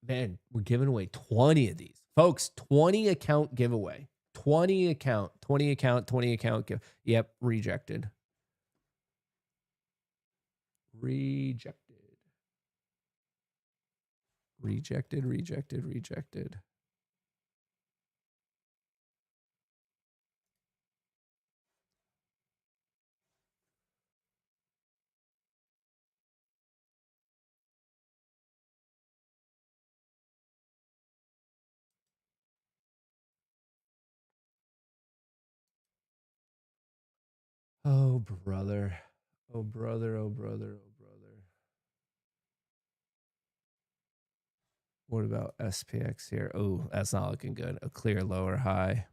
Man, we're giving away 20 of these. Folks, 20 account giveaway. 20 account. Yep, rejected. Rejected. Oh, brother. Oh, brother. What about SPX here? Oh, that's not looking good. A clear lower high.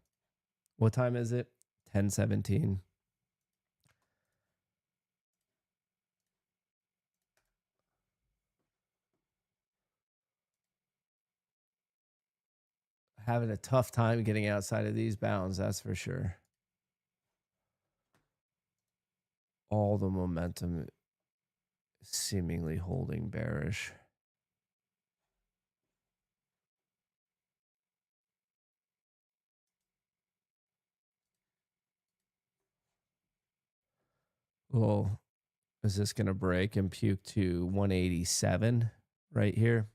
What time is it? 10:17. Having a tough time getting outside of these bounds, that's for sure. All the momentum seemingly holding bearish. Well, is this going to break and puke to 187 right here?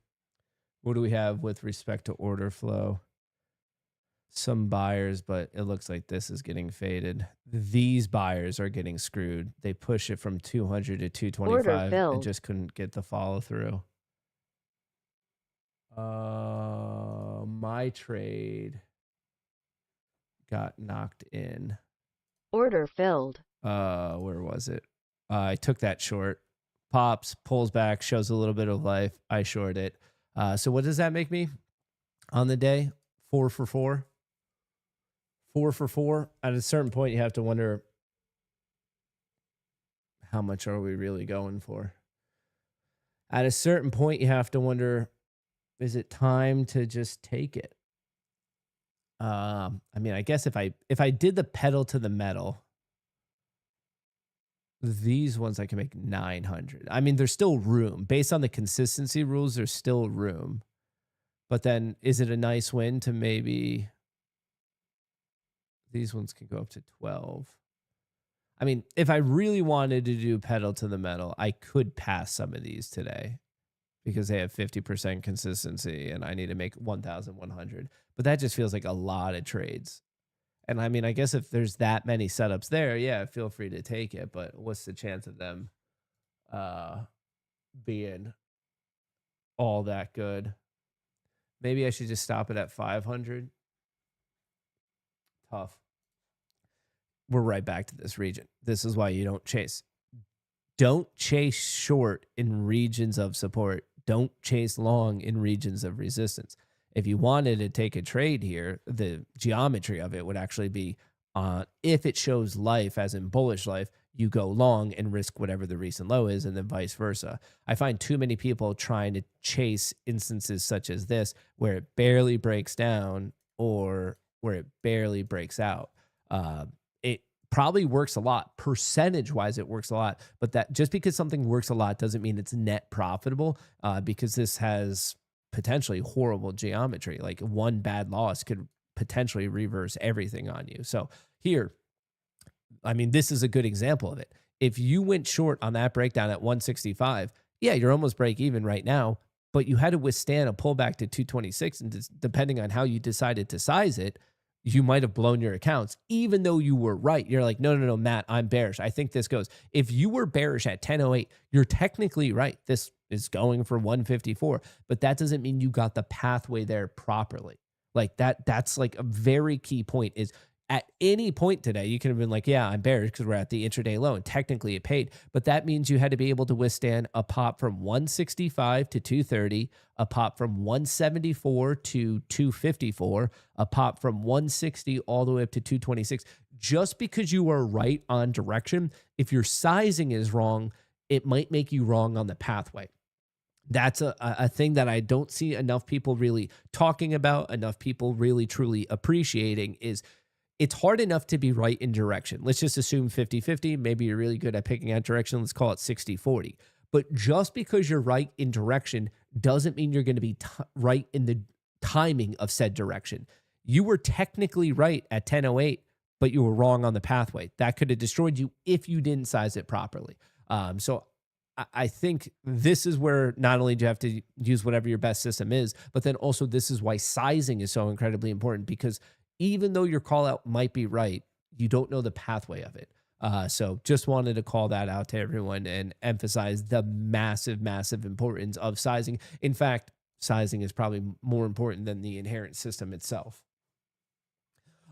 What do we have with respect to order flow? Some buyers, but it looks like this is getting faded. These buyers are getting screwed. They push it from 200 to 225 and just couldn't get the follow through. My trade got knocked in. Order filled. Where was it? I took that short. Pops, pulls back, shows a little bit of life. I short it. So what does that make me on the day? 4 for 4. 4 for 4. At a certain point, you have to wonder, how much are we really going for? At a certain point, you have to wonder, is it time to just take it? I mean, I guess if I did the pedal to the metal, these ones I can make 900. I mean, there's still room. Based on the consistency rules, there's still room. But then is it a nice win to maybe... These ones can go up to 12. I mean, if I really wanted to do pedal to the metal, I could pass some of these today because they have 50% consistency and I need to make 1,100. But that just feels like a lot of trades. And I mean, I guess if there's that many setups there, yeah, feel free to take it. But what's the chance of them being all that good? Maybe I should just stop it at 500. Tough. We're right back to this region. This is why you don't chase. Don't chase short in regions of support. Don't chase long in regions of resistance. If you wanted to take a trade here, the geometry of it would actually be if it shows life, as in bullish life, you go long and risk whatever the recent low is, and then vice versa. I find too many people trying to chase instances such as this, where it barely breaks down or where it barely breaks out. It probably works a lot. Percentage-wise, it works a lot. But that just because something works a lot doesn't mean it's net profitable, because this has potentially horrible geometry. Like one bad loss could potentially reverse everything on you. So here, I mean, this is a good example of it. If you went short on that breakdown at 165, yeah, you're almost break even right now, but you had to withstand a pullback to 226. And depending on how you decided to size it, you might have blown your accounts, even though you were right. You're like, no, Matt, I'm bearish. I think this goes. If you were bearish at 1008, you're technically right. This is going for 154, but that doesn't mean you got the pathway there properly. Like that's like a very key point is at any point today, you could have been like, yeah, I'm bearish because we're at the intraday low, and technically it paid. But that means you had to be able to withstand a pop from 165 to 230, a pop from 174 to 254, a pop from 160 all the way up to 226. Just because you are right on direction, if your sizing is wrong, it might make you wrong on the pathway. That's a thing that I don't see enough people really talking about, enough people really truly appreciating is it's hard enough to be right in direction. Let's just assume 50-50. Maybe you're really good at picking out direction. Let's call it 60-40. But just because you're right in direction doesn't mean you're going to be right in the timing of said direction. You were technically right at 1008, but you were wrong on the pathway. That could have destroyed you if you didn't size it properly. So I think this is where not only do you have to use whatever your best system is, but then also this is why sizing is so incredibly important, because even though your call out might be right, you don't know the pathway of it. So just wanted to call that out to everyone and emphasize the massive, massive importance of sizing. In fact, sizing is probably more important than the inherent system itself.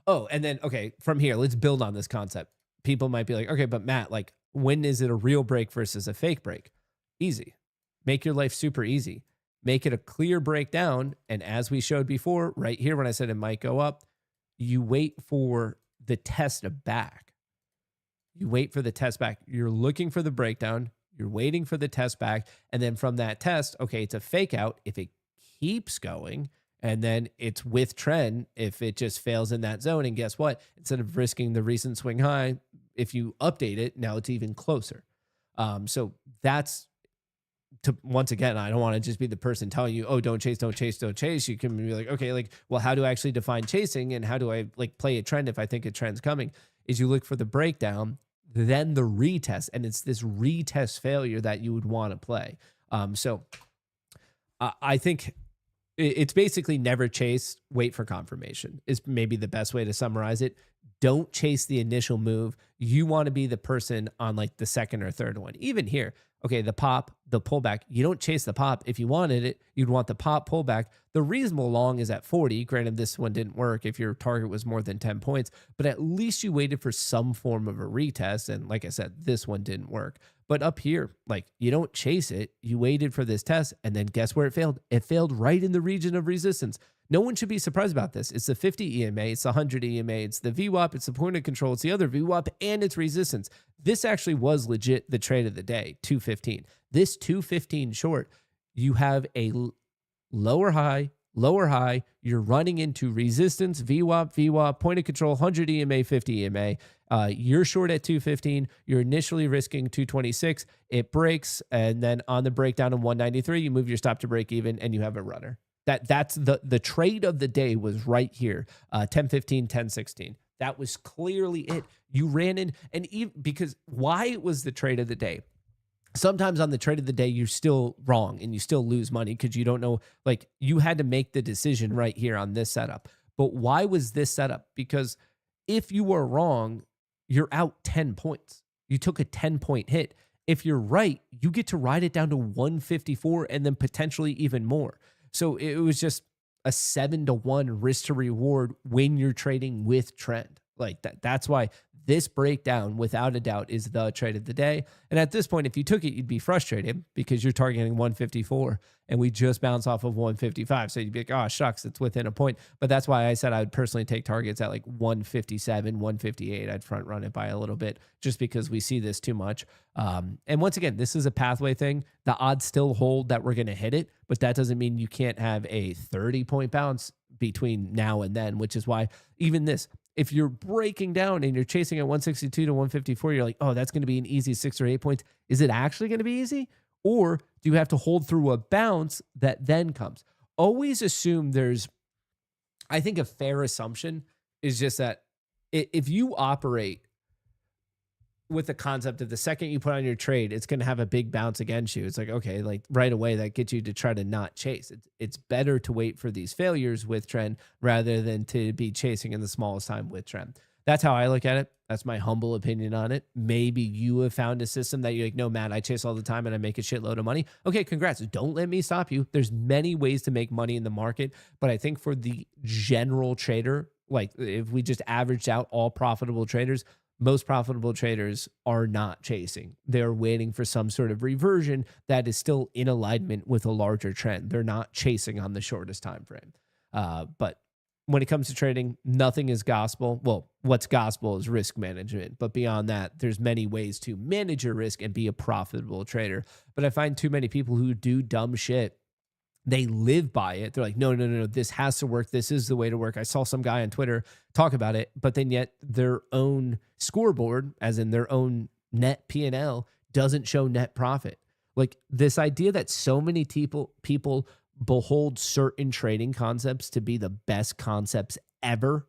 Oh, and then, okay, from here, let's build on this concept. People might be like, okay, but Matt, like, when is it a real break versus a fake break? Easy. Make your life super easy. Make it a clear breakdown. And as we showed before, right here, when I said it might go up, you wait for the test back. You wait for the test back. You're looking for the breakdown. You're waiting for the test back. And then from that test, okay, it's a fake out. If it keeps going, and then it's with trend if it just fails in that zone. And guess what? Instead of risking the recent swing high, if you update it, now it's even closer. So that's, once again, I don't want to just be the person telling you, oh, don't chase, don't chase, don't chase. You can be like, okay, like, well, how do I actually define chasing, and how do I like play a trend if I think a trend's coming? Is you look for the breakdown, then the retest, and it's this retest failure that you would want to play. So I think it's basically never chase, wait for confirmation is maybe the best way to summarize it. Don't chase the initial move. You want to be the person on like the second or third one. Even here, okay, the pop, the pullback, you don't chase the pop. If you wanted it, you'd want the pop pullback. The reasonable long is at 40. Granted, this one didn't work if your target was more than 10 points, but at least you waited for some form of a retest. And like I said, this one didn't work. But up here, like, you don't chase it. You waited for this test, and then guess where it failed? It failed right in the region of resistance. No one should be surprised about this. It's the 50 EMA, it's the 100 EMA, it's the VWAP, it's the point of control, it's the other VWAP, and it's resistance. This actually was legit the trade of the day, 215. This 215 short, you have a lower high, you're running into resistance, VWAP, point of control, 100 EMA, 50 EMA. You're short at 215. You're initially risking 226. It breaks, and then on the breakdown of 193, you move your stop to break even, and you have a runner. That's the trade of the day was right here, 1015, 1016. That was clearly it. You ran in, and even because why it was the trade of the day. Sometimes on the trade of the day, you're still wrong and you still lose money because you don't know, like, you had to make the decision right here on this setup. But why was this setup? Because if you were wrong, you're out 10 points. You took a 10-point hit. If you're right, you get to ride it down to 154 and then potentially even more. So it was just a 7-to-1 risk to reward when you're trading with trend. Like that's why this breakdown, without a doubt, is the trade of the day. And at this point, if you took it, you'd be frustrated because you're targeting 154 and we just bounce off of 155. So you'd be like, oh, shucks, it's within a point. But that's why I said I would personally take targets at like 157, 158. I'd front run it by a little bit just because we see this too much. And once again, this is a pathway thing. The odds still hold that we're going to hit it, but that doesn't mean you can't have a 30-point bounce between now and then, which is why even this, if you're breaking down and you're chasing at 162 to 154, you're like, oh, that's going to be an easy 6 or 8 points. Is it actually going to be easy? Or do you have to hold through a bounce that then comes? Always assume I think a fair assumption is just that if you operate with the concept of the second you put on your trade, it's going to have a big bounce against you. It's like, okay, like right away that gets you to try to not chase. It's better to wait for these failures with trend rather than to be chasing in the smallest time with trend. That's how I look at it. That's my humble opinion on it. Maybe you have found a system that you're like, no, Matt, I chase all the time and I make a shitload of money. Okay, congrats. Don't let me stop you. There's many ways to make money in the market, but I think for the general trader, like if we just averaged out all profitable traders, most profitable traders are not chasing. They're waiting for some sort of reversion that is still in alignment with a larger trend. They're not chasing on the shortest time frame. But when it comes to trading, nothing is gospel. Well, what's gospel is risk management. But beyond that, there's many ways to manage your risk and be a profitable trader. But I find too many people who do dumb shit. They live by it. They're like, no, this has to work. This is the way to work. I saw some guy on Twitter talk about it, but then yet their own scoreboard, as in their own net P&L, doesn't show net profit. Like this idea that so many people behold certain trading concepts to be the best concepts ever,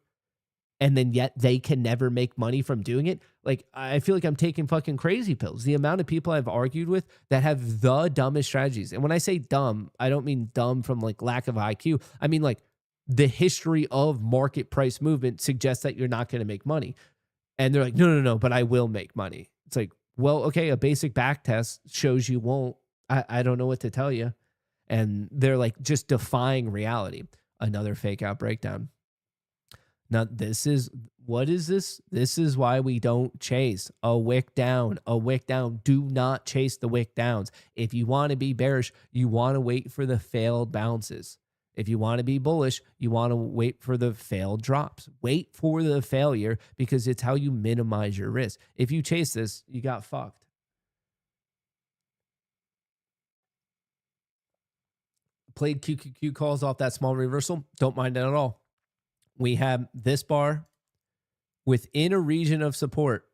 and then yet they can never make money from doing it. Like, I feel like I'm taking fucking crazy pills. The amount of people I've argued with that have the dumbest strategies. And when I say dumb, I don't mean dumb from like lack of IQ. I mean like the history of market price movement suggests that you're not going to make money. And they're like, no, but I will make money. It's like, well, okay, a basic back test shows you won't. I don't know what to tell you. And they're like just defying reality. Another fake out breakdown. Now, what is this? This is why we don't chase a wick down. Do not chase the wick downs. If you want to be bearish, you want to wait for the failed bounces. If you want to be bullish, you want to wait for the failed drops. Wait for the failure because it's how you minimize your risk. If you chase this, you got fucked. Played QQQ calls off that small reversal. Don't mind it at all. We have this bar within a region of support.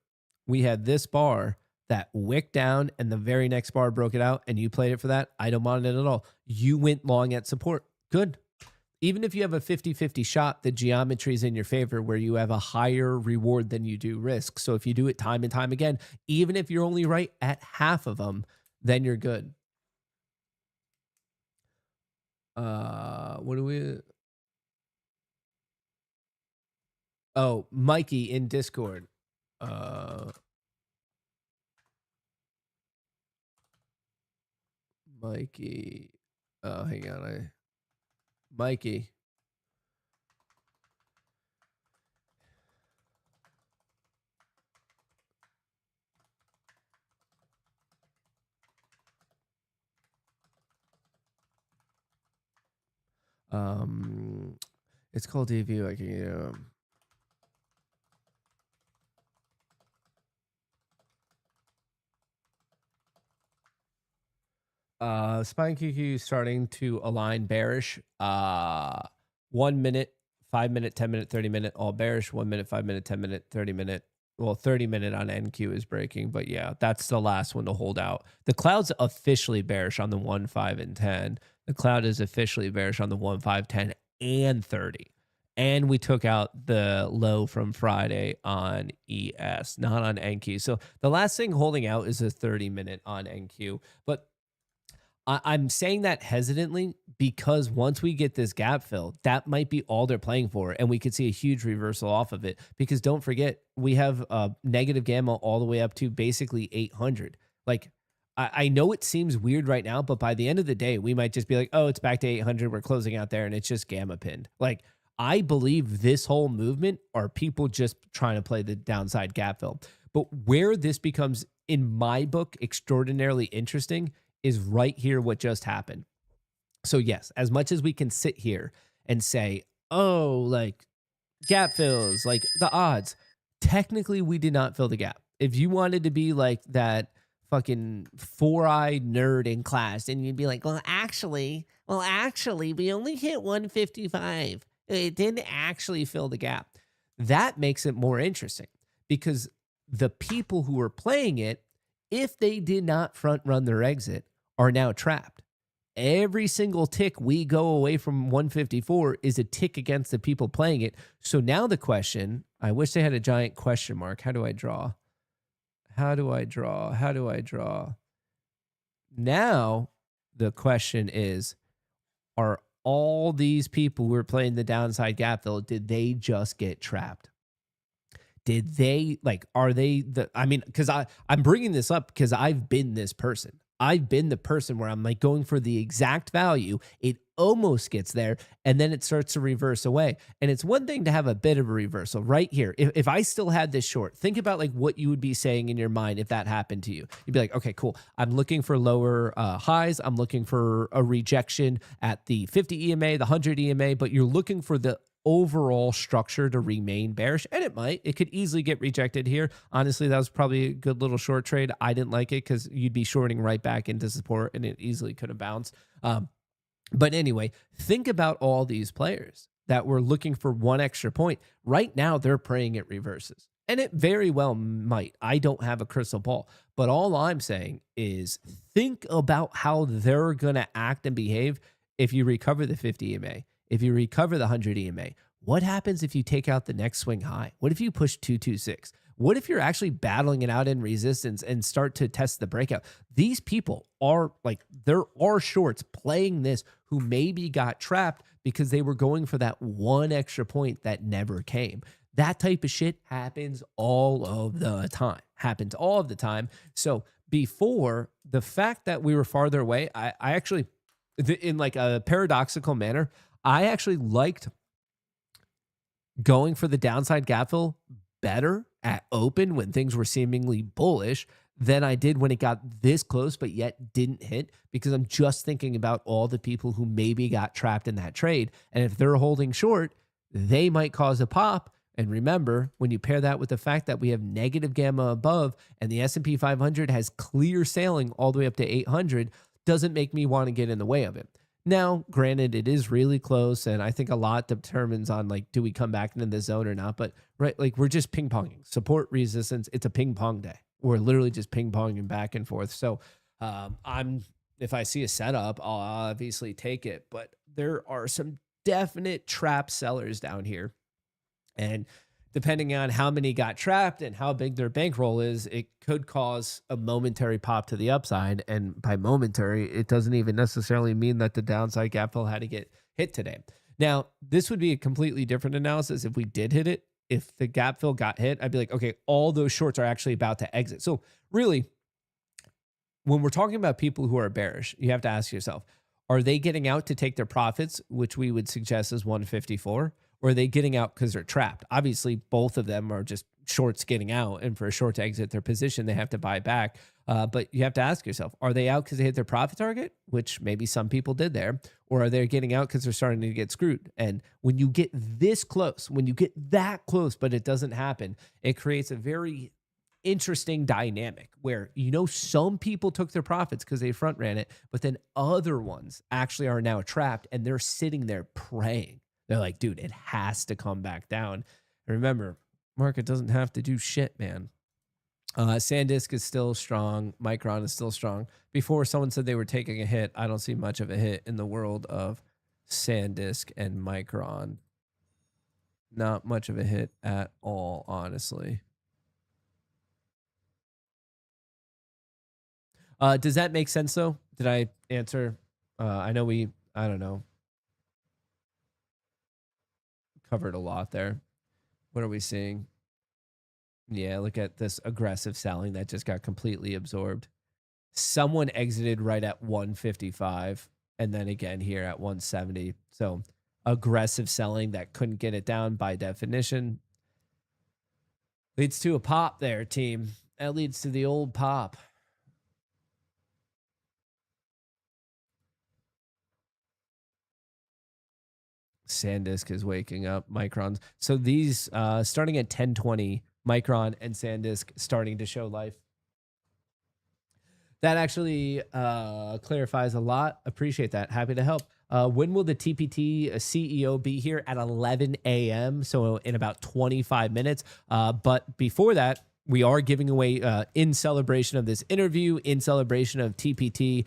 We had this bar that wicked down and the very next bar broke it out and you played it for that. I don't mind it at all. You went long at support. Good. Even if you have a 50-50 shot, the geometry is in your favor where you have a higher reward than you do risk. So if you do it time and time again, even if you're only right at half of them, then you're good. What do we... Oh, Mikey in Discord. Mikey. Oh, hang on. Mikey. It's called DV. I can Spine QQ starting to align bearish. 1 minute, 5 minute, 10 minute, 30 minute, all bearish. 1 minute, 5 minute, 10 minute, 30 minute. Well, 30 minute on NQ is breaking, but yeah, that's the last one to hold out. The cloud's officially bearish on the 1, 5, and 10. The cloud is officially bearish on the 1, 5, 10, and 30. And we took out the low from Friday on ES, not on NQ. So the last thing holding out is a 30 minute on NQ. But I'm saying that hesitantly because once we get this gap filled, that might be all they're playing for. And we could see a huge reversal off of it because don't forget, we have a negative gamma all the way up to basically 800. Like I know it seems weird right now, but by the end of the day, we might just be like, oh, it's back to 800. We're closing out there and it's just gamma pinned. Like, I believe this whole movement are people just trying to play the downside gap fill. But where this becomes, in my book, extraordinarily interesting is right here what just happened. So yes, as much as we can sit here and say, oh, like gap fills, like the odds, technically we did not fill the gap. If you wanted to be like that fucking four-eyed nerd in class, and you'd be like, well, actually, we only hit 155. It didn't actually fill the gap. That makes it more interesting because the people who are playing it, if they did not front run their exit, are now trapped. Every single tick we go away from 154 is a tick against the people playing it. So now the question, I wish they had a giant question mark. How do I draw? How do I draw? How do I draw? Now the question is, are all these people who are playing the downside gap fill, did they just get trapped? Did they, like, are they the, I mean, because I'm bringing this up because I've been this person. I've been the person where I'm like going for the exact value. It almost gets there and then it starts to reverse away. And it's one thing to have a bit of a reversal right here. If I still had this short, think about like what you would be saying in your mind if that happened to you. You'd be like, okay, cool. I'm looking for lower highs. I'm looking for a rejection at the 50 EMA, the 100 EMA, but you're looking for the overall structure to remain bearish, and it could easily get rejected here. Honestly, that was probably a good little short trade. I didn't like it because you'd be shorting right back into support and it easily could have bounced. But anyway, think about all these players that were looking for one extra point. Right now, they're praying it reverses, and it very well might. I don't have a crystal ball, but all I'm saying is think about how they're going to act and behave if you recover the 50 EMA. If you recover the 100 EMA, what happens if you take out the next swing high? What if you push 226? What if you're actually battling it out in resistance and start to test the breakout? These people are like, there are shorts playing this who maybe got trapped because they were going for that one extra point that never came. That type of shit happens all of the time. So before, the fact that we were farther away, I actually, in like a paradoxical manner, I actually liked going for the downside gap fill better at open when things were seemingly bullish than I did when it got this close but yet didn't hit, because I'm just thinking about all the people who maybe got trapped in that trade. And if they're holding short, they might cause a pop. And remember, when you pair that with the fact that we have negative gamma above and the S&P 500 has clear sailing all the way up to 800, doesn't make me want to get in the way of it. Now, granted, it is really close, and I think a lot determines on, like, do we come back into the zone or not? But, right, like, we're just ping-ponging. Support, resistance, it's a ping-pong day. We're literally just ping-ponging back and forth. So, if I see a setup, I'll obviously take it. But there are some definite trap sellers down here. And depending on how many got trapped and how big their bankroll is, it could cause a momentary pop to the upside. And by momentary, it doesn't even necessarily mean that the downside gap fill had to get hit today. Now, this would be a completely different analysis if we did hit it. If the gap fill got hit, I'd be like, okay, all those shorts are actually about to exit. So really, when we're talking about people who are bearish, you have to ask yourself, are they getting out to take their profits, which we would suggest is 154? Or are they getting out because they're trapped? Obviously, both of them are just shorts getting out. And for a short to exit their position, they have to buy back. But you have to ask yourself, are they out because they hit their profit target? Which maybe some people did there. Or are they getting out because they're starting to get screwed? And when you get this close, when you get that close, but it doesn't happen, it creates a very interesting dynamic where, you know, some people took their profits because they front ran it, but then other ones actually are now trapped and they're sitting there praying. They're like, dude, it has to come back down. And remember, market doesn't have to do shit, man. SanDisk is still strong. Micron is still strong. Before, someone said they were taking a hit. I don't see much of a hit in the world of SanDisk and Micron. Not much of a hit at all, honestly. Does that make sense, though? Did I answer? I don't know. Covered a lot there. What are we seeing? Yeah, look at this aggressive selling that just got completely absorbed. Someone exited right at 155 and then again here at 170. So aggressive selling that couldn't get it down by definition leads to a pop there, team. That leads to the old pop. SanDisk is waking up. Microns. So these starting at 1020, Micron and SanDisk starting to show life. That actually clarifies a lot. Appreciate that. Happy to help. When will the TPT CEO be here? At 11 a.m. So in about 25 minutes. But before that, we are giving away in celebration of this interview, in celebration of TPT,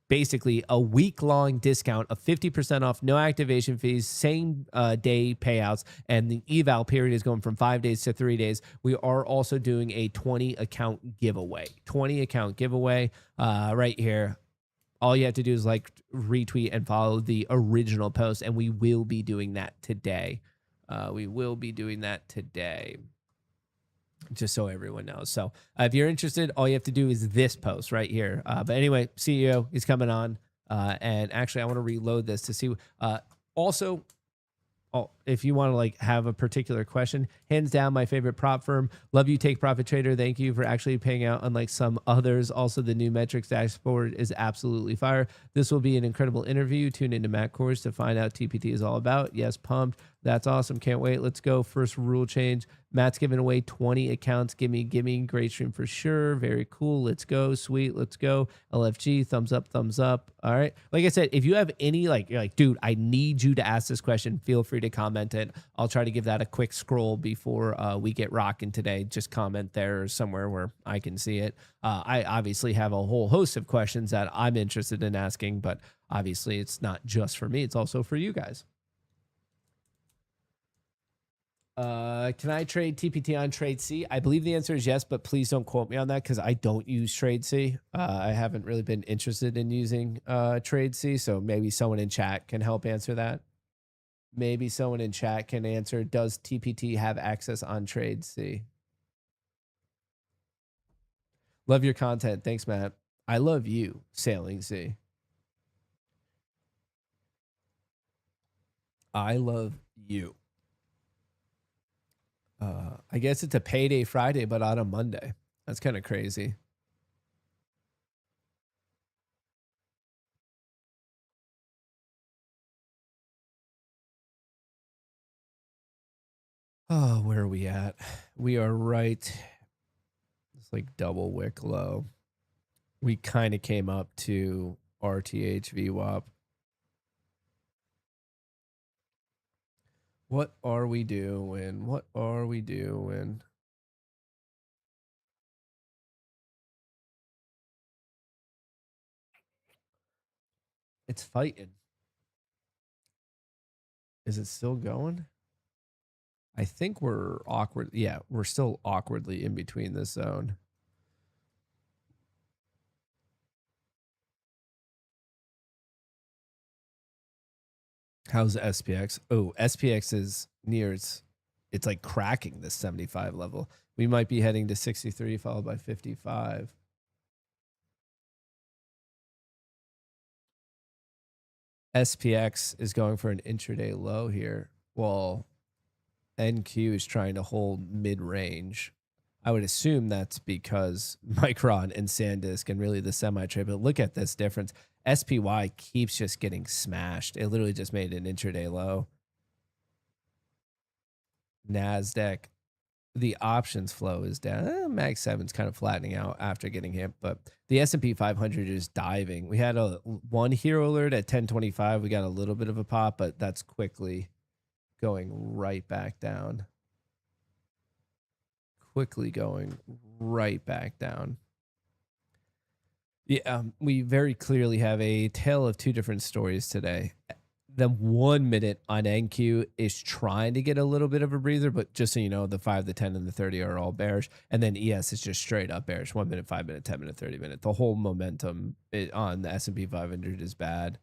basically a week-long discount of 50% off, no activation fees, same day payouts, and the eval period is going from 5 days to 3 days. We are also doing a 20 account giveaway. 20 account giveaway right here. All you have to do is like, retweet, and follow the original post, and we will be doing that today. Just so everyone knows. So if you're interested, all you have to do is this post right here. But anyway, CEO is coming on. And actually, I want to reload this to see. Also, if you want to like have a particular question, hands down, my favorite prop firm. Love you, Take Profit Trader. Thank you for actually paying out, unlike some others. Also, the new metrics dashboard is absolutely fire. This will be an incredible interview. Tune into Matt Kohrs to find out TPT is all about. Yes, pumped. That's awesome. Can't wait. Let's go. First rule change. Matt's giving away 20 accounts. Gimme. Great stream for sure. Very cool. Let's go. Sweet. Let's go. LFG. Thumbs up. Thumbs up. All right. Like I said, if you have any, you're like, dude, I need you to ask this question, feel free to comment it. I'll try to give that a quick scroll before we get rocking today. Just comment there somewhere where I can see it. I obviously have a whole host of questions that I'm interested in asking, but obviously it's not just for me. It's also for you guys. Can I trade TPT on Trade C? I believe the answer is yes, but please don't quote me on that because I don't use Trade C. I haven't really been interested in using Trade C, so maybe someone in chat can help answer that. Maybe someone in chat can answer, does TPT have access on Trade C? Love your content. Thanks, Matt. I love you, Sailing C. I love you. I guess it's a payday Friday, but on a Monday. That's kind of crazy. Oh, where are we at? We are right. It's like double wick low. We kind of came up to RTH VWAP. What are we doing? What are we doing? It's fighting. Is it still going? I think we're awkward. Yeah, we're still awkwardly in between this zone. How's SPX? Oh, SPX is near it's like cracking this 75 level. We might be heading to 63 followed by 55. SPX is going for an intraday low here, while NQ is trying to hold mid-range. I would assume that's because Micron and SanDisk and really the semi-trade. But look at this difference. SPY keeps just getting smashed. It literally just made an intraday low. NASDAQ, the options flow is down. Mag 7's kind of flattening out after getting hit, but the S&P 500 is diving. We had one hero alert at 1025. We got a little bit of a pop, but that's quickly going right back down. Quickly going right back down. Yeah, we very clearly have a tale of two different stories today. The 1 minute on NQ is trying to get a little bit of a breather, but just so you know, the 5, the 10, and the 30 are all bearish. And then ES is just straight up bearish. 1 minute, 5 minute, 10 minute, 30 minute. The whole momentum on the S&P 500 is bad.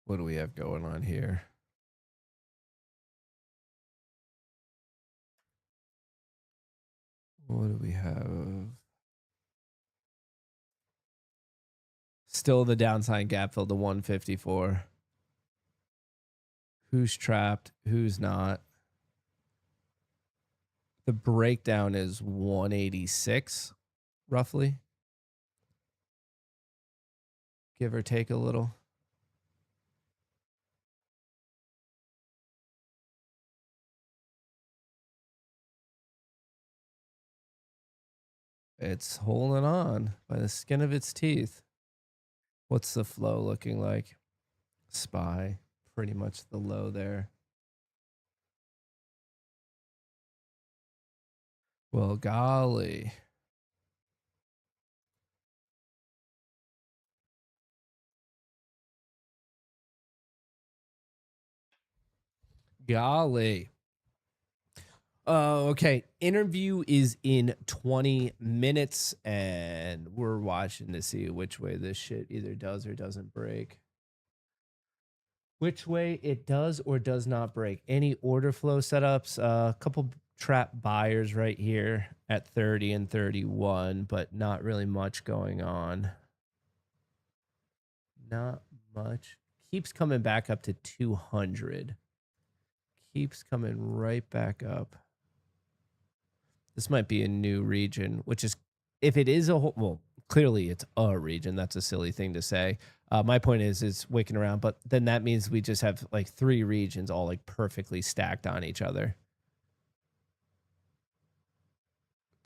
What do we have going on here? What do we have? Still the downside gap filled to 154. Who's trapped? Who's not? The breakdown is 186, roughly. Give or take a little. It's holding on by the skin of its teeth. What's the flow looking like? SPY, pretty much the low there. Well, golly. Golly. Okay. Interview is in 20 minutes, and we're watching to see which way this shit either does or doesn't break. Which way it does or does not break. Any order flow setups? A couple trap buyers right here at 30 and 31, but not really much going on. Not much. Keeps coming back up to 200. Keeps coming right back up. This might be a new region, which is, if it is a whole, well, clearly it's a region. That's a silly thing to say. My point is it's wicking around, but then that means we just have like 3 regions all like perfectly stacked on each other.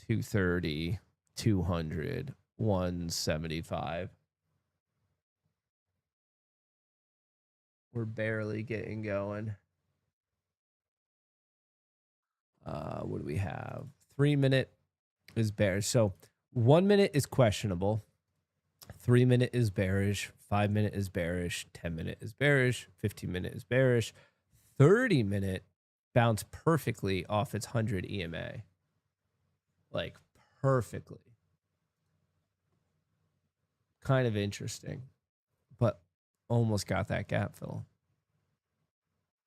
230, 200, 175. We're barely getting going. What do we have? 3 minute is bearish. So 1 minute is questionable. 3 minute is bearish. 5 minute is bearish. 10 minute is bearish. 15 minute is bearish. 30 minute bounced perfectly off its 100 EMA. Like perfectly. Kind of interesting, but almost got that gap fill.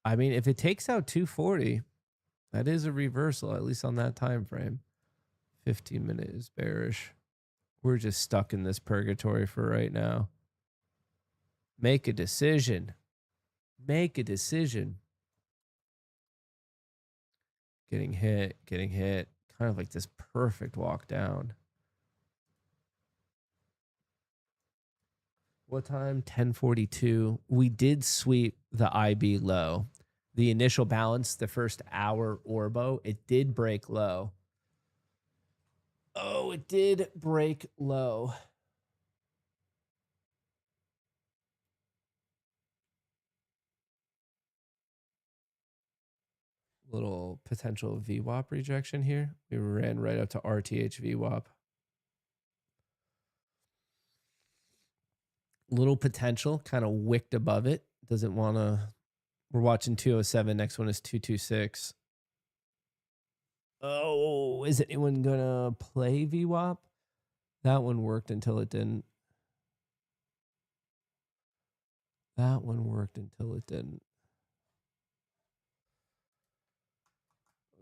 I mean, if it takes out 240, that is a reversal, at least on that time frame. 15 minute is bearish. We're just stuck in this purgatory for right now. Make a decision. Make a decision. Getting hit, getting hit. Kind of like this perfect walk down. What time? 10:42. We did sweep the IB low. The initial balance, the first hour Orbo, it did break low. Oh, it did break low. Little potential VWAP rejection here. We ran right up to RTH VWAP. Little potential, kind of wicked above it. Doesn't want to. We're watching 207. Next one is 226. Oh, is anyone going to play VWAP? That one worked until it didn't. That one worked until it didn't.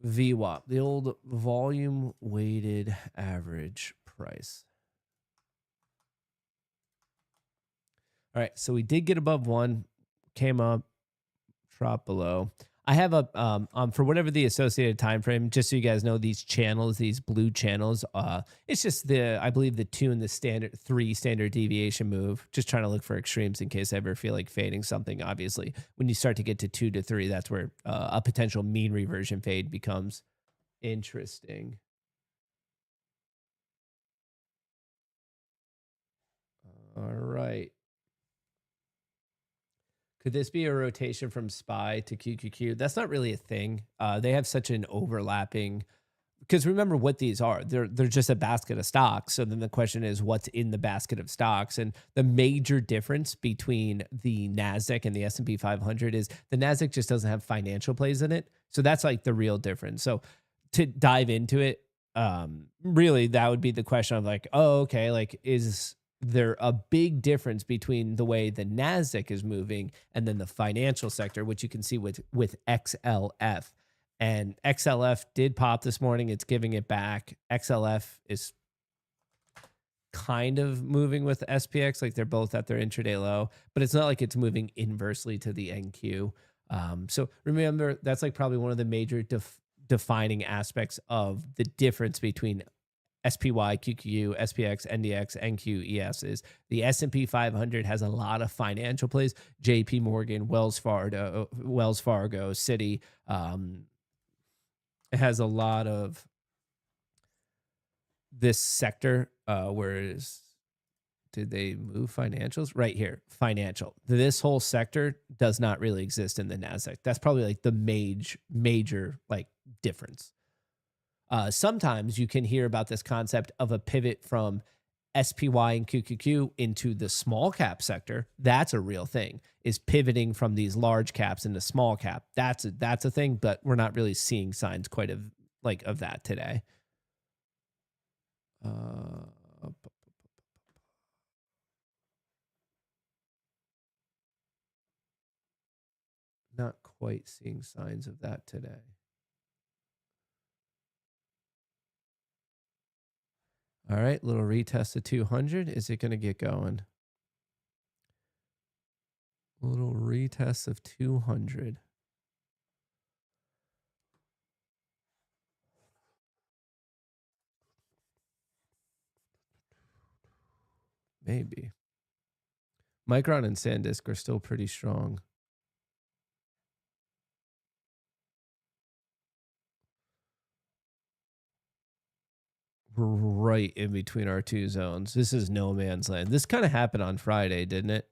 VWAP, the old volume weighted average price. All right, so we did get above 1, came up, drop below. I have a for whatever the associated time frame, just so you guys know, these channels, these blue channels, it's just the, I believe, the 2 and the standard 3 standard deviation move. Just trying to look for extremes in case I ever feel like fading something. Obviously, when you start to get to 2 to 3, that's where a potential mean reversion fade becomes interesting. All right. Could this be a rotation from SPY to QQQ? That's not really a thing. They have such an overlapping, because remember what these are. They're just a basket of stocks. So then the question is, what's in the basket of stocks? And the major difference between the NASDAQ and the S&P 500 is the NASDAQ just doesn't have financial plays in it. So that's like the real difference. So to dive into it, really that would be the question of like, oh, okay, like is there a big difference between the way the Nasdaq is moving and then the financial sector, which you can see with XLF. And XLF did pop this morning. It's giving it back. XLF is kind of moving with SPX, like they're both at their intraday low, but it's not like it's moving inversely to the NQ. So remember, that's like probably one of the major defining aspects of the difference between SPY, QQQ, SPX, NDX, NQ, ES is the S&P 500 has a lot of financial plays. JP Morgan, Wells Fargo, Citi. It has a lot of this sector, whereas did they move financials? Right here, financial. This whole sector does not really exist in the NASDAQ. That's probably like the major like difference. Sometimes you can hear about this concept of a pivot from SPY and QQQ into the small cap sector. That's a real thing, is pivoting from these large caps into small cap. That's a thing, but we're not really seeing signs quite of that today. Not quite seeing signs of that today. All right, little retest of 200. Is it going to get going? Little retest of 200. Maybe. Micron and SanDisk are still pretty strong. We're right in between our two zones. This is no man's land. This kind of happened on Friday, didn't it?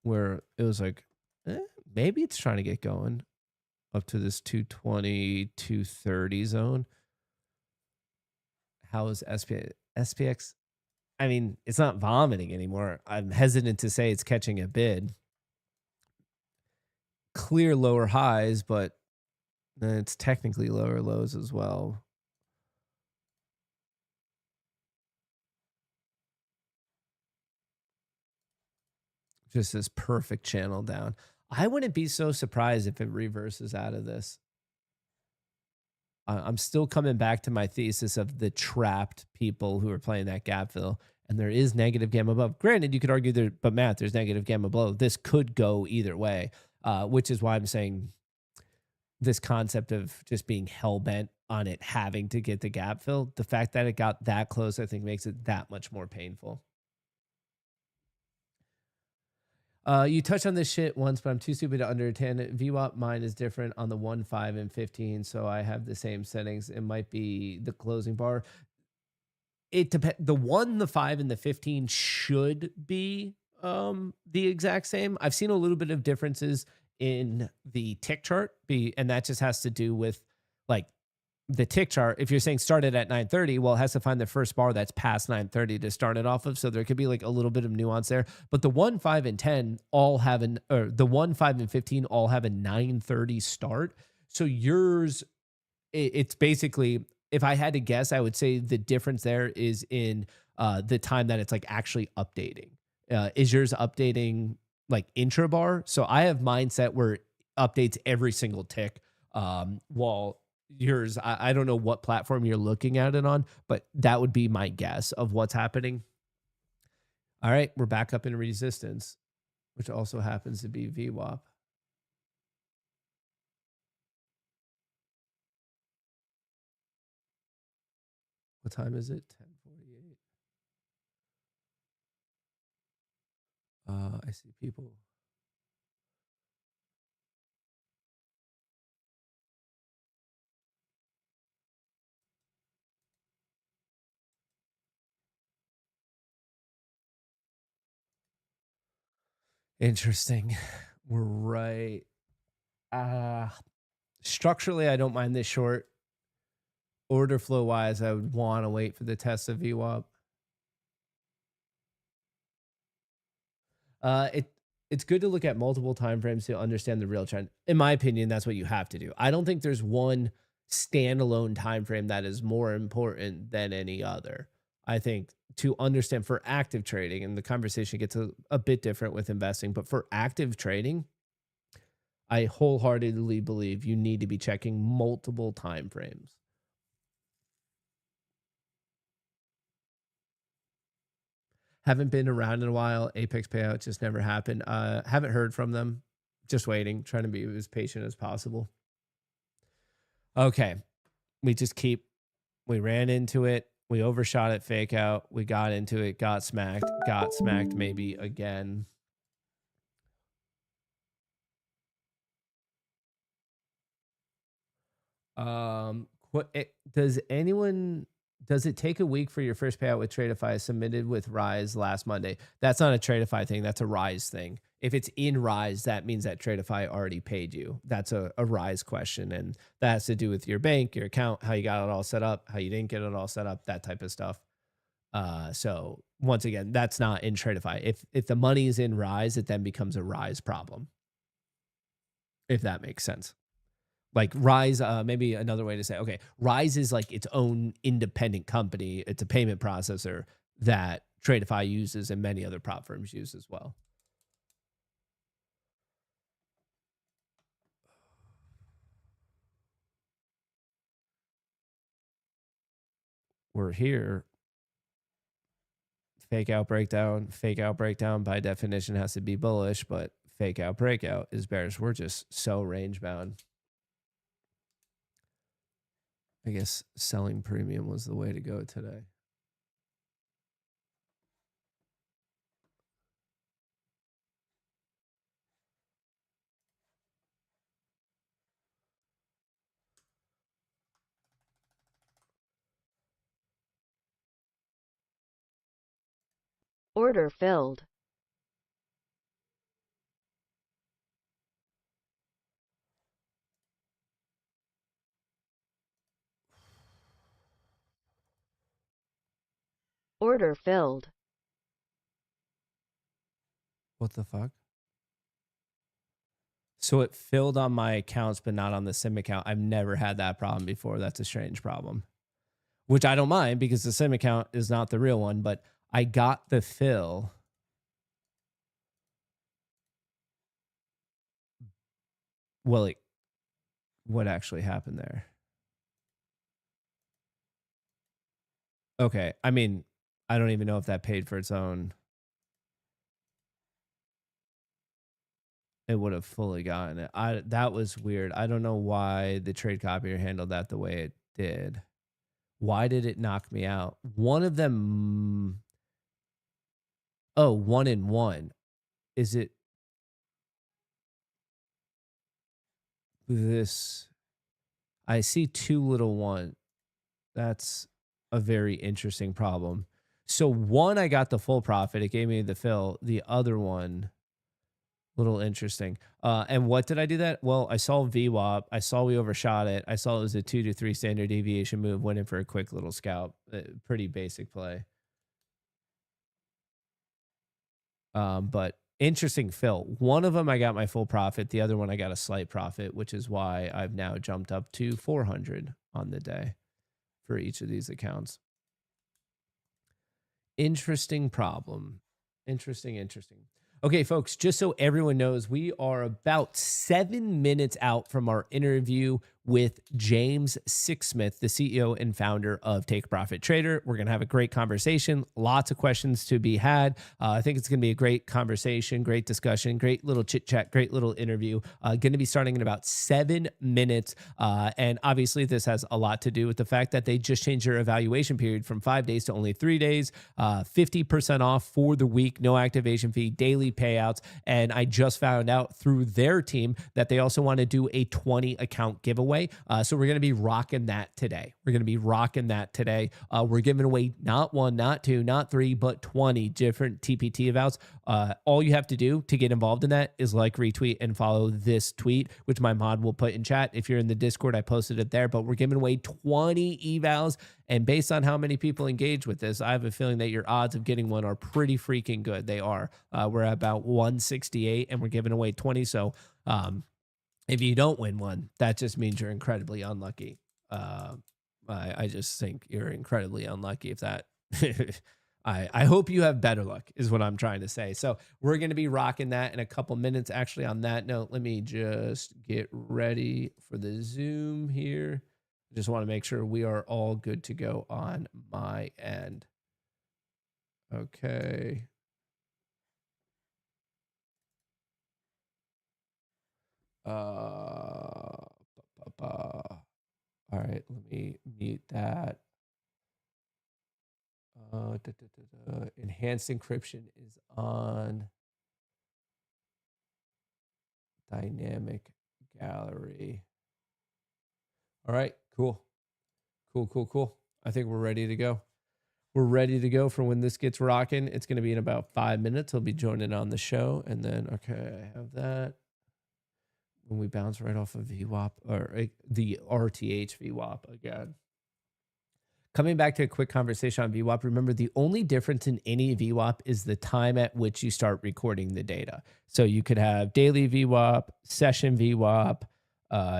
Where it was like, maybe it's trying to get going up to this 220, 230 zone. How is SPX? I mean, it's not vomiting anymore. I'm hesitant to say it's catching a bid. Clear lower highs, but it's technically lower lows as well. Just this perfect channel down. I wouldn't be so surprised if it reverses out of this. I'm still coming back to my thesis of the trapped people who are playing that gap fill. And there is negative gamma above. Granted, you could argue there, but Matt, there's negative gamma below. This could go either way, which is why I'm saying this concept of just being hell-bent on it having to get the gap fill, the fact that it got that close, I think makes it that much more painful. You touched on this shit once, but I'm too stupid to understand it. VWAP, mine is different on the 1, 5, and 15, so I have the same settings. It might be the closing bar. It depends. The 1, the 5, and the 15 should be the exact same. I've seen a little bit of differences in the tick chart, and that just has to do with like the tick chart. If you're saying start it at 930, well, it has to find the first bar that's past 930 to start it off of. So there could be like a little bit of nuance there. But the 1, 5, and 10 all have the 1, 5, and 15 all have a 930 start. So yours, it's basically, if I had to guess, I would say the difference there is in the time that it's like actually updating. Is yours updating like intrabar? So I have mindset where it updates every single tick, while yours, I don't know what platform you're looking at it on, but that would be my guess of what's happening. All right, we're back up in resistance, which also happens to be VWAP. What time is it? 10:48. I see people. Interesting. We're right. Structurally, I don't mind this short. Order flow wise, I would want to wait for the test of VWAP. It's good to look at multiple time frames to understand the real trend. In my opinion, that's what you have to do. I don't think there's one standalone time frame that is more important than any other. I think to understand for active trading, and the conversation gets a bit different with investing, but for active trading, I wholeheartedly believe you need to be checking multiple time frames. Haven't been around in a while. Apex payout just never happened. Haven't heard from them. Just waiting, trying to be as patient as possible. Okay. We ran into it. We overshot it, fake out. We got into it, got smacked maybe again. Does it take a week for your first payout with Tradeify submitted with Rise last Monday? That's not a Tradeify thing. That's a Rise thing. If it's in Rise, that means that Tradeify already paid you. That's a Rise question. And that has to do with your bank, your account, how you got it all set up, how you didn't get it all set up, that type of stuff. So once again, that's not in Tradeify. If the money is in Rise, it then becomes a Rise problem. If that makes sense. Like Rise, maybe another way to say, okay, Rise is like its own independent company. It's a payment processor that Tradeify uses and many other prop firms use as well. We're here. Fake out breakdown by definition has to be bullish, but fake out breakout is bearish. We're just so range bound. I guess selling premium was the way to go today. Order filled. Order filled. What the fuck? So it filled on my accounts, but not on the SIM account. I've never had that problem before. That's a strange problem, which I don't mind because the SIM account is not the real one, but I got the fill. Well, what actually happened there? Okay. I mean, I don't even know if that paid for its own. It would have fully gotten it. That was weird. I don't know why the trade copier handled that the way it did. Why did it knock me out? One of them. Oh, 1 and 1. Is it this? I see 2 little 1. That's a very interesting problem. So one, I got the full profit. It gave me the fill. The other one, little interesting. And what did I do that? Well, I saw VWAP. I saw we overshot it. I saw it was a 2 to 3 standard deviation move. Went in for a quick little scalp. Pretty basic play. But interesting fill. One of them I got my full profit. The other one I got a slight profit, which is why I've now jumped up to 400 on the day for each of these accounts. Interesting problem. Interesting. Okay, folks, just so everyone knows, we are about 7 minutes out from our interview with James Sixsmith, the CEO and founder of Take Profit Trader. We're going to have a great conversation, lots of questions to be had. I think it's going to be a great conversation, great discussion, great little chit chat, great little interview. Going to be starting in about 7 minutes. And obviously this has a lot to do with the fact that they just changed their evaluation period from 5 days to only 3 days, 50% off for the week, no activation fee, daily payouts. And I just found out through their team that they also want to do a 20 account giveaway. So we're going to be rocking that today. We're giving away not 1, not 2, not 3, but 20 different TPT evals. All you have to do to get involved in that is like, retweet, and follow this tweet, which my mod will put in chat. If you're in the Discord, I posted it there, but we're giving away 20 evals. And based on how many people engage with this, I have a feeling that your odds of getting one are pretty freaking good. They are. We're at about 168 and we're giving away 20. So, if you don't win one, that just means you're incredibly unlucky. I just think you're incredibly unlucky if that I hope you have better luck is what I'm trying to say. So we're going to be rocking that in a couple minutes. Actually, on that note, let me just get ready for the Zoom here. I just want to make sure we are all good to go on my end. Okay. All right, let me mute that. Enhanced encryption is on. Dynamic gallery. All right, cool. Cool. I think we're ready to go. We're ready to go for when this gets rocking. It's going to be in about 5 minutes. He'll be joining on the show. And then, okay, I have that. When we bounce right off of VWAP or the RTH VWAP again. Coming back to a quick conversation on VWAP, remember the only difference in any VWAP is the time at which you start recording the data. So you could have daily VWAP, session VWAP,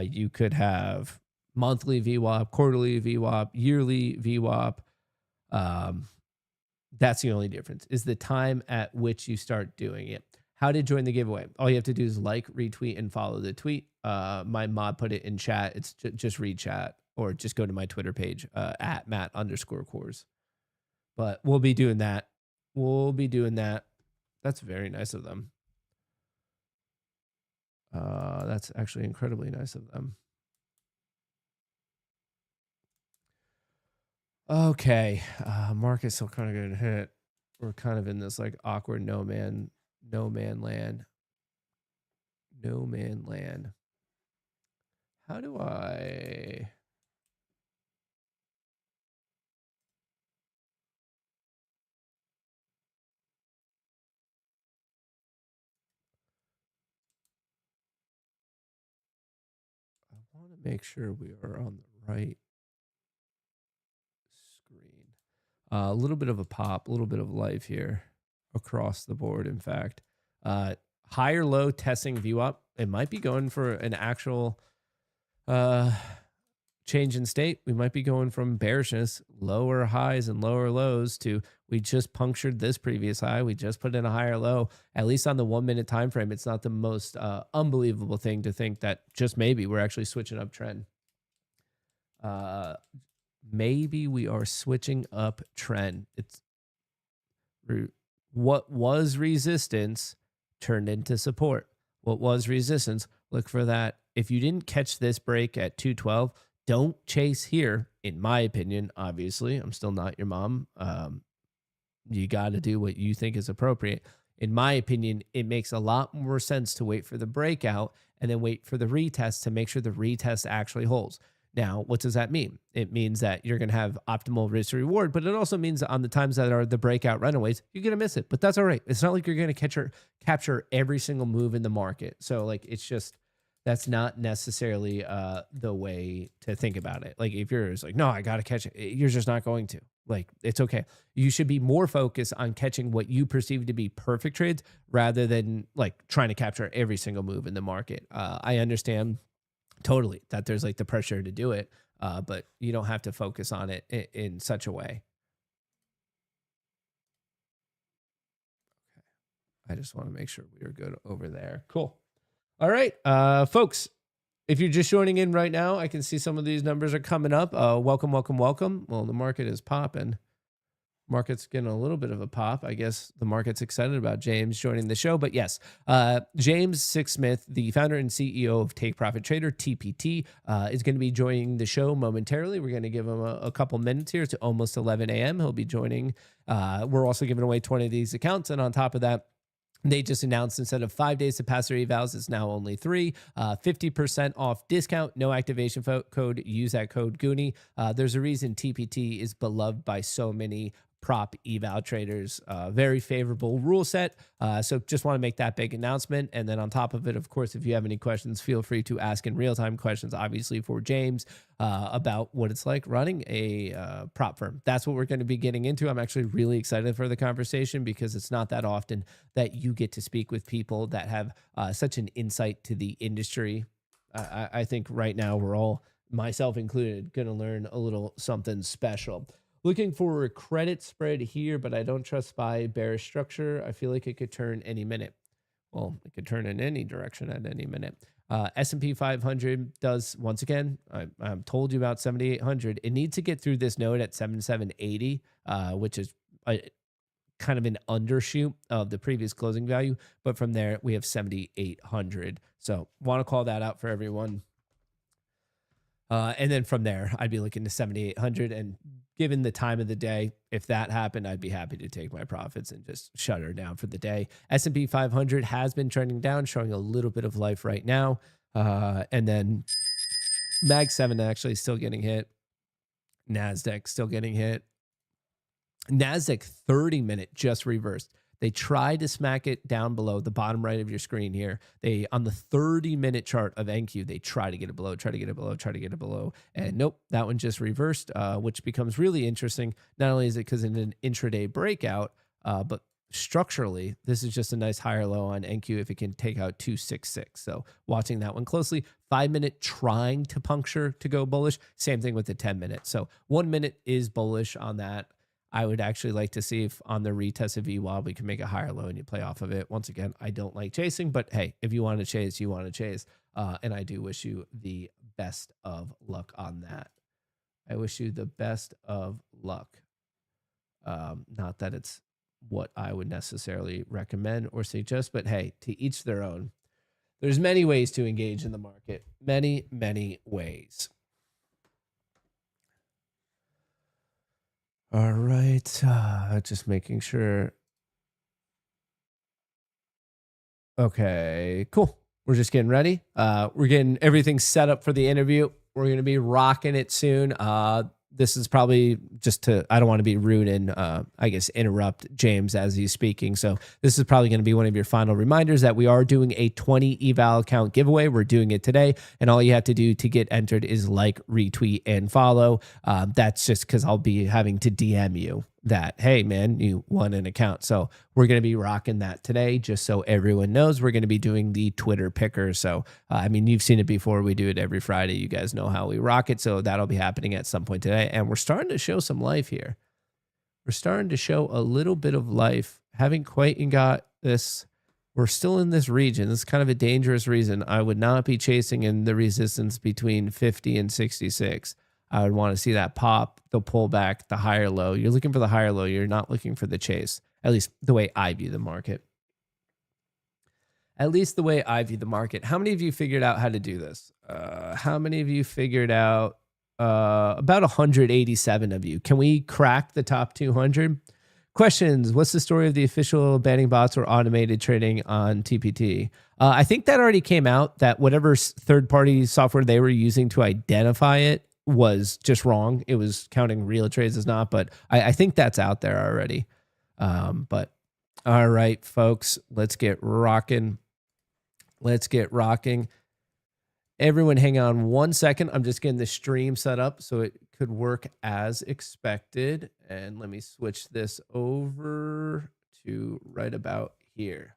you could have monthly VWAP, quarterly VWAP, yearly VWAP. That's the only difference, is the time at which you start doing it. How to join the giveaway? All you have to do is like, retweet, and follow the tweet. My mod put it in chat. It's just read chat. Or just go to my Twitter page at Matt_Kohrs. But we'll be doing that. That's very nice of them. That's actually incredibly nice of them. Okay. Market's still kind of getting hit. We're kind of in this like awkward no man land. How do I... I want to make sure we are on the right screen. A little bit of a pop, a little bit of life here across the board. In fact, higher low testing VWAP. It might be going for an actual change in state. We might be going from bearishness, lower highs and lower lows, to we just punctured this previous high. We just put in a higher low. At least on the 1 minute time frame, it's not the most unbelievable thing to think that just maybe we're actually switching up trend. Maybe we are switching up trend. It's what was resistance turned into support. What was resistance? Look for that. If you didn't catch this break at 212, don't chase here, in my opinion. Obviously, I'm still not your mom. You got to do what you think is appropriate. In my opinion, it makes a lot more sense to wait for the breakout and then wait for the retest to make sure the retest actually holds. Now, what does that mean? It means that you're going to have optimal risk to reward, but it also means that on the times that are the breakout runaways, you're going to miss it. But that's all right. It's not like you're going to capture every single move in the market. So like, it's just, that's not necessarily the way to think about it. Like if you're just like, no, I got to catch it, you're just not going to. Like, it's okay. You should be more focused on catching what you perceive to be perfect trades rather than like trying to capture every single move in the market. I understand totally that there's like the pressure to do it, but you don't have to focus on it in such a way. Okay. I just want to make sure we are good over there. Cool. All right, folks, if you're just joining in right now, I can see some of these numbers are coming up. Welcome. Well, the market is popping. Market's getting a little bit of a pop. I guess the market's excited about James joining the show. But yes, James Sixsmith, the founder and CEO of Take Profit Trader, TPT, is going to be joining the show momentarily. We're going to give him a couple minutes here to almost 11 a.m. He'll be joining. We're also giving away 20 of these accounts. And on top of that, they just announced instead of 5 days to pass their evals, it's now only 3. 50% off discount, no activation code. Use that code Goonie. There's a reason TPT is beloved by so many prop eval traders. Very favorable rule set. So just want to make that big announcement. And then on top of it, of course, if you have any questions, feel free to ask in real-time questions, obviously for James, about what it's like running a prop firm. That's what we're going to be getting into. I'm actually really excited for the conversation because it's not that often that you get to speak with people that have such an insight to the industry. I think right now we're all, myself included, going to learn a little something special. Looking for a credit spread here, but I don't trust SPY bearish structure. I feel like it could turn any minute. Well, it could turn in any direction at any minute. S&P 500 does, once again, I told you about 7,800. It needs to get through this node at 7,780, which is kind of an undershoot of the previous closing value. But from there, we have 7,800. So want to call that out for everyone. And then from there, I'd be looking to 7,800. And given the time of the day, if that happened, I'd be happy to take my profits and just shut her down for the day. S&P 500 has been trending down, showing a little bit of life right now. And then Mag 7 actually still getting hit. NASDAQ still getting hit. NASDAQ 30-minute just reversed. They tried to smack it down below the bottom right of your screen here. They, on the 30-minute chart of NQ, they try to get it below, try to get it below, try to get it below. And nope, that one just reversed, which becomes really interesting. Not only is it because in an intraday breakout, but structurally, this is just a nice higher low on NQ if it can take out 266. So watching that one closely. 5-minute trying to puncture to go bullish. Same thing with the 10-minute. So 1 minute is bullish on that. I would actually like to see if on the retest of VWAP we can make a higher low and you play off of it. Once again, I don't like chasing, but hey, if you want to chase, you want to chase. And I do wish you the best of luck on that. I wish you the best of luck. Not that it's what I would necessarily recommend or suggest, but hey, to each their own. There's many ways to engage in the market. Many, many ways. All right, just making sure. Okay, cool. We're just getting ready. We're getting everything set up for the interview. We're going to be rocking it soon. This is probably just to, I don't want to be rude and I guess interrupt James as he's speaking. So this is probably going to be one of your final reminders that we are doing a 20 eval account giveaway. We're doing it today. And all you have to do to get entered is like, retweet, and follow. That's just because I'll be having to DM you that, hey, man, you won an account. So we're going to be rocking that today, just so everyone knows. We're going to be doing the Twitter picker. So, I mean, you've seen it before. We do it every Friday. You guys know how we rock it. So that'll be happening at some point today. And we're starting to show some life here. We're starting to show a little bit of life. Haven't quite got this. We're still in this region. This is kind of a dangerous reason. I would not be chasing in the resistance between 50 and 66. I would want to see that pop, the pullback, the higher low. You're looking for the higher low. You're not looking for the chase, at least the way I view the market. At least the way I view the market. How many of you figured out how to do this? How many of you figured out? About 187 of you. Can we crack the top 200? Questions. What's the story of the official banning bots or automated trading on TPT? I think that already came out, that whatever third-party software they were using to identify it was just wrong. It was counting real trades as not, but I think that's out there already. But all right, folks, let's get rocking. Let's get rocking. Everyone hang on 1 second. I'm just getting the stream set up so it could work as expected. And let me switch this over to right about here.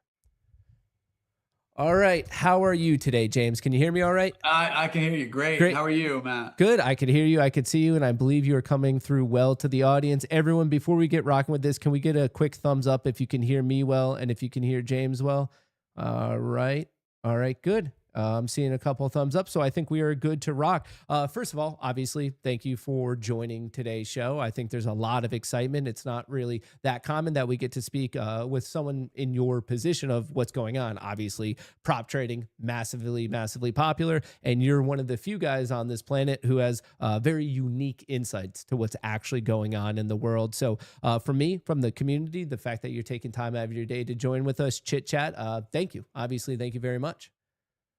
All right. How are you today, James? Can you hear me all right? I can hear you. Great. How are you, Matt? Good. I could hear you. I could see you. And I believe you are coming through well to the audience. Everyone, before we get rocking with this, can we get a quick thumbs up if you can hear me well and if you can hear James well? All right. All right. Good. I'm seeing a couple of thumbs up, so I think we are good to rock. First of all, obviously, thank you for joining today's show. I think there's a lot of excitement. It's not really that common that we get to speak with someone in your position of what's going on. Obviously, prop trading, massively, massively popular, and you're one of the few guys on this planet who has very unique insights to what's actually going on in the world. So for me, from the community, the fact that you're taking time out of your day to join with us, chit chat, thank you. Obviously, thank you very much.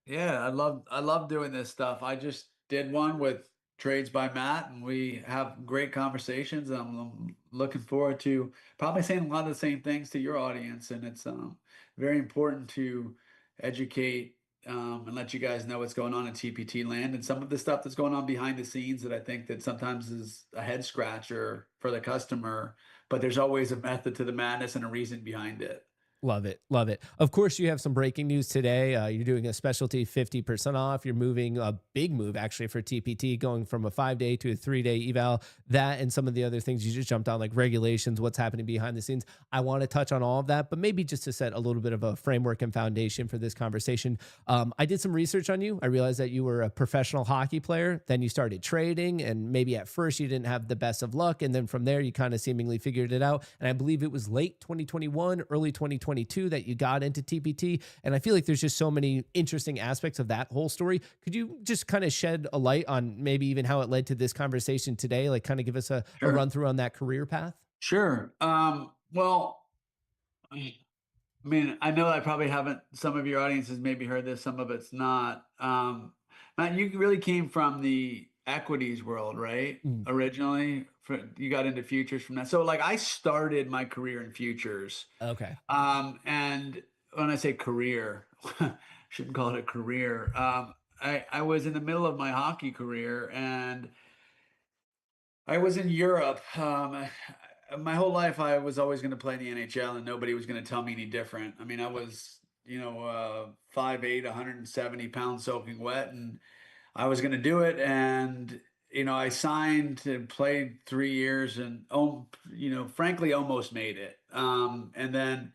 Yeah, I love doing this stuff. I just did one with Trades by Matt, and we have great conversations. I'm looking forward to probably saying a lot of the same things to your audience, and it's very important to educate and let you guys know what's going on in TPT land and some of the stuff that's going on behind the scenes that I think that sometimes is a head scratcher for the customer, but there's always a method to the madness and a reason behind it. Love it. Love it. Of course, you have some breaking news today. You're doing a specialty 50% off. You're moving a big move actually for TPT, going from a 5-day to a 3-day eval. That and some of the other things you just jumped on, like regulations, what's happening behind the scenes. I want to touch on all of that, but maybe just to set a little bit of a framework and foundation for this conversation. I did some research on you. I realized that you were a professional hockey player. Then you started trading, and maybe at first you didn't have the best of luck. And then from there, you kind of seemingly figured it out. And I believe it was late 2021, early 2022 that you got into TPT. And I feel like there's just so many interesting aspects of that whole story. Could you just kind of shed a light on maybe even how it led to this conversation today? Like kind of give us a Sure. run through on that career path? Sure. Well, I mean, I know I probably haven't, some of your audience has maybe heard this, some of it's not. Matt, you really came from the equities world, right? Mm, Originally, you got into futures from that. So like I started my career in futures. okay. And when I say career, shouldn't call it a career. I was in the middle of my hockey career and I was in Europe. My whole life, I was always going to play in the NHL, and nobody was going to tell me any different. I mean, I was, 5'8", 170 pounds soaking wet, and I was going to do it. And I signed and played 3 years, and frankly, almost made it. And then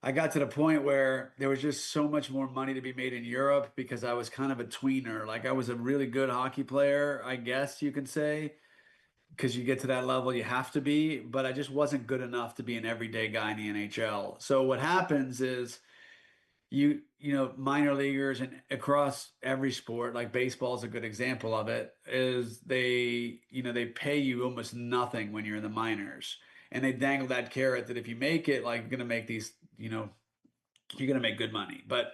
I got to the point where there was just so much more money to be made in Europe because I was kind of a tweener. Like I was a really good hockey player, I guess you can say, because you get to that level, you have to be, but I just wasn't good enough to be an everyday guy in the NHL. So what happens is minor leaguers and across every sport, like baseball is a good example of it, is they pay you almost nothing when you're in the minors. And they dangle that carrot that if you make it, like you're going to make these, you're going to make good money. But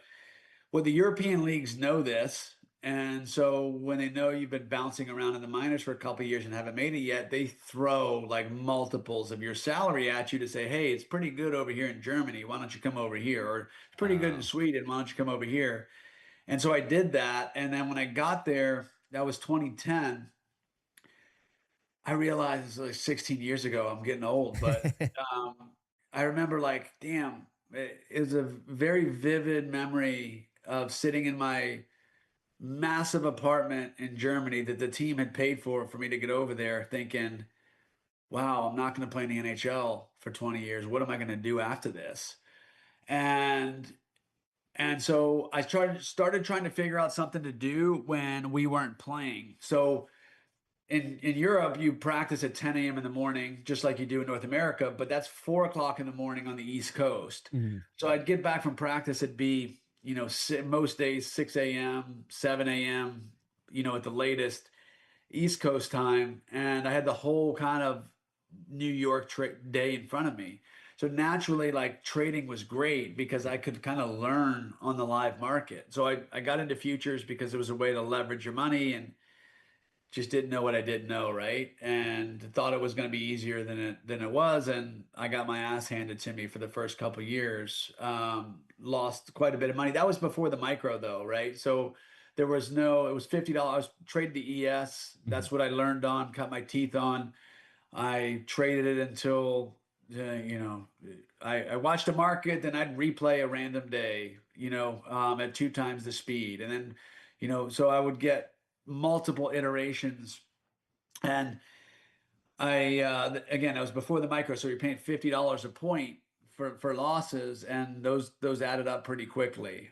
well, the European leagues know this. And so when they know you've been bouncing around in the minors for a couple of years and haven't made it yet, they throw like multiples of your salary at you to say, hey, it's pretty good over here in Germany. Why don't you come over here? Or it's pretty good in Sweden. Why don't you come over here? And so I did that. And then when I got there, that was 2010. I realized it's like 16 years ago. I'm getting old, but I remember like, damn, it was a very vivid memory of sitting in my massive apartment in Germany that the team had paid for me to get over there, thinking, wow, I'm not going to play in the NHL for 20 years. What am I going to do after this? And so I started trying to figure out something to do when we weren't playing. So in Europe, you practice at 10 a.m. in the morning, just like you do in North America, but that's 4 o'clock in the morning on the East Coast. Mhm. So I'd get back from practice, it'd be, most days, 6 a.m., 7 a.m., at the latest East Coast time. And I had the whole kind of New York day in front of me. So naturally, like trading was great because I could kind of learn on the live market. So I got into futures because it was a way to leverage your money and just didn't know what I didn't know, right? And thought it was going to be easier than it was, and I got my ass handed to me for the first couple of years. Lost quite a bit of money. That was before the micro, though, right? So there was no. It was $50. Traded the ES. That's what I learned on. Cut my teeth on. I traded it until I watched the market, then I'd replay a random day, at 2 times the speed, and then so I would get multiple iterations. And again, that was before the micro, so you're paying $50 a point for losses, and those added up pretty quickly.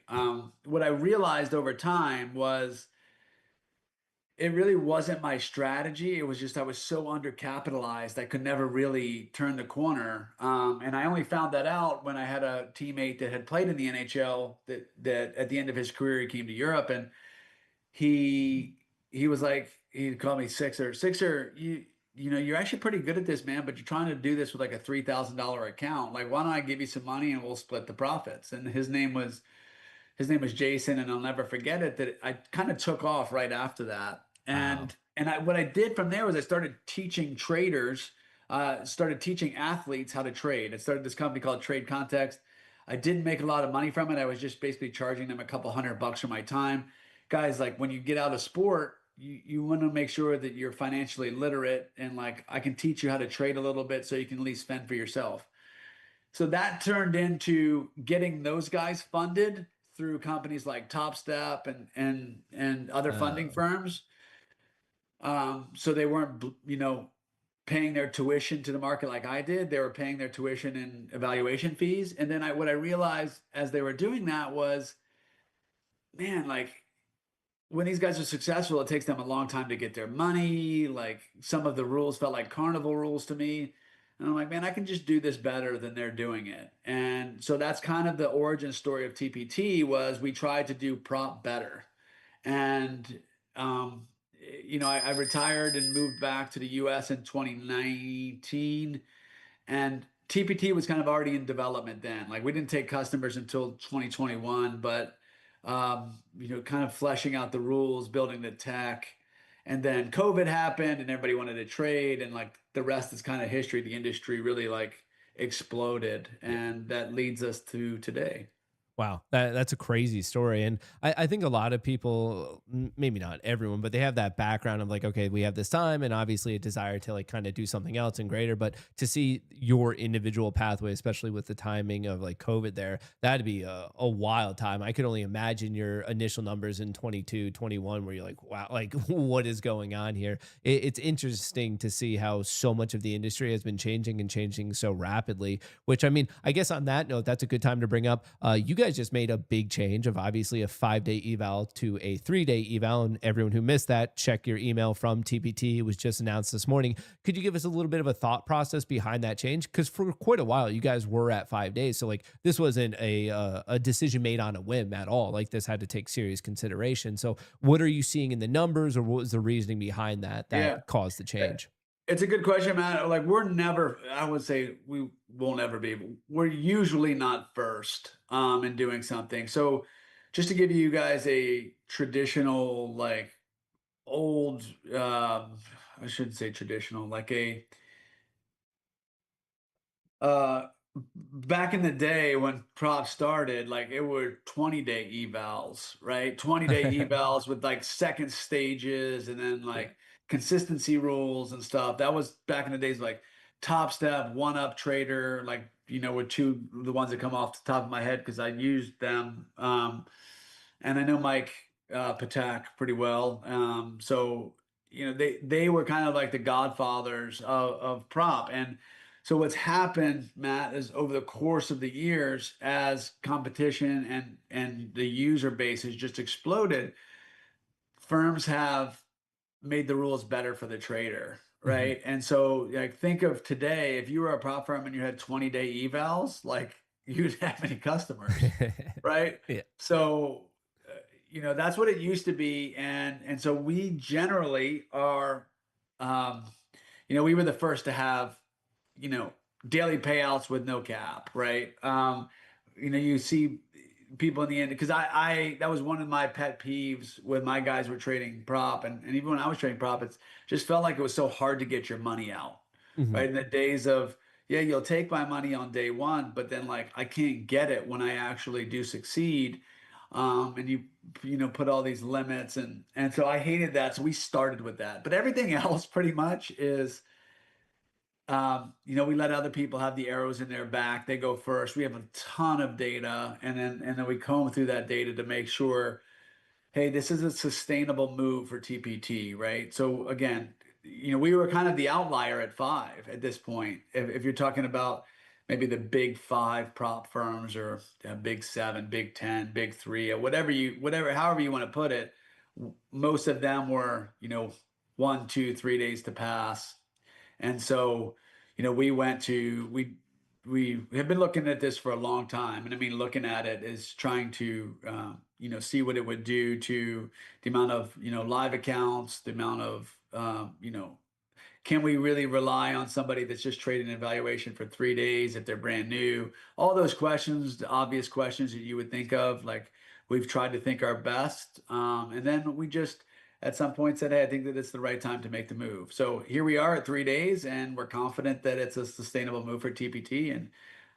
What I realized over time was it really wasn't my strategy. It was just I was so undercapitalized I could never really turn the corner. And I only found that out when I had a teammate that had played in the NHL that at the end of his career he came to Europe, and he was like, he'd call me Sixer. Sixer, you're actually pretty good at this, man, but you're trying to do this with like a $3,000 account. Like, why don't I give you some money and we'll split the profits? And his name was Jason, and I'll never forget it, that I kind of took off right after that. And what I did from there was I started teaching traders, started teaching athletes how to trade. I started this company called Trade Context. I didn't make a lot of money from it. I was just basically charging them a couple $100 for my time. Guys, like when you get out of sport, you want to make sure that you're financially literate, and like I can teach you how to trade a little bit so you can at least fend for yourself. So that turned into getting those guys funded through companies like Top Step and other funding firms. So they weren't, paying their tuition to the market like I did. They were paying their tuition and evaluation fees. And then what I realized as they were doing that was, man, like when these guys are successful, it takes them a long time to get their money. Like some of the rules felt like carnival rules to me. And I'm like, man, I can just do this better than they're doing it. And so that's kind of the origin story of TPT was we tried to do prop better. And, I retired and moved back to the US in 2019. And TPT was kind of already in development then. Like we didn't take customers until 2021, but kind of fleshing out the rules, building the tech. And then COVID happened and everybody wanted to trade. And like the rest is kind of history. The industry really like exploded. And that leads us to today. Wow, that's a crazy story. And I think a lot of people, maybe not everyone, but they have that background of like, okay, we have this time and obviously a desire to like kind of do something else and greater. But to see your individual pathway, especially with the timing of like COVID there, that'd be a wild time. I could only imagine your initial numbers in 22, 21, where you're like, wow, like what is going on here? It's interesting to see how so much of the industry has been changing and changing so rapidly, which I mean, I guess on that note, that's a good time to bring up, you guys just made a big change of obviously a 5-day eval to a 3-day eval. And everyone who missed that, check your email from TPT. It was just announced this morning. Could you give us a little bit of a thought process behind that change? Because for quite a while, you guys were at 5 days. So like this wasn't a decision made on a whim at all. Like this had to take serious consideration. So what are you seeing in the numbers, or what was the reasoning behind that caused the change? It's a good question, Matt. Like I would say we will never be. We're usually not first in doing something. So just to give you guys a traditional, like old, I shouldn't say traditional, like uh, back in the day when prop started, like it were 20-day evals, right? 20-day evals with like second stages and then like consistency rules and stuff. That was back in the days like Top Step, One Up Trader, like, were the ones that come off the top of my head because I used them. And I know Mike Patak pretty well. So, they were kind of like the godfathers of prop. And so what's happened, Matt, is over the course of the years, as competition and the user base has just exploded, firms have made the rules better for the trader, right? And so like think of today, if you were a prop firm and you had 20-day evals, like you'd have any customers, right? Yeah. So that's what it used to be. And so we generally are, we were the first to have, daily payouts with no cap, right? You see people in the end, because I that was one of my pet peeves when my guys were trading prop, and even when I was trading prop, it just felt like it was so hard to get your money out, right? In the days of, yeah, you'll take my money on day one, but then like I can't get it when I actually do succeed. And you put all these limits, and so I hated that. So we started with that, but everything else pretty much is, we let other people have the arrows in their back. They go first. We have a ton of data, and then we comb through that data to make sure, hey, this is a sustainable move for TPT, right? So again, we were kind of the outlier at 5 at this point. If you're talking about maybe the big 5 prop firms, or big 7, big 10, big 3, or however you want to put it, most of them were, 1, 2, 3 days to pass. And so, we have been looking at this for a long time. And I mean, looking at it is trying to, see what it would do to the amount of, live accounts, the amount of, can we really rely on somebody that's just trading an evaluation for 3 days if they're brand new? All those questions, the obvious questions that you would think of, like we've tried to think our best. And then we just, at some point said, hey, I think that it's the right time to make the move. So here we are at 3 days, and we're confident that it's a sustainable move for TPT. And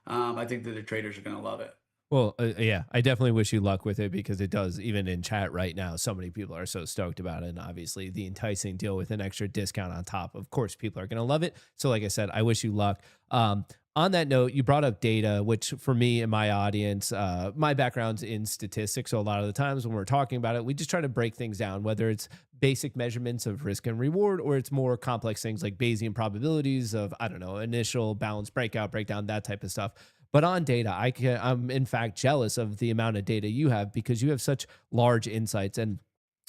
I think that the traders are going to love it. Well, yeah, I definitely wish you luck with it because it does, even in chat right now, so many people are so stoked about it. And obviously, the enticing deal with an extra discount on top, of course, people are going to love it. So, like I said, I wish you luck. On that note, you brought up data, which for me and my audience, my background's in statistics. So, a lot of the times when we're talking about it, we just try to break things down, whether it's basic measurements of risk and reward, or it's more complex things like Bayesian probabilities of, I don't know, initial balance breakout, breakdown, that type of stuff. But on data, I'm in fact jealous of the amount of data you have because you have such large insights. And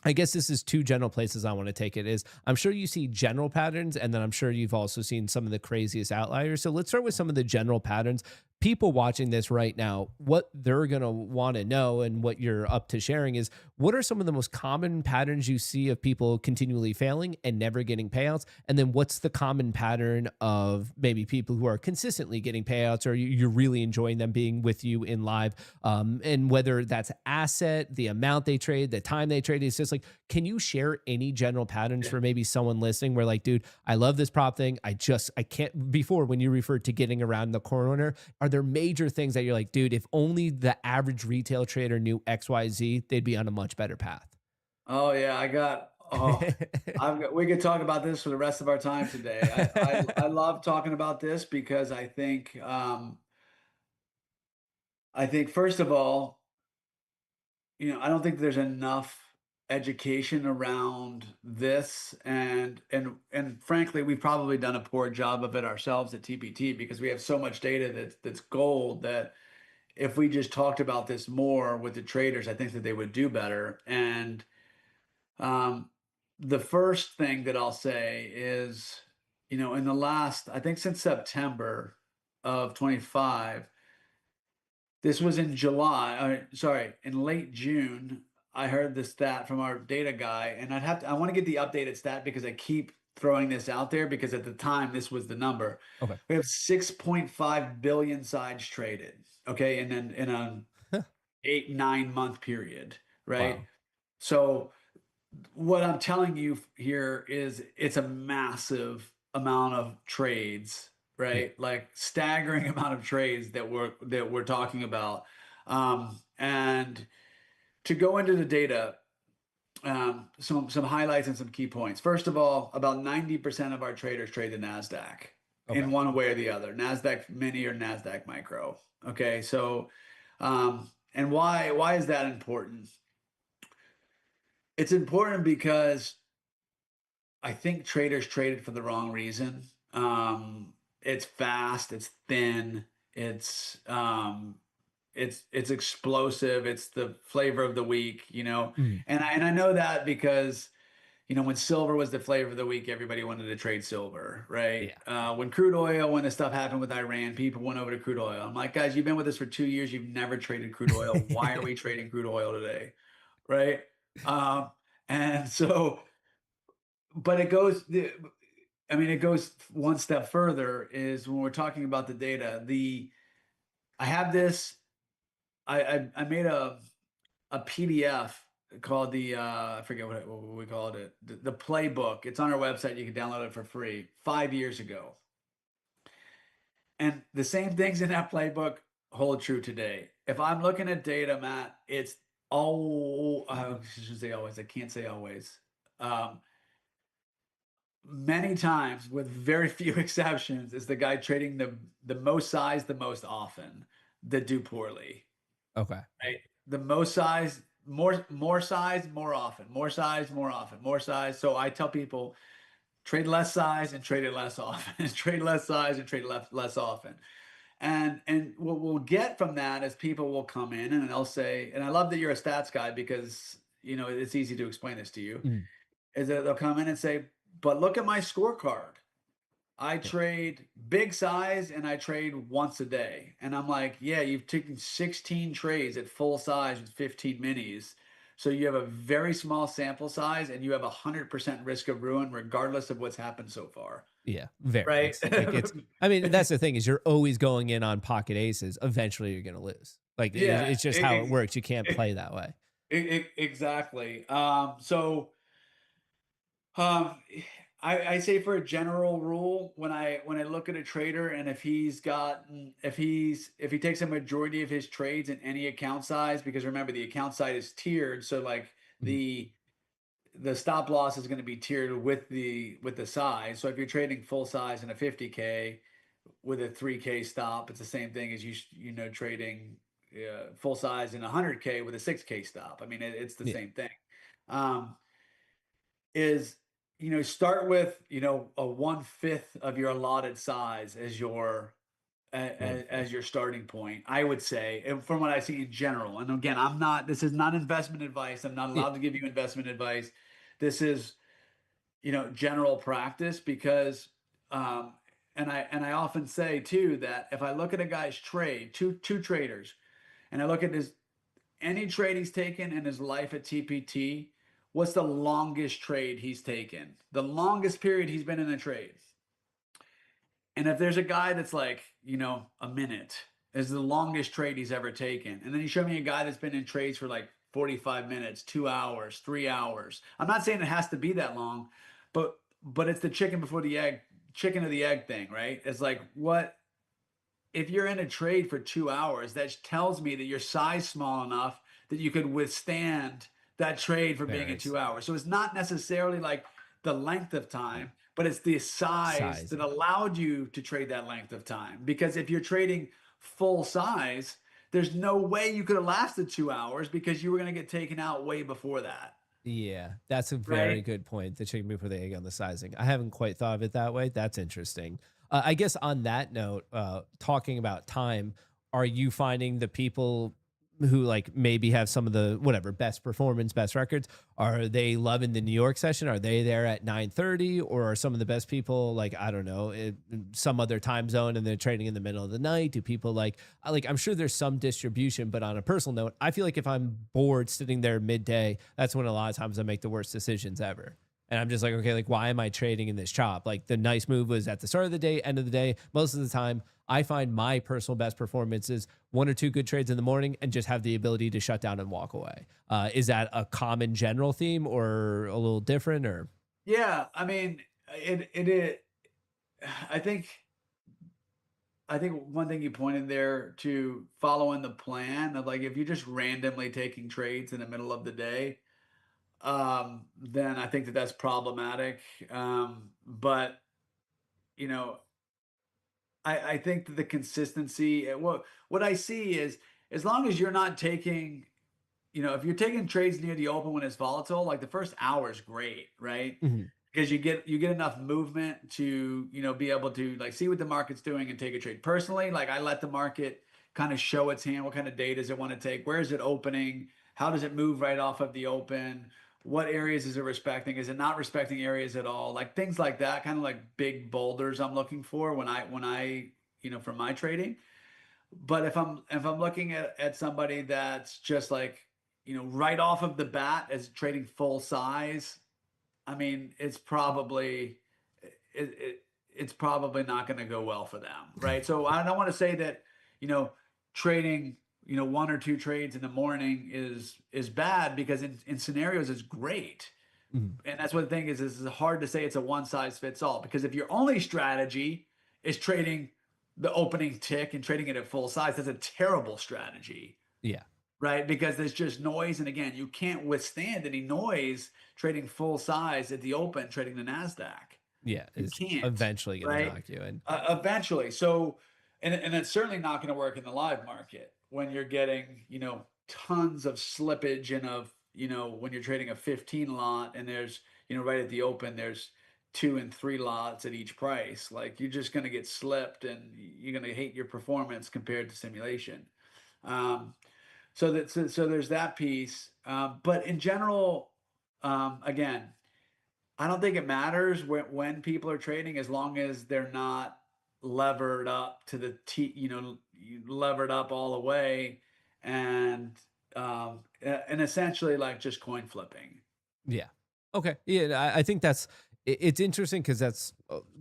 I guess this is two general places I want to take it is I'm sure you see general patterns, and then I'm sure you've also seen some of the craziest outliers. So let's start with some of the general patterns. People watching this right now, what they're going to want to know and what you're up to sharing is what are some of the most common patterns you see of people continually failing and never getting payouts? And then what's the common pattern of maybe people who are consistently getting payouts or you're really enjoying them being with you in live? And whether that's asset, the amount they trade, the time they trade, it's just like, can you share any general patterns for maybe someone listening where like, dude, I love this prop thing. I can't, before when you referred to getting around the corner, are there major things that you're like, dude, if only the average retail trader knew XYZ, they'd be on a much better path? Oh yeah, we could talk about this for the rest of our time today. I love talking about this because I think first of all, I don't think there's enough education around this, and frankly, we've probably done a poor job of it ourselves at TPT because we have so much data that's gold that if we just talked about this more with the traders, I think that they would do better. And um, the first thing that I'll say is, in the last, I think since September of 25, this was in July, sorry, in late June, I heard the stat from our data guy, and I want to get the updated stat because I keep throwing this out there because at the time this was the number. Okay. We have 6.5 billion sides traded, okay, and then in an 8-9 month period, right? Wow. So what I'm telling you here is it's a massive amount of trades, Yeah. right? Like staggering amount of trades that we're talking about. And to go into the data, some highlights and some key points. First of all, about 90% of our traders trade the Nasdaq Okay. in one way or the other, Nasdaq Mini or Nasdaq Micro. Okay, so and why is that important? It's important because I think traders trade it for the wrong reason. It's fast, it's thin, it's explosive, it's the flavor of the week, Mm. and I know that because when silver was the flavor of the week, everybody wanted to trade silver, right? Yeah. When crude oil, when the stuff happened with Iran, people went over to crude oil. I'm like, guys, you've been with us for 2 years, you've never traded crude oil. Why are we trading crude oil today, right? Um, and so, but it goes one step further is when we're talking about the data, I have this, I made a PDF called I forget what we called it, the playbook. It's on our website. You can download it for free 5 years ago. And the same things in that playbook hold true today. If I'm looking at data, Matt, it's all, I should say always, I can't say always. Many times, with very few exceptions, is the guy trading the most size the most often that do poorly. Okay. Right? The most size, more size, more often, more size, more often, more size. So I tell people trade less size and trade it less often, trade less size and trade less often. And what we'll get from that is people will come in and they'll say, and I love that you're a stats guy because it's easy to explain this to you, Mm. is that they'll come in and say, but look at my scorecard. I Yeah. trade big size and I trade once a day. And I'm like, yeah, you've taken 16 trades at full size with 15 minis. So you have a very small sample size and you have 100% risk of ruin regardless of what's happened so far. Yeah, very. Right? I mean, that's the thing is you're always going in on pocket aces. Eventually, you're going to lose. Like, Yeah, it's just how it works. You can't play that way. exactly. So um, I say for a general rule, when I look at a trader, and if he takes a majority of his trades in any account size, because remember the account size is tiered, so like Mhm. the stop loss is going to be tiered with the size. So if you're trading full size in a 50K with a 3K stop, it's the same thing as trading full size in a 100K with a 6K stop. I mean, it's the Yeah. same thing. Um, is start with a 1/5 of your allotted size as your One as fifth. your starting point, I would say, and from what I see in general. And again, I'm not, this is not investment advice. I'm not Yeah. allowed to give you investment advice. This is, general practice, because, um, and I often say too, that if I look at a guy's trade, two traders, and I look at any trade he's taken in his life at TPT, what's the longest trade he's taken? The longest period he's been in a trade. And if there's a guy that's like, a minute is the longest trade he's ever taken, and then you show me a guy that's been in trades for like 45 minutes, 2 hours, 3 hours. I'm not saying it has to be that long, but it's the chicken before the egg, chicken or the egg thing, right? It's like, what if you're in a trade for 2 hours? That tells me that your size small enough that you could withstand that trade for being in Varies. 2 hours. So it's not necessarily like the length of time, but it's the size that Sizing. allowed you to trade that length of time. Because if you're trading full size, there's no way you could have lasted 2 hours, because you were going to get taken out way before that, Yeah, that's a very right? good point. The chicken before the egg on the sizing. I haven't quite thought of it that way. That's interesting. I guess on that note, talking about time, are you finding the people who like maybe have some of the whatever best performance, best records, are they loving the New York session? Are they there at 9:30, or are some of the best people like I don't know, some other time zone and they're trading in the middle of the night? Do people like I'm sure there's some distribution, but on a personal note, I feel like if I'm bored sitting there midday, that's when a lot of times I make the worst decisions ever. And I'm just like, okay, like why am I trading in this chop? Like the nice move was at the start of the day, end of the day. Most of the time, I find my personal best performance is one or two good trades in the morning and just have the ability to shut down and walk away. Is that a common general theme or a little different or? Yeah, I mean, it I think one thing you pointed there, to following the plan of, like, if you're just randomly taking trades in the middle of the day, then I think that that's problematic. But you know, I think that the consistency, what I see is, as long as you're not taking, if you're taking trades near the open when it's volatile, like the first hour is great, right? Mhm. Because you get enough movement to, be able to like see what the market's doing and take a trade. Personally, like I let the market kind of show its hand. What kind of day does it want to take? Where is it opening? How does it move right off of the open? What areas is it respecting? Is it not respecting areas at all? Like things like that, kind of like big boulders I'm looking for when I for my trading. But if I'm looking at somebody that's just like, right off of the bat as trading full size, I mean, it's probably not going to go well for them, right? So I don't want to say that, you know, trading, one or two trades in the morning is bad, because in scenarios it's great. Mhm. And that's what the thing is, it's hard to say it's a one size fits all, because if your only strategy is trading the opening tick and trading it at full size, that's a terrible strategy, Yeah. right? Because there's just noise. And again, you can't withstand any noise trading full size at the open, trading the NASDAQ. Yeah. You It's can't, eventually going to right? knock you in. Eventually. So, and it's certainly not going to work in the live market when you're getting, tons of slippage, and when you're trading a 15 lot, and there's, right at the open, there's 2 and 3 lots at each price. Like you're just going to get slipped, and you're going to hate your performance compared to simulation. Um, so there's that piece. But in general, again, I don't think it matters when people are trading, as long as they're not levered up to the levered up all the way, and essentially like just coin flipping. Yeah. Okay. Yeah. I think it's interesting because that's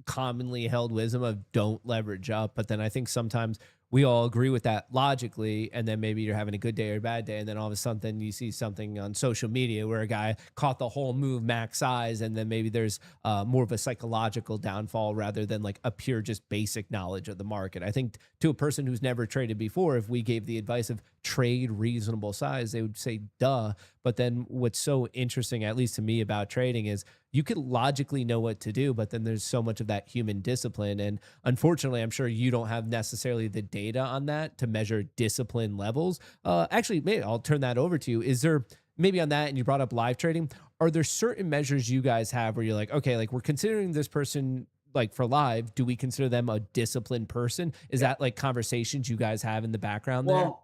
commonly held wisdom of don't leverage up. But then I think sometimes we all agree with that logically, and then maybe you're having a good day or a bad day, and then all of a sudden you see something on social media where a guy caught the whole move max size, and then maybe there's more of a psychological downfall rather than like a pure just basic knowledge of the market. I think to a person who's never traded before, if we gave the advice of trade reasonable size, they would say duh. But then what's so interesting, at least to me, about trading is you could logically know what to do, but then there's so much of that human discipline. And unfortunately, I'm sure you don't have necessarily the data on that to measure discipline levels. Actually, maybe I'll turn that over to you. Is there maybe on that, and you brought up live trading, are there certain measures you guys have where you're like, okay, like we're considering this person like for live, do we consider them a disciplined person? Is that like conversations you guys have in the background there? Well,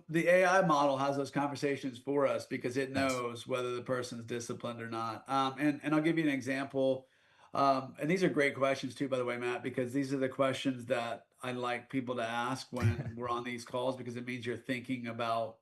the AI model has those conversations for us because it Nice. knows whether the person's disciplined or not. And I'll give you an example. And these are great questions too, by the way, Matt, because these are the questions that I like people to ask when we're on these calls because it means you're thinking about,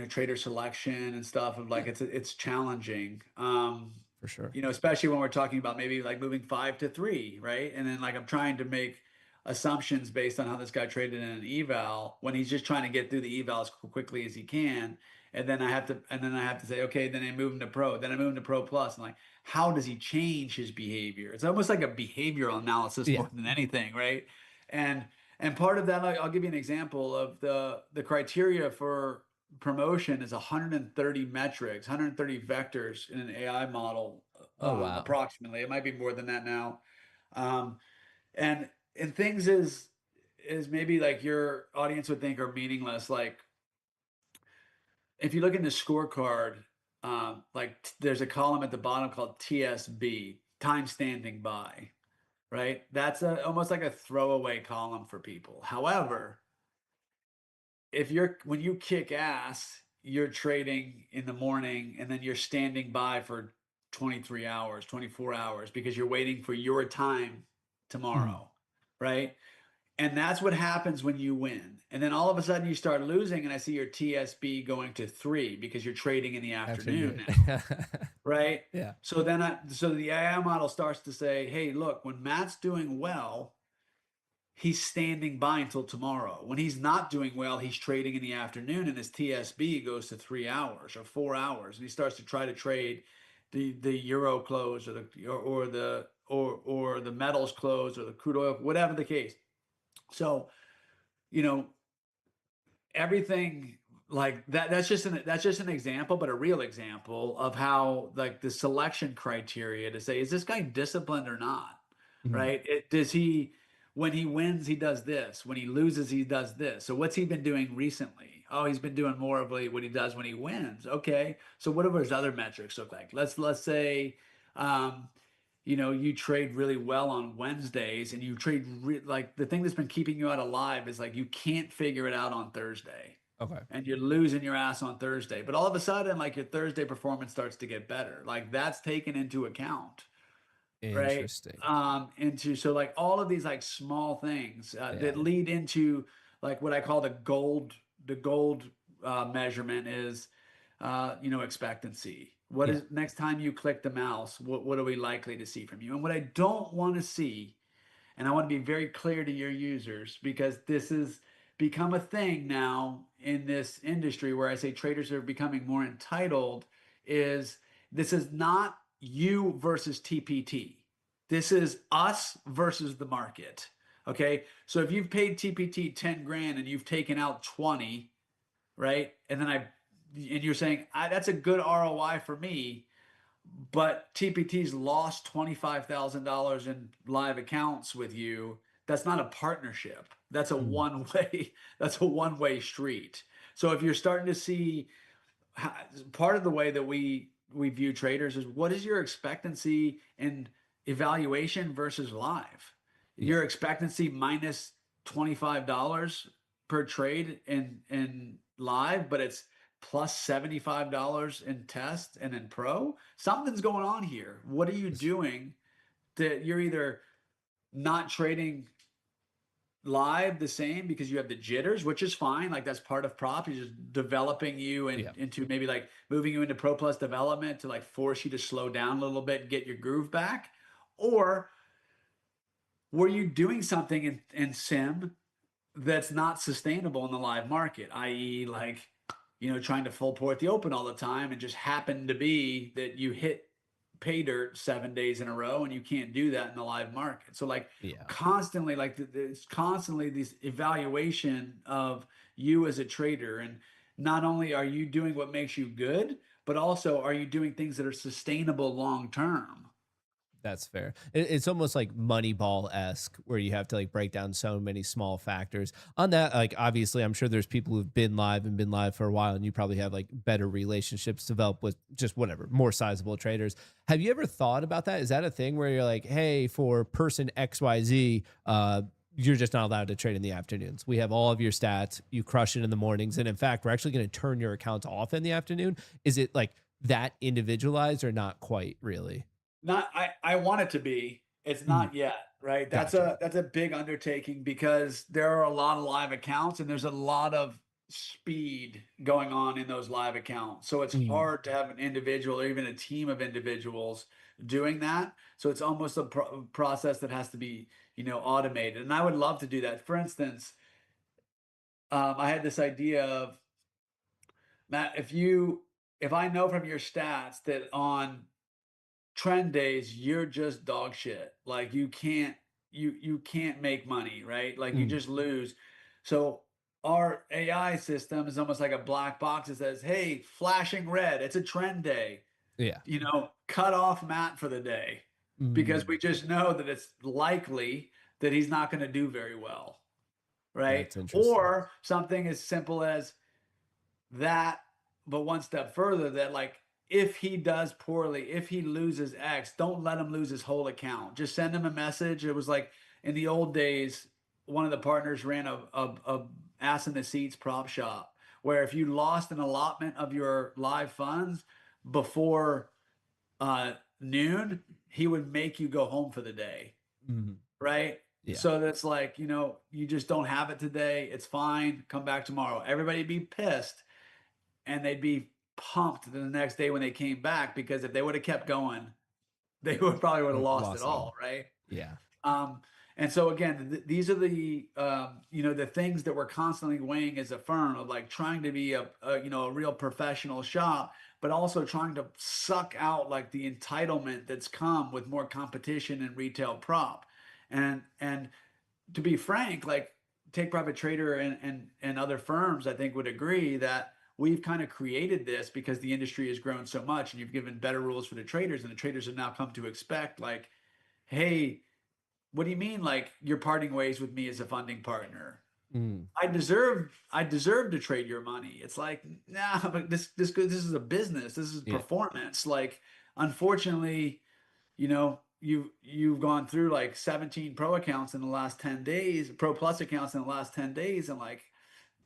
trader selection and stuff of like Yeah, it's challenging. for sure. Especially when we're talking about maybe like moving 5 to 3, right? And then like I'm trying to make assumptions based on how this guy traded in an eval when he's just trying to get through the eval as quickly as he can. And then I have to say, okay, then I move him to pro, then I move him to pro plus. And like, how does he change his behavior? It's almost like a behavioral analysis Yeah. more than anything, right? And and part of that, I'll give you an example of the criteria for promotion is 130 metrics, 130 vectors in an AI model, Oh, wow. approximately. It might be more than that now. Um, and and things is maybe like your audience would think are meaningless. Like if you look in the scorecard, there's a column at the bottom called TSB, time standing by, right? That's almost like a throwaway column for people. However, when you kick ass, you're trading in the morning and then you're standing by for 23 hours, 24 hours because you're waiting for your time Mhm. tomorrow, right? And that's what happens when you win. And then all of a sudden you start losing and I see your TSB going to 3 because you're trading in the afternoon Afternoon. now, right? Yeah. So the AI model starts to say, "Hey, look, when Matt's doing well, he's standing by until tomorrow. When he's not doing well, he's trading in the afternoon and his TSB goes to 3 hours or 4 hours. And he starts to try to trade the euro close or the metals close or the crude oil, whatever the case. So, you know, everything like that's just an example, but a real example of how like the selection criteria to say, is this guy disciplined or not? Mhm. Right? Does he, when he wins, he does this. When he loses, he does this. So what's he been doing recently? Oh, he's been doing more of what he does when he wins. Okay. So what do his other metrics look like? Let's say um, you trade really well on Wednesdays and you trade like the thing that's been keeping you out alive is like you can't figure it out on Thursday Okay. and you're losing your ass on Thursday. But all of a sudden, like your Thursday performance starts to get better. Like that's taken into account, right? Interesting. So like all of these like small things that Yeah. lead into like what I call the gold measurement is expectancy. What Yeah. is next time you click the mouse? What are we likely to see from you? And what I don't want to see, and I want to be very clear to your users because this has become a thing now in this industry where I say traders are becoming more entitled, is this is not you versus TPT. This is us versus the market. Okay. So if you've paid TPT 10 grand and you've taken out 20, right? And you're saying that's a good ROI for me, but TPT's lost $25,000 in live accounts with you. That's not a partnership. That's a Mhm. one way. That's a one-way street. So if you're starting to see part of the way that we view traders is what is your expectancy in evaluation versus live? Yeah. Your expectancy minus $25 per trade in live, but it's plus $75 in test and in pro. Something's going on here. What are you doing that you're either not trading live the same because you have the jitters, which is fine. Like that's part of prop. He's just developing you Yeah. into maybe like moving you into pro plus development to like force you to slow down a little bit and get your groove back. Or were you doing something in sim that's not sustainable in the live market, i.e., like, trying to full port the open all the time and just happen to be that you hit pay dirt 7 days in a row, and you can't do that in the live market. So like Yeah. constantly, like there's constantly this evaluation of you as a trader, and not only are you doing what makes you good, but also are you doing things that are sustainable long term. That's fair. It's almost like Moneyball-esque, where you have to like break down so many small factors. On that, like obviously, I'm sure there's people who've been live and been live for a while, and you probably have like better relationships developed with just whatever more sizable traders. Have you ever thought about that? Is that a thing where you're like, hey, for person XYZ, you're just not allowed to trade in the afternoons. We have all of your stats. You crush it in the mornings, and in fact, we're actually going to turn your account off in the afternoon. Is it like that individualized or not quite really? Not, I want it to be. It's Mm, not yet, right? gotcha. That's a big undertaking because there are a lot of live accounts and there's a lot of speed going on in those live accounts. So it's Mm, hard to have an individual or even a team of individuals doing that. So it's almost a process that has to be, automated. And I would love to do that. For instance, I had this idea of, Matt, if I know from your stats that on trend days you're just dog shit, like you can't make money, right? Like you mm, just lose. So our AI system is almost like a black box that says, hey, flashing red, it's a trend day, yeah. cut off Matt for the day, because Mm, we just know that it's likely that he's not going to do very well, right? that's interesting. Or something as simple as that, but one step further, that like if he does poorly, if he loses X, don't let him lose his whole account. Just send him a message. It was like in the old days, one of the partners ran a ass in the seats prop shop where if you lost an allotment of your live funds before noon, he would make you go home for the day, Mhm. right? Yeah. So that's like, you just don't have it today. It's fine. Come back tomorrow. Everybody be pissed, and they'd be pumped the next day when they came back, because if they would have kept going, they would have lost it Lost it all, all. right? Yeah. Um, and so again, these are the the things that we're constantly weighing as a firm, of like trying to be a real professional shop, but also trying to suck out like the entitlement that's come with more competition in retail prop, and to be frank, like Take Private Trader and other firms, I think would agree that we've kind of created this because the industry has grown so much, and you've given better rules for the traders, and the traders have now come to expect like, hey, what do you mean like you're parting ways with me as a funding partner? Mm, I deserve to trade your money. It's like, nah, but this is a business. This is yeah. performance. Like, unfortunately, you've gone through like 17 pro accounts in the last 10 days, pro plus accounts in the last 10 days, and like,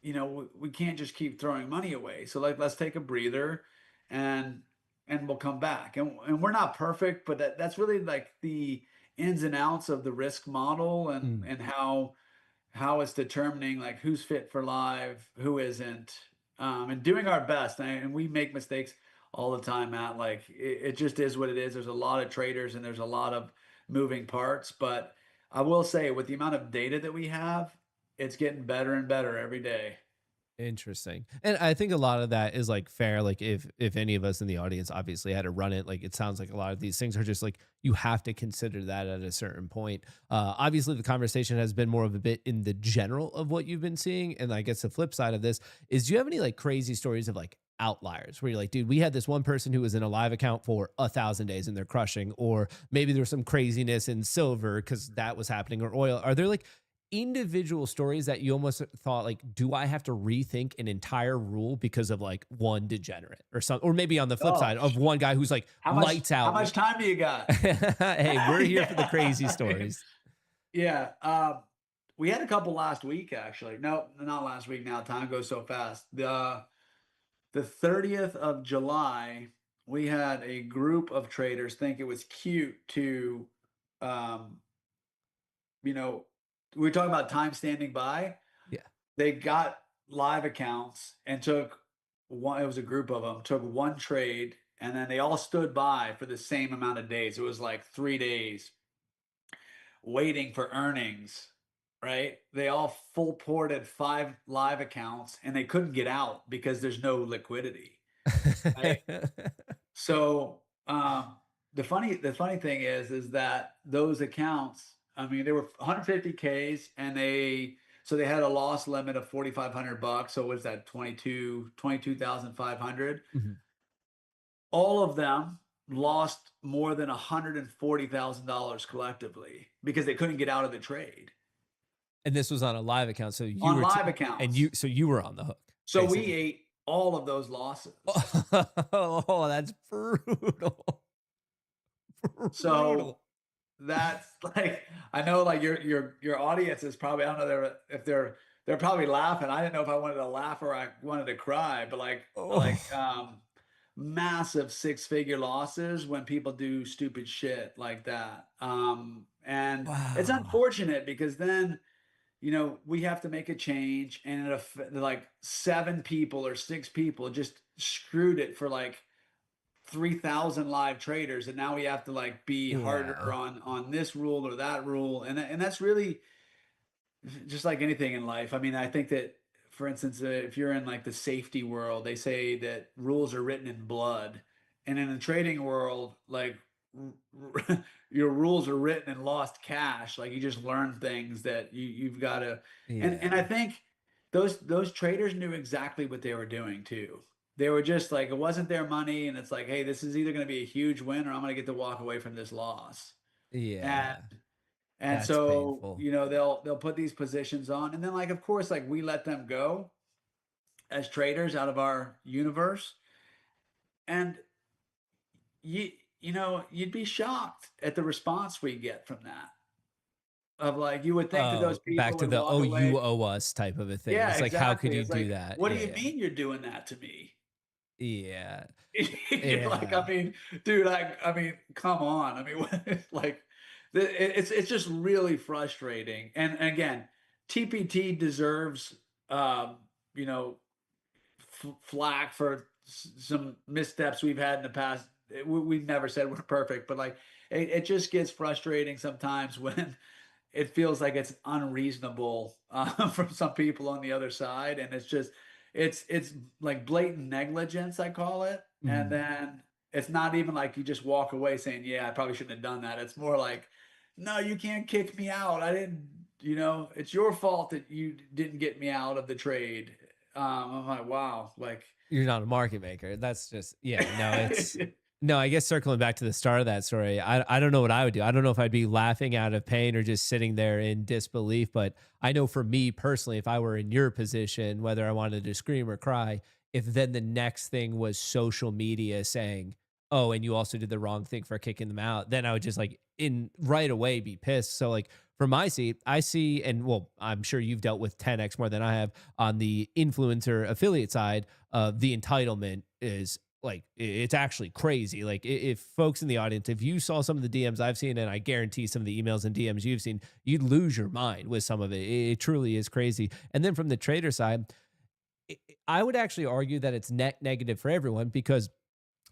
we can't just keep throwing money away. So like, let's take a breather, and we'll come back. And we're not perfect, but that's really like the ins and outs of the risk model, and Mm. how it's determining like who's fit for live, who isn't, and doing our best. And we make mistakes all the time, Matt. Like it just is what it is. There's a lot of traders and there's a lot of moving parts, but I will say with the amount of data that we have, it's getting better and better every day. Interesting. And I think a lot of that is like fair. Like if any of us in the audience obviously had to run it, like it sounds like a lot of these things are just like you have to consider that at a certain point. Obviously the conversation has been more of a bit in the general of what you've been seeing. And I guess the flip side of this is, do you have any like crazy stories of like outliers where you're like, dude, we had this one person who was in a live account for 1,000 days and they're crushing, or maybe there's some craziness in silver because that was happening, or oil. Are there like individual stories that you almost thought like, do I have to rethink an entire rule because of like one degenerate or something? Or maybe on the flip Oh, side of one guy who's like lights how out. much time do you got? Hey, we're here for the crazy Yeah. stories. Yeah. We had a couple last week, actually. No, not last week. Now time goes so fast. The 30th of July, we had a group of traders think it was cute to, um, you know, we were talking about time standing by. Yeah. They got live accounts and took one, it was a group of them, took one trade, and then they all stood by for the same amount of days. It was like 3 days waiting for earnings, right? They all full ported 5 live accounts and they couldn't get out because there's no liquidity, right? So, the funny thing is that those accounts, I mean, they were 150 Ks and they had a loss limit of $4,500. So was that 22,500? Mhm. All of them lost more than $140,000 collectively because they couldn't get out of the trade And this was on a live account, so you on were live and accounts. you were on the hook, So we basically. ate all of those losses. Oh, that's brutal. So Brutal. that's like, I know like your audience is probably, I don't know if they're probably laughing. I didn't know if I wanted to laugh or I wanted to cry, but Oh, massive 6-figure losses when people do stupid shit like that. And it's wow. unfortunate because then, we have to make a change and like 7 people or 6 people just screwed it for like 3,000 live traders, and now we have to like be harder Yeah. on this rule or that rule, and that's really just like anything in life. I mean, I think that, for instance, if you're in like the safety world, they say that rules are written in blood, and in the trading world, like your rules are written in lost cash. Like you just learn things that you've got to, and I Yeah. think those traders knew exactly what they were doing too. They were just like, it wasn't their money, and it's like, hey, this is either going to be a huge win or I'm going to get to walk away from this loss. And Yeah. and That's so, painful. they'll put these positions on, and then like of course, like we let them go as traders out of our universe, and you you'd be shocked at the response we get from that. Of like, you would think that those Oh, back people to would the, walk "Oh, you away. owe us" type of a thing. Yeah, It's like, how could exactly. you It's do like, that? what do you Yeah. mean you're doing that to me? Yeah. Like, Yeah. I mean, dude, I mean, come on. I mean, like, it's just really frustrating. And again, TPT deserves, um, you know, flack for some missteps we've had in the past. We've never said we're perfect, but like, it just gets frustrating sometimes when it feels like it's unreasonable from some people on the other side, and it's like blatant negligence, I call it. And Mhm. then it's not even like you just walk away saying, yeah, I probably shouldn't have done that. It's more like, no, you can't kick me out. I didn't, it's your fault that you didn't get me out of the trade. I'm like, wow, like You're not a market maker. That's just, yeah, no, it's no, I guess circling back to the start of that story, I don't know what I would do. I don't know if I'd be laughing out of pain or just sitting there in disbelief, but I know for me personally, if I were in your position, whether I wanted to scream or cry, if then the next thing was social media saying, "Oh, and you also did the wrong thing for kicking them out," then I would just like in right away be pissed. So like for my seat, I see, and well, I'm sure you've dealt with 10x more than I have on the influencer affiliate side. The entitlement is like it's actually crazy. Like if folks in the audience, if you saw some of the DMs I've seen, and I guarantee some of the emails and DMs you've seen, you'd lose your mind with some of it. It truly is crazy. And then from the trader side, I would actually argue that it's net negative for everyone because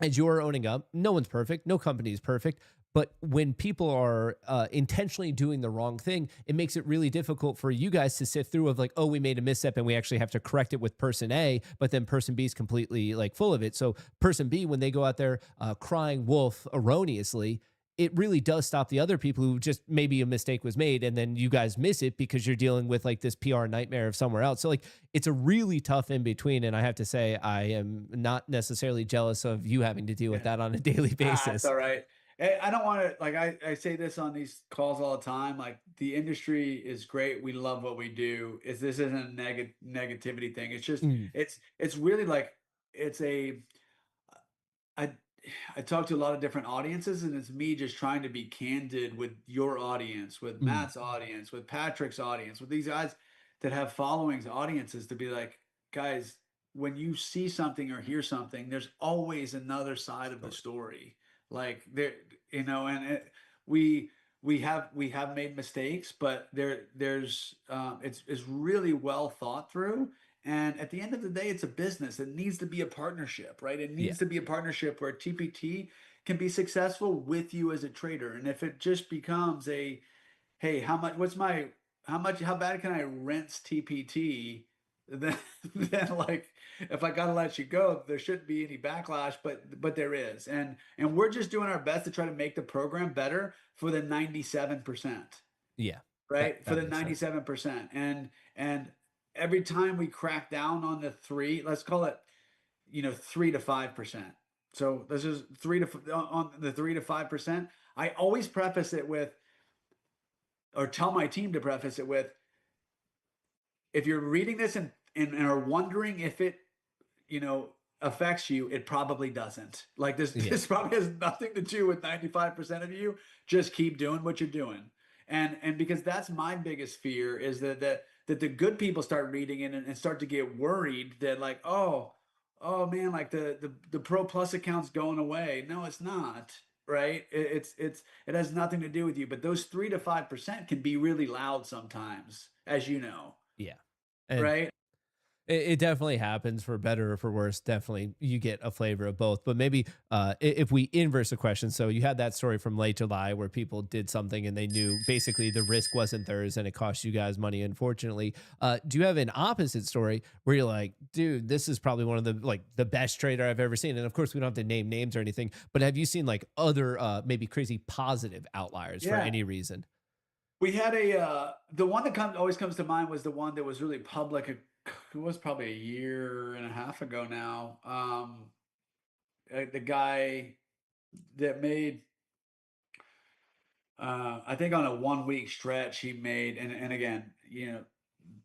as you're owning up, no one's perfect, no company is perfect. But when people are intentionally doing the wrong thing, it makes it really difficult for you guys to sift through of like, oh, we made a misstep and we actually have to correct it with person A, but then person B is completely like full of it. So person B, when they go out there crying wolf erroneously, it really does stop the other people who just maybe a mistake was made and then you guys miss it because you're dealing with like this PR nightmare of somewhere else. So like it's a really tough in between. And I have to say, I am not necessarily jealous of you having to deal with yeah. that on a daily It's basis. all right. I don't want to, like, I say this on these calls all the time. Like, the industry is great. We love what we do. This isn't a negativity thing. It's just, Mm, it's really like, it's a, I, I talk to a lot of different audiences, and it's me just trying to be candid with your audience, with mm, Matt's audience, with Patrick's audience, with these guys that have followings, audiences, to be like, guys, when you see something or hear something, there's always another side of the sure. story. Like there, and we we have made mistakes, but there's it's really well thought through. And at the end of the day, it's a business. It needs to be a partnership, right? It Yeah. needs to be a partnership where TPT can be successful with you as a trader. And if it just becomes a, hey, how much, what's my how bad can I rinse TPT? Then, then like, if I gotta let you go, there shouldn't be any backlash, but there is, and we're just doing our best to try to make the program better for the 97%, Yeah, that right? For that the makes sense. 97%, and every time we crack down on the three, let's call it, 3 to 5%. So this is on the 3 to 5%. I always preface it with, or tell my team to preface it with, if you're reading this and are wondering if it, you know, affects you, it probably doesn't. Like this, Yeah. this probably has nothing to do with 95% of you. Just keep doing what you're doing. And because that's my biggest fear is that the good people start reading it and start to get worried that like, oh man, like the Pro Plus account's going away. No, it's not. Right? It has nothing to do with you. But those 3 to 5% can be really loud sometimes, as you know. Yeah. And Right? it definitely happens for better or for worse. Definitely, you get a flavor of both. But maybe if we inverse the question, so you had that story from late July where people did something and they knew basically the risk wasn't theirs and it cost you guys money. Unfortunately, do you have an opposite story where you're like, dude, this is probably one of the best trader I've ever seen? And of course, we don't have to name names or anything, but have you seen like other maybe crazy positive outliers for Yeah. any reason? We had the one that always comes to mind was the one that was really public. It was probably a year and a half ago now. The guy that made, I think on a 1 week stretch, he made, and again,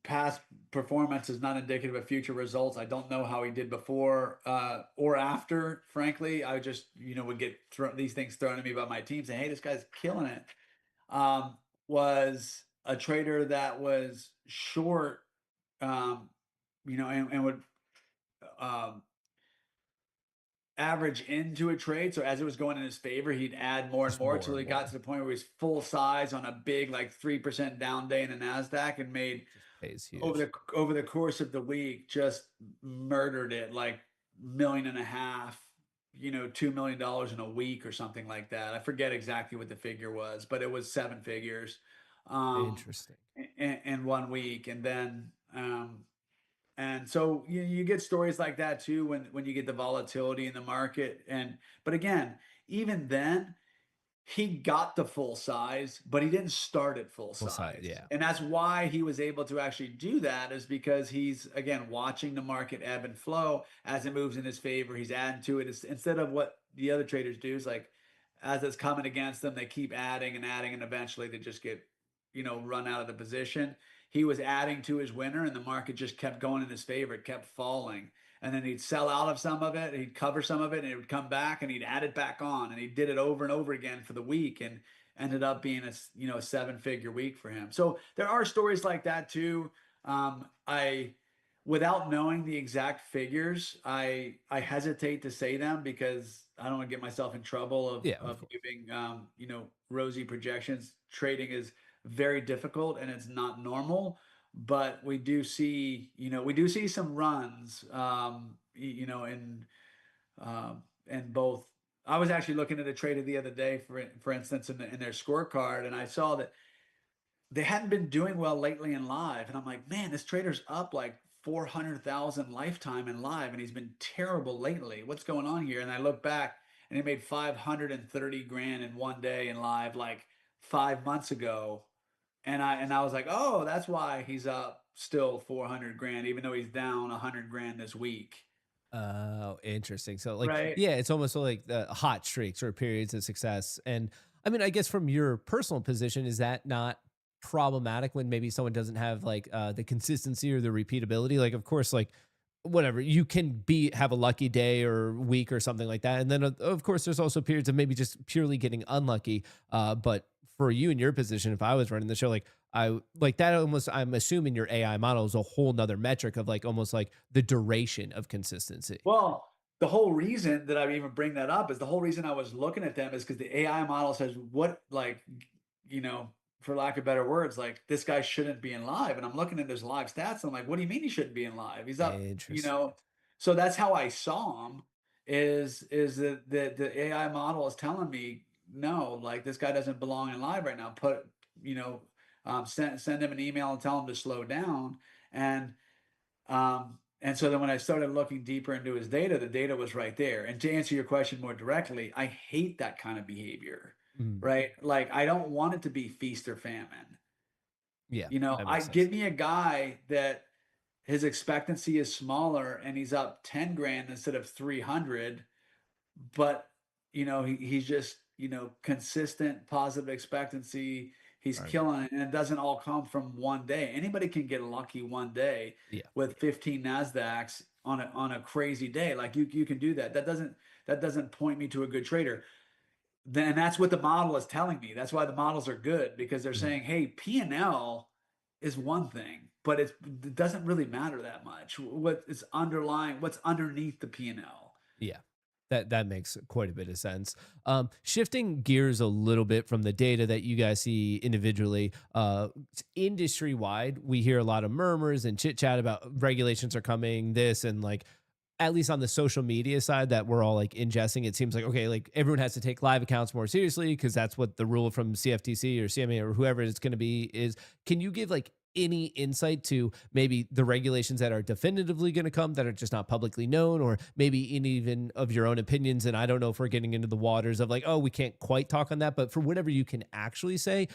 past performance is not indicative of future results. I don't know how he did before or after. Frankly, I just would get these things thrown at me by my team saying, "Hey, this guy's killing it." Um, was a trader that was short, um, and would um, average into a trade. So as it was going in his favor, he'd add more and Just more more until and he got more. to the point where he was full size on a big like 3% down day in the Nasdaq and made Just pays over huge. the course of the week just murdered it like million and a half, $2 million in a week or something like that. I forget exactly what the figure was, but it was seven figures Interesting. in 1 week. And so you get stories like that too when you get the volatility in the market. But again, even then, he got the full size, but he didn't start at full Full side, size. yeah. And that's why he was able to actually do that, is because he's again watching the market ebb and flow as it moves in his favor. He's adding to it. Instead of what the other traders do is like, as it's coming against them, they keep adding and adding, and eventually they just get, run out of the position. He was adding to his winner, and the market just kept going in his favor. It kept falling. And then he'd sell out of some of it, he'd cover some of it, and it would come back, and he'd add it back on, and he did it over and over again for the week, and ended up being a 7 figure week for him. So there are stories like that too. I Without knowing the exact figures, I hesitate to say them because I don't want to get myself in trouble Yeah, of of course. giving rosy projections. Trading is very difficult and it's not normal, but we do see some runs, in both. I was actually looking at a trade the other day, for instance, in their scorecard, and I saw that they hadn't been doing well lately in live, and I'm like, man, this trader's up like 400,000 lifetime in live, and he's been terrible lately. What's going on here? And I look back, and he made 530 grand in one day in live, like 5 months ago, and I was like, oh, that's why he's up still 400 grand, even though he's down 100 grand this week, Oh, interesting. So, like, right? yeah, it's almost like the hot streaks or periods of success. And I mean, I guess from your personal position, is that not problematic when maybe someone doesn't have like the consistency or the repeatability? Like, of course, like whatever you can be have a lucky day or week or something like that, and then of course there's also periods of maybe just purely getting unlucky. But for you in your position, if I was running the show, like I like that almost, I'm assuming your AI model is a whole nother metric of like almost like the duration of consistency. Well, the whole reason that I even bring that up is the whole reason I was looking at them is because the AI model says what, like, you know, for lack of better words, like this guy shouldn't be in live. And I'm looking at his live stats. And I'm like, what do you mean he shouldn't be in live? He's up, Interesting. So that's how I saw him, is that the AI model is telling me, no, like this guy doesn't belong in live right now. You know, send them an email and tell them to slow down. And so then when I started looking deeper into his data, the data was right there. And to answer your question more directly, I hate that kind of behavior, Mm. right? Like I don't want it to be feast or famine. Yeah, You know, that I makes sense. give me a guy that his expectancy is smaller and he's up 10 grand instead of 300, but you know, he's just, you know, consistent positive expectancy. He's Right. killing it, and it doesn't all come from one day. Anybody can get lucky one day Yeah. with 15 Nasdaqs on a crazy day. Like you can do that. That doesn't point me to a good trader. Then that's what the model is telling me. That's why the models are good, because they're Mhm. saying, hey, P&L is one thing, but it doesn't really matter that much. What is underlying, what's underneath the P&L. Yeah. That makes quite a bit of sense. Shifting gears a little bit from the data that you guys see individually, industry wide, we hear a lot of murmurs and chit chat about regulations are coming, this and like, at least on the social media side that we're all like ingesting, it seems like, okay, like everyone has to take live accounts more seriously because that's what the rule from CFTC or CMA or whoever it's going to be is. Can you give like any insight to maybe the regulations that are definitively going to come that are just not publicly known, or maybe in even of your own opinions? And I don't know if we're getting into the waters of like, oh, we can't quite talk on that, but for whatever you can actually say,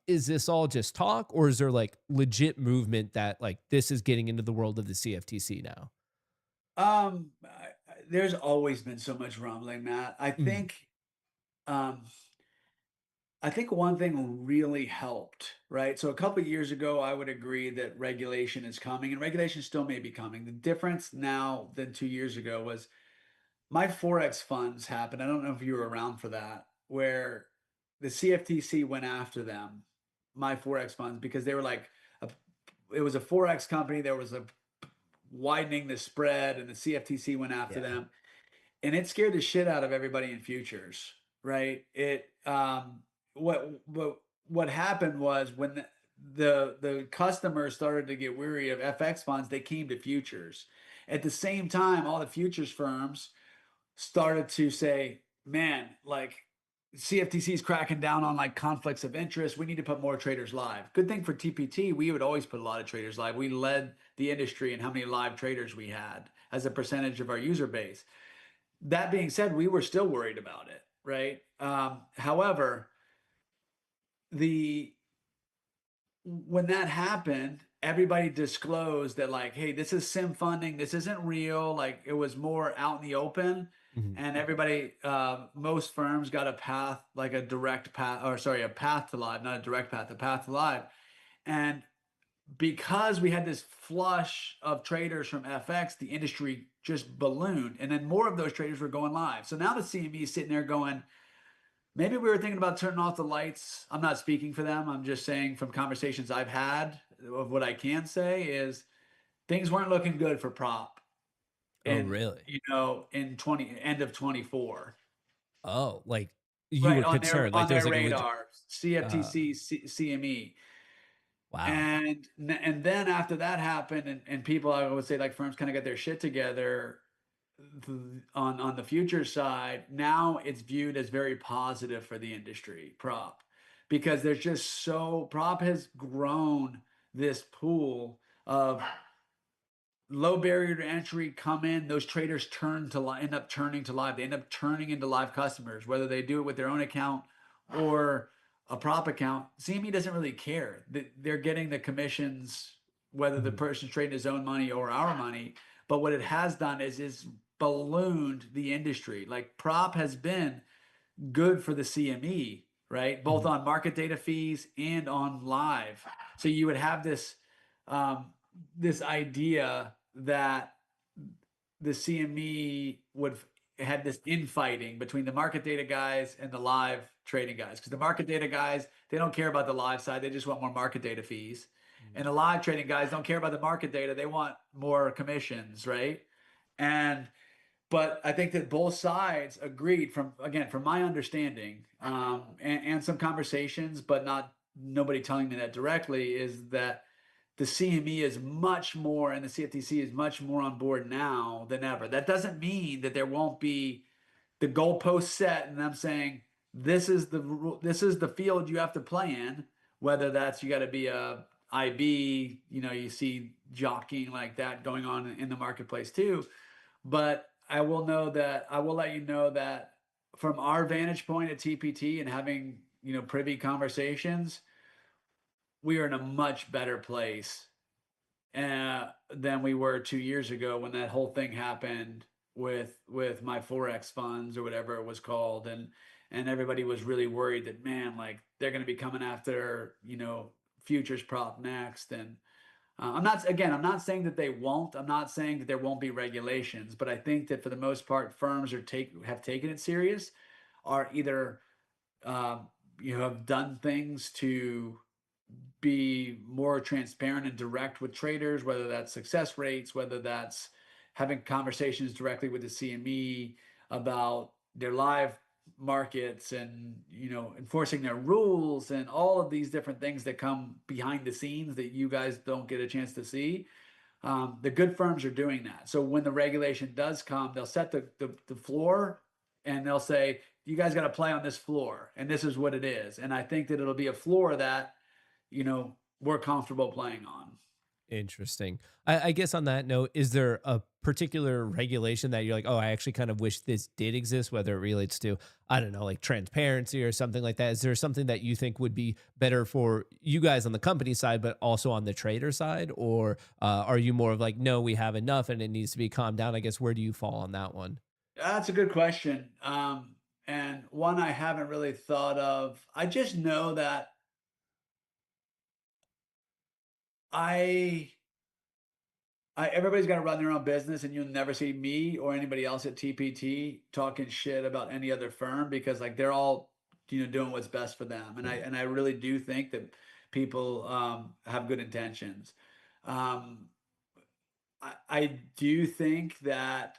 is this all just talk, or is there like legit movement that like this is getting into the world of the CFTC now? There's always been so much rumbling, Matt. Mm, Um, I think one thing really helped, right? So a couple of years ago, I would agree that regulation is coming, and regulation still may be coming. The difference now than 2 years ago was my Forex funds happened. I don't know if you were around for that, where the CFTC went after them, my Forex funds, because they were like, a, it was a Forex company. There was a widening the spread, and the CFTC went after yeah. them, and it scared the shit out of everybody in futures, right? What happened was when the customers started to get weary of FX funds, they came to futures. At the same time, all the futures firms started to say, man, like CFTC is cracking down on like conflicts of interest. We need to put more traders live. Good thing for TPT, we would always put a lot of traders live. We led the industry in how many live traders we had as a percentage of our user base. That being said, we were still worried about it, right? However, the when that happened, everybody disclosed that like, hey, this is sim funding. This isn't real. Like it was more out in the open, Mhm. and everybody, most firms got a path, like a direct path, or sorry, a path to live, not a direct path, a path to live. And because we had this flush of traders from FX, the industry just ballooned, and then more of those traders were going live. So now the CME is sitting there going, maybe we were thinking about turning off the lights. I'm not speaking for them. I'm just saying from conversations I've had, of what I can say is things weren't looking good for prop Oh, in, really? in 20 end of 24. Oh, like you Right, were concerned, like on there was their like a legit. radar, Uh, CFTC, CME. wow. And then after that happened, and people, I would say, like firms kind of got their shit together on the future side. Now it's viewed as very positive for the industry, prop, because there's just so prop has grown this pool of low barrier to entry come in. Those traders end up turning to live. They end up turning into live customers, whether they do it with their own account or a prop account. CME doesn't really care. They're getting the commissions, whether the Mhm. person's trading his own money or our money. But what it has done is ballooned the industry. Like prop has been good for the CME, right? Both Mhm. on market data fees and on live. So you would have um, this idea that the CME would had this infighting between the market data guys and the live trading guys, because the market data guys, they don't care about the live side, they just want more market data fees, Mhm. and the live trading guys don't care about the market data, they want more commissions, right? And but I think that both sides agreed, from again, from my understanding, and some conversations, but not nobody telling me that directly, is that the CME is much more, and the CFTC is much more on board now than ever. That doesn't mean that there won't be the goalpost set and them saying this is the field you have to play in, whether that's you got to be a IB, you see jockeying like that going on in the marketplace too. But I will let you know that from our vantage point at TPT and having, privy conversations, we are in a much better place than we were 2 years ago when that whole thing happened with my forex funds or whatever it was called, and everybody was really worried that, man, like they're going to be coming after futures prop next. And I'm not saying that they won't. I'm not saying that there won't be regulations, but I think that for the most part, firms have taken it serious, are either have done things to be more transparent and direct with traders, whether that's success rates, whether that's having conversations directly with the CME about their live markets, and enforcing their rules, and all of these different things that come behind the scenes that you guys don't get a chance to see. The good firms are doing that. So when the regulation does come, they'll set the floor, and they'll say, you guys got to play on this floor, and this is what it is. And I think that it'll be a floor that we're comfortable playing on. Interesting. I guess on that note, is there a particular regulation that you're like, oh, I actually kind of wish this did exist, whether it relates to, I don't know, like transparency or something like that? Is there something that you think would be better for you guys on the company side, but also on the trader side? Or are you more of like, no, we have enough and it needs to be calmed down? I guess, where do you fall on that one? That's a good question. And one I haven't really thought of. I just know that I everybody's got to run their own business, and you'll never see me or anybody else at TPT talking shit about any other firm, because like they're all doing what's best for them. And I really do think that people have good intentions. Um, I do think that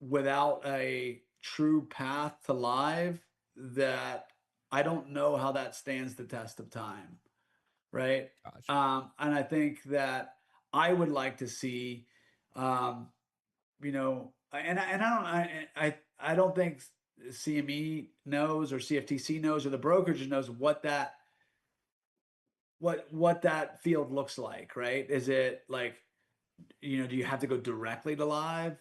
without a true path to live, that I don't know how that stands the test of time, right? Gotcha. And I think that I would like to see, um, and I don't think CME knows, or CFTC knows, or the brokerage knows what that field looks like, right? Is it like, do you have to go directly to live?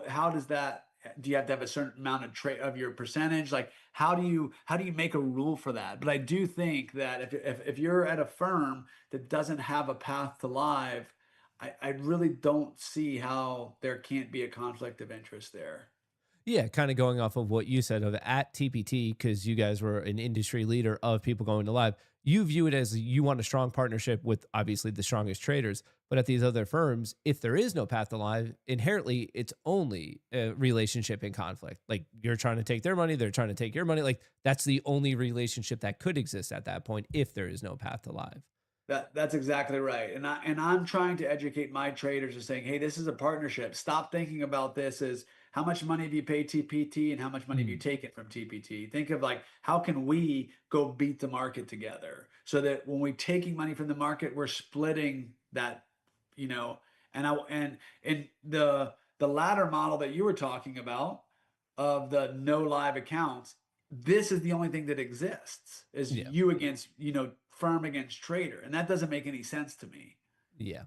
How does that, do you have to have a certain amount of trade of your percentage? Like, how do you make a rule for that? But I do think that if you're at a firm that doesn't have a path to live, I really don't see how there can't be a conflict of interest there. Yeah, kind of going off of what you said of at TPT, because you guys were an industry leader of people going to live. You view it as you want a strong partnership with obviously the strongest traders, but at these other firms, if there is no path to live, inherently it's only a relationship in conflict. Like you're trying to take their money, they're trying to take your money. Like that's the only relationship that could exist at that point if there is no path to live. That's exactly right. And I'm trying to educate my traders and saying, hey, this is a partnership. Stop thinking about this as how much money have you paid TPT and how much money have you Mm, taken from TPT. Think of like, how can we go beat the market together, so that when we're taking money from the market, we're splitting that, you know, and the latter model that you were talking about of the no live accounts, this is the only thing that exists, is yeah. you against, firm against trader. And that doesn't make any sense to me. Yeah,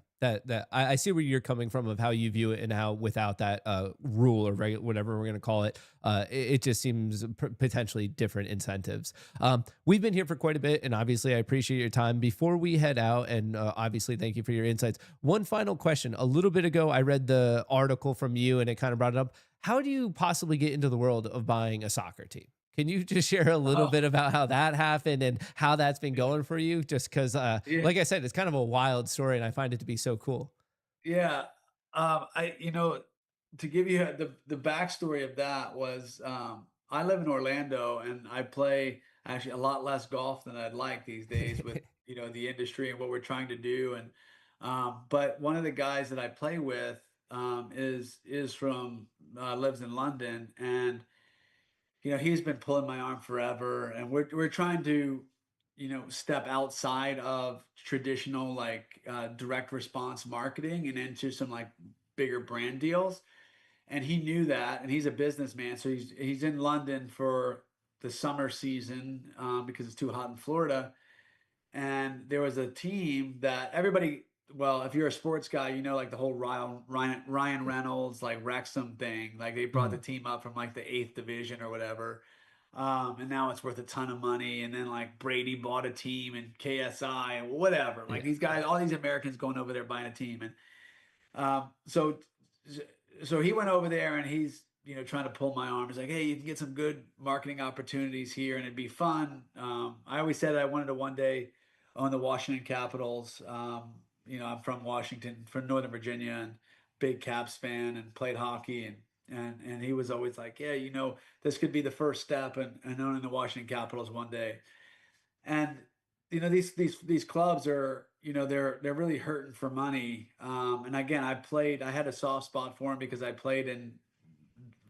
I see where you're coming from of how you view it, and how without that rule or whatever we're going to call it, it just seems potentially different incentives. We've been here for quite a bit, and obviously I appreciate your time. Before we head out, and obviously thank you for your insights. One final question. A little bit ago, I read the article from you, and it kind of brought it up. How do you possibly get into the world of buying a soccer team? Can you just share a little Oh, bit about how that happened and how that's been going for you? Just because, yeah. like I said, it's kind of a wild story, and I find it to be so cool. Yeah. To give you the backstory of that was, I live in Orlando, and I play actually a lot less golf than I'd like these days with, the industry and what we're trying to do. And, but one of the guys that I play with, is from, lives in London, and, he's been pulling my arm forever, and we're trying to, step outside of traditional, like, direct response marketing and into some like bigger brand deals. And he knew that, and he's a businessman, so he's in London for the summer season, because it's too hot in Florida. and there was a team that everybody. Well, if you're a sports guy, you know, like the whole Ryan Reynolds, like Wrexham thing. Like they brought the Mhm. team up from like the eighth division or whatever, and now it's worth a ton of money. And then like Brady bought a team in KSI and whatever. Like Yeah. these guys, all these Americans going over there buying a team, and so he went over there and he's trying to pull my arm. He's like, hey, you can get some good marketing opportunities here and it'd be fun. I always said I wanted to one day own the Washington Capitals. I'm from Washington, from Northern Virginia, and big Caps fan, and played hockey, and he was always like, yeah, this could be the first step in owning the Washington Capitals one day. And these clubs are, they're really hurting for money. And again, I had a soft spot for them because I played in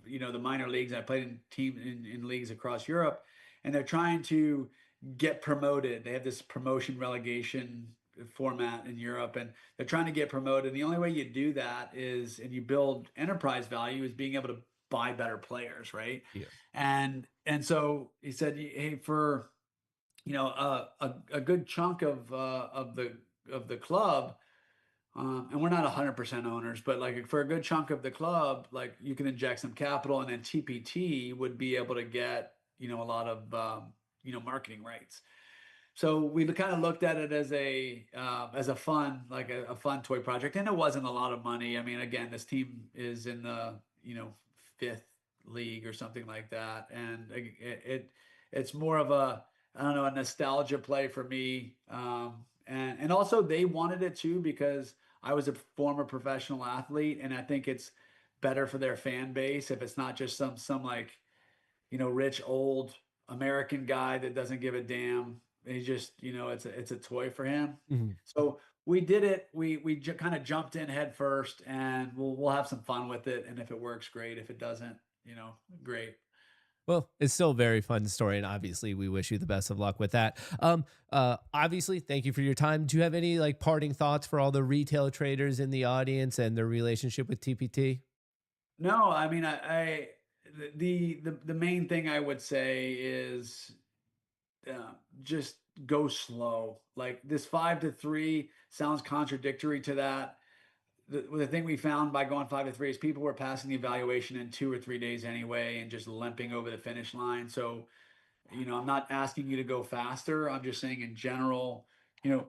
the minor leagues. I played in in leagues across Europe, and they're trying to get promoted. They have this promotion relegation format in Europe, and they're trying to get promoted. And the only way you do that and you build enterprise value, is being able to buy better players, right? Yeah. And so he said, hey, for a good chunk of the club, and we're not 100% owners, but like for a good chunk of the club, like you can inject some capital, and then TPT would be able to get a lot of marketing rights. So we kind of looked at it as a fun, like a fun toy project, and it wasn't a lot of money. I mean, again, this team is in the fifth league or something like that, and it's more of a, I don't know, a nostalgia play for me. And also they wanted it too, because I was a former professional athlete, and I think it's better for their fan base if it's not just some like rich old American guy that doesn't give a damn. He just it's a toy for him. Mhm. So we did it. We kind of jumped in head first, and we'll have some fun with it. And if it works, great. If it doesn't, great. Well, it's still a very fun story, and obviously, we wish you the best of luck with that. Obviously, thank you for your time. Do you have any like parting thoughts for all the retail traders in the audience and their relationship with TPT? No, I mean, the main thing I would say is just go slow. Like this 5 to 3 sounds contradictory to that. The thing we found by going 5 to 3 is people were passing the evaluation in 2 or 3 days anyway, and just limping over the finish line. So, I'm not asking you to go faster. I'm just saying in general, you know,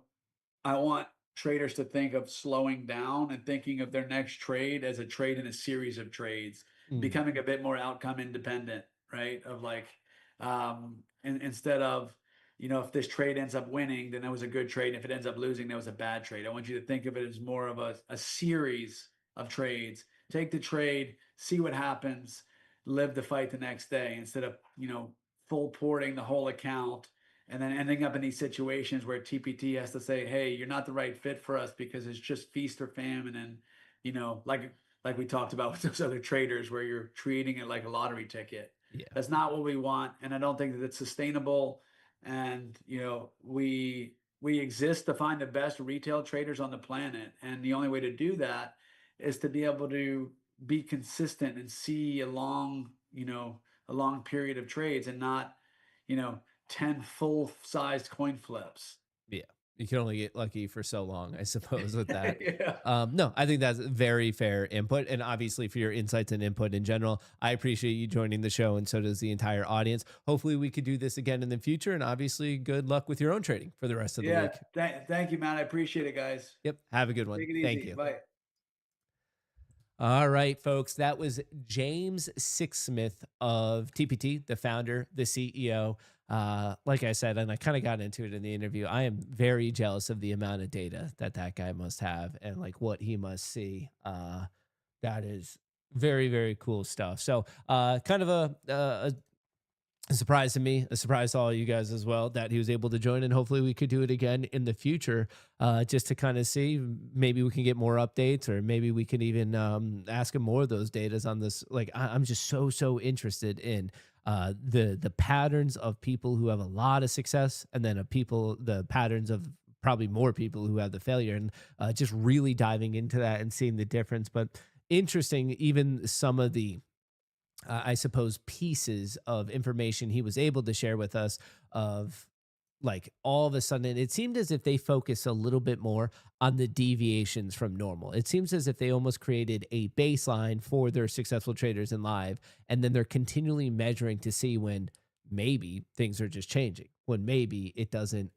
I want traders to think of slowing down and thinking of their next trade as a trade in a series of trades, Mm. becoming a bit more outcome independent, right? Of like, instead of, if this trade ends up winning, then that was a good trade. If it ends up losing, that was a bad trade. I want you to think of it as more of a series of trades. Take the trade, see what happens, live the fight the next day, instead of, full porting the whole account and then ending up in these situations where TPT has to say, "Hey, you're not the right fit for us because it's just feast or famine," and like we talked about with those other traders, where you're treating it like a lottery ticket. Yeah. That's not what we want, and I don't think that it's sustainable. And we exist to find the best retail traders on the planet, and the only way to do that is to be able to be consistent and see a long period of trades, and not you know 10 full-sized coin flips. Yeah. You can only get lucky for so long, I suppose, with that. Yeah. No, I think that's very fair input. And obviously, for your insights and input in general, I appreciate you joining the show, and so does the entire audience. Hopefully, we could do this again in the future. And obviously, good luck with your own trading for the rest of the Yeah. week. Thank you, man. I appreciate it, guys. Yep. Have a good one. Take it Thank easy. you. Bye. All right, folks. That was James Sixsmith of TPT, the founder, the CEO. Like I said, and I kind of got into it in the interview, I am very jealous of the amount of data that that guy must have, and like what he must see. That is very, very cool stuff. So, kind of a surprise to me, a surprise to all you guys as well, that he was able to join, and hopefully we could do it again in the future, just to kind of see, maybe we can get more updates, or maybe we can even ask him more of those datas on this. Like I'm just so interested in the patterns of people who have a lot of success, and then the patterns of probably more people who have the failure, and just really diving into that and seeing the difference. But interesting, even some of the I suppose, pieces of information he was able to share with us of like all of a sudden it seemed as if they focused a little bit more on the deviations from normal. It seems as if they almost created a baseline for their successful traders in live, and then they're continually measuring to see when maybe things are just changing, when maybe it doesn't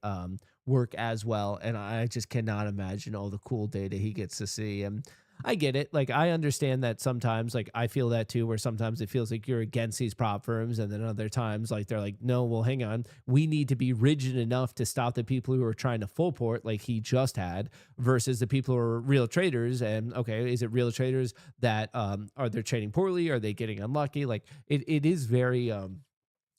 work as well. And I just cannot imagine all the cool data he gets to see. And I get it. Like, I understand that sometimes, like, I feel that too, where sometimes it feels like you're against these prop firms. And then other times, like, they're like, no, well, hang on. We need to be rigid enough to stop the people who are trying to full port, like he just had, versus the people who are real traders. And okay, is it real traders that are they trading poorly? Are they getting unlucky? Like, it is very,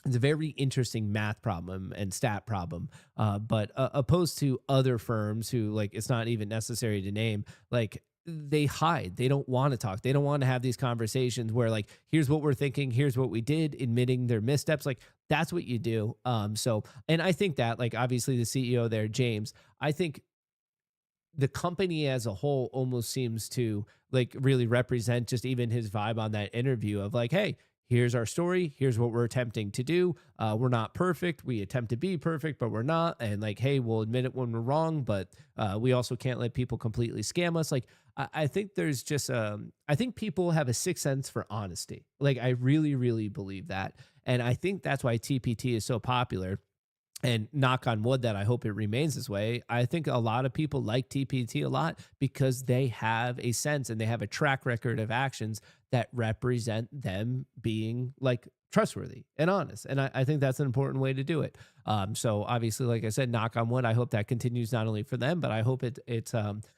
it's a very interesting math problem and stat problem, but opposed to other firms who, like, it's not even necessary to name, like, they hide. They don't want to talk. They don't want to have these conversations where, like, here's what we're thinking, here's what we did, admitting their missteps. Like, that's what you do. So, and I think that, like, obviously the CEO there, James, I think the company as a whole almost seems to, like, really represent just even his vibe on that interview of, like, hey, here's our story. Here's what we're attempting to do. We're not perfect. We attempt to be perfect, but we're not. And, like, hey, we'll admit it when we're wrong, but we also can't let people completely scam us. Like, I think there's just, I think people have a sixth sense for honesty. Like, I really, really believe that. And I think that's why TPT is so popular. And knock on wood that I hope it remains this way. I think a lot of people like TPT a lot because they have a sense and they have a track record of actions that represent them being, like, trustworthy and honest. And I think that's an important way to do it. So obviously, like I said, knock on wood, I hope that continues not only for them, but I hope it's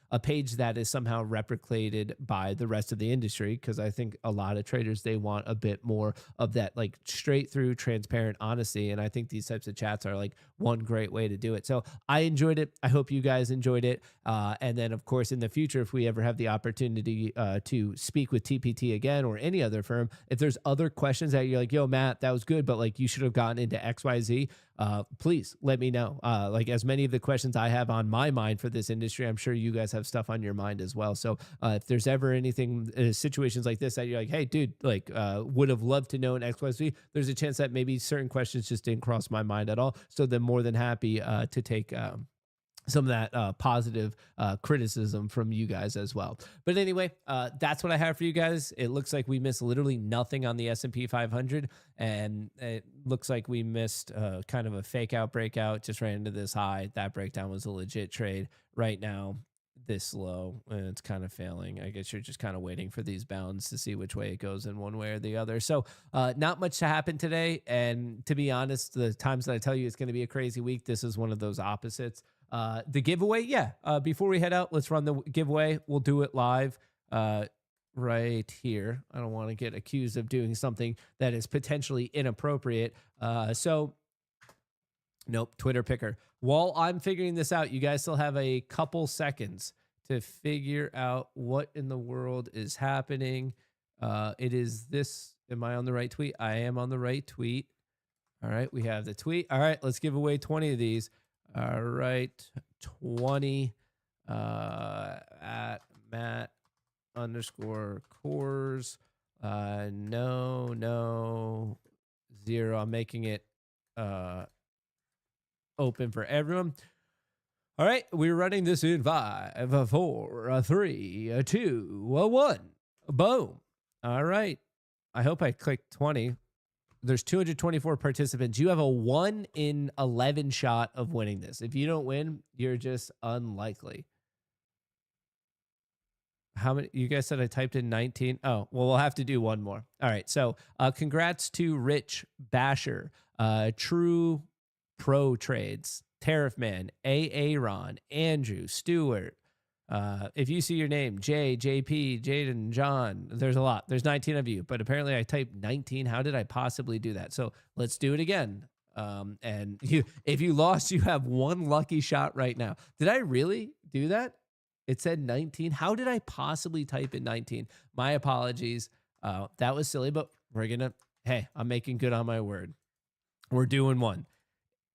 a page that is somehow replicated by the rest of the industry, because I think a lot of traders, they want a bit more of that, like, straight through transparent honesty. And I think these types of chats are, like, one great way to do it. So I enjoyed it. I hope you guys enjoyed it. And then, of course, in the future, if we ever have the opportunity to speak with TPT again or any other firm, if there's other questions that you're like, yo, Matt, that was good, but, like, you should have gotten into XYZ, please let me know. Like, as many of the questions I have on my mind for this industry, I'm sure you guys have stuff on your mind as well. So if there's ever anything, situations like this that you're like, hey, dude, like, would have loved to know an XYZ, there's a chance that maybe certain questions just didn't cross my mind at all. So then more than happy to take some of that positive criticism from you guys as well. But anyway, that's what I have for you guys. It looks like we missed literally nothing on the S&P 500, and it looks like we missed kind of a fake out breakout, just ran into this high. That breakdown was a legit trade. Right now, this low, and it's kind of failing. I guess you're just kind of waiting for these bounds to see which way it goes in one way or the other. So not much to happen today. And to be honest, the times that I tell you it's going to be a crazy week, this is one of those opposites. The giveaway, yeah. Before we head out, let's run the giveaway. We'll do it live right here. I don't want to get accused of doing something that is potentially inappropriate. So nope, Twitter picker. While I'm figuring this out, you guys still have a couple seconds to figure out what in the world is happening. It is this. Am I on the right tweet? I am on the right tweet. All right, we have the tweet. All right, let's give away 20 of these. All right, 20 at Matt _Kohrs. No, 0. I'm making it open for everyone. All right, we're running this in 5, 4, 3, 2, 1. Boom. All right. I hope I clicked 20. There's 224 participants. You have a 1 in 11 shot of winning this. If you don't win, you're just unlikely. How many? You guys said I typed in 19. Oh, well, we'll have to do one more. All right. So congrats to Rich Basher, True Pro Trades, Tariff Man, Aaron, Andrew, Stewart. If you see your name, Jay, JP, Jaden, John, there's a lot. There's 19 of you, but apparently I typed 19. How did I possibly do that? So let's do it again. And if you lost, you have one lucky shot right now. Did I really do that? It said 19. How did I possibly type in 19? My apologies. That was silly, but we're going to, hey, I'm making good on my word. We're doing one.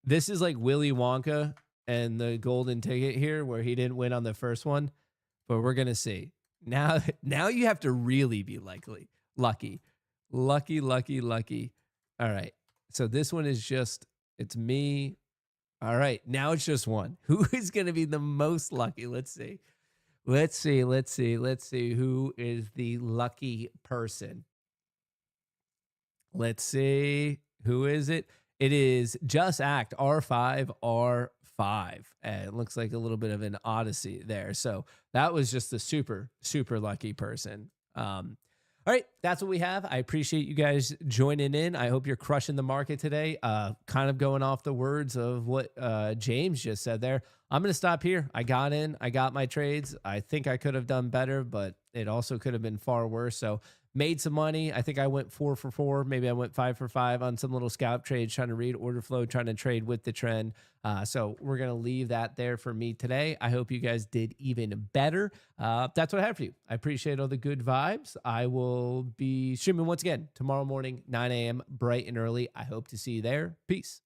This is like Willy Wonka and the golden ticket here, where he didn't win on the first one, but we're going to see. Now you have to really be lucky. All right. So this one is just, it's me. All right, now it's just one. Who is going to be the most lucky? Let's see. Let's see. Who is the lucky person? Let's see. Who is it? It is Just Act R5R5. It looks like a little bit of an odyssey there. So that was just a super, super lucky person. All right, that's what we have. I appreciate you guys joining in. I hope you're crushing the market today. Kind of going off the words of what James just said there. I'm going to stop here. I got in. I got my trades. I think I could have done better, but it also could have been far worse. So made some money. I think I went 4 for 4. Maybe I went 5 for 5 on some little scalp trades, trying to read order flow, trying to trade with the trend. So we're going to leave that there for me today. I hope you guys did even better. That's what I have for you. I appreciate all the good vibes. I will be streaming once again tomorrow morning, 9 a.m., bright and early. I hope to see you there. Peace.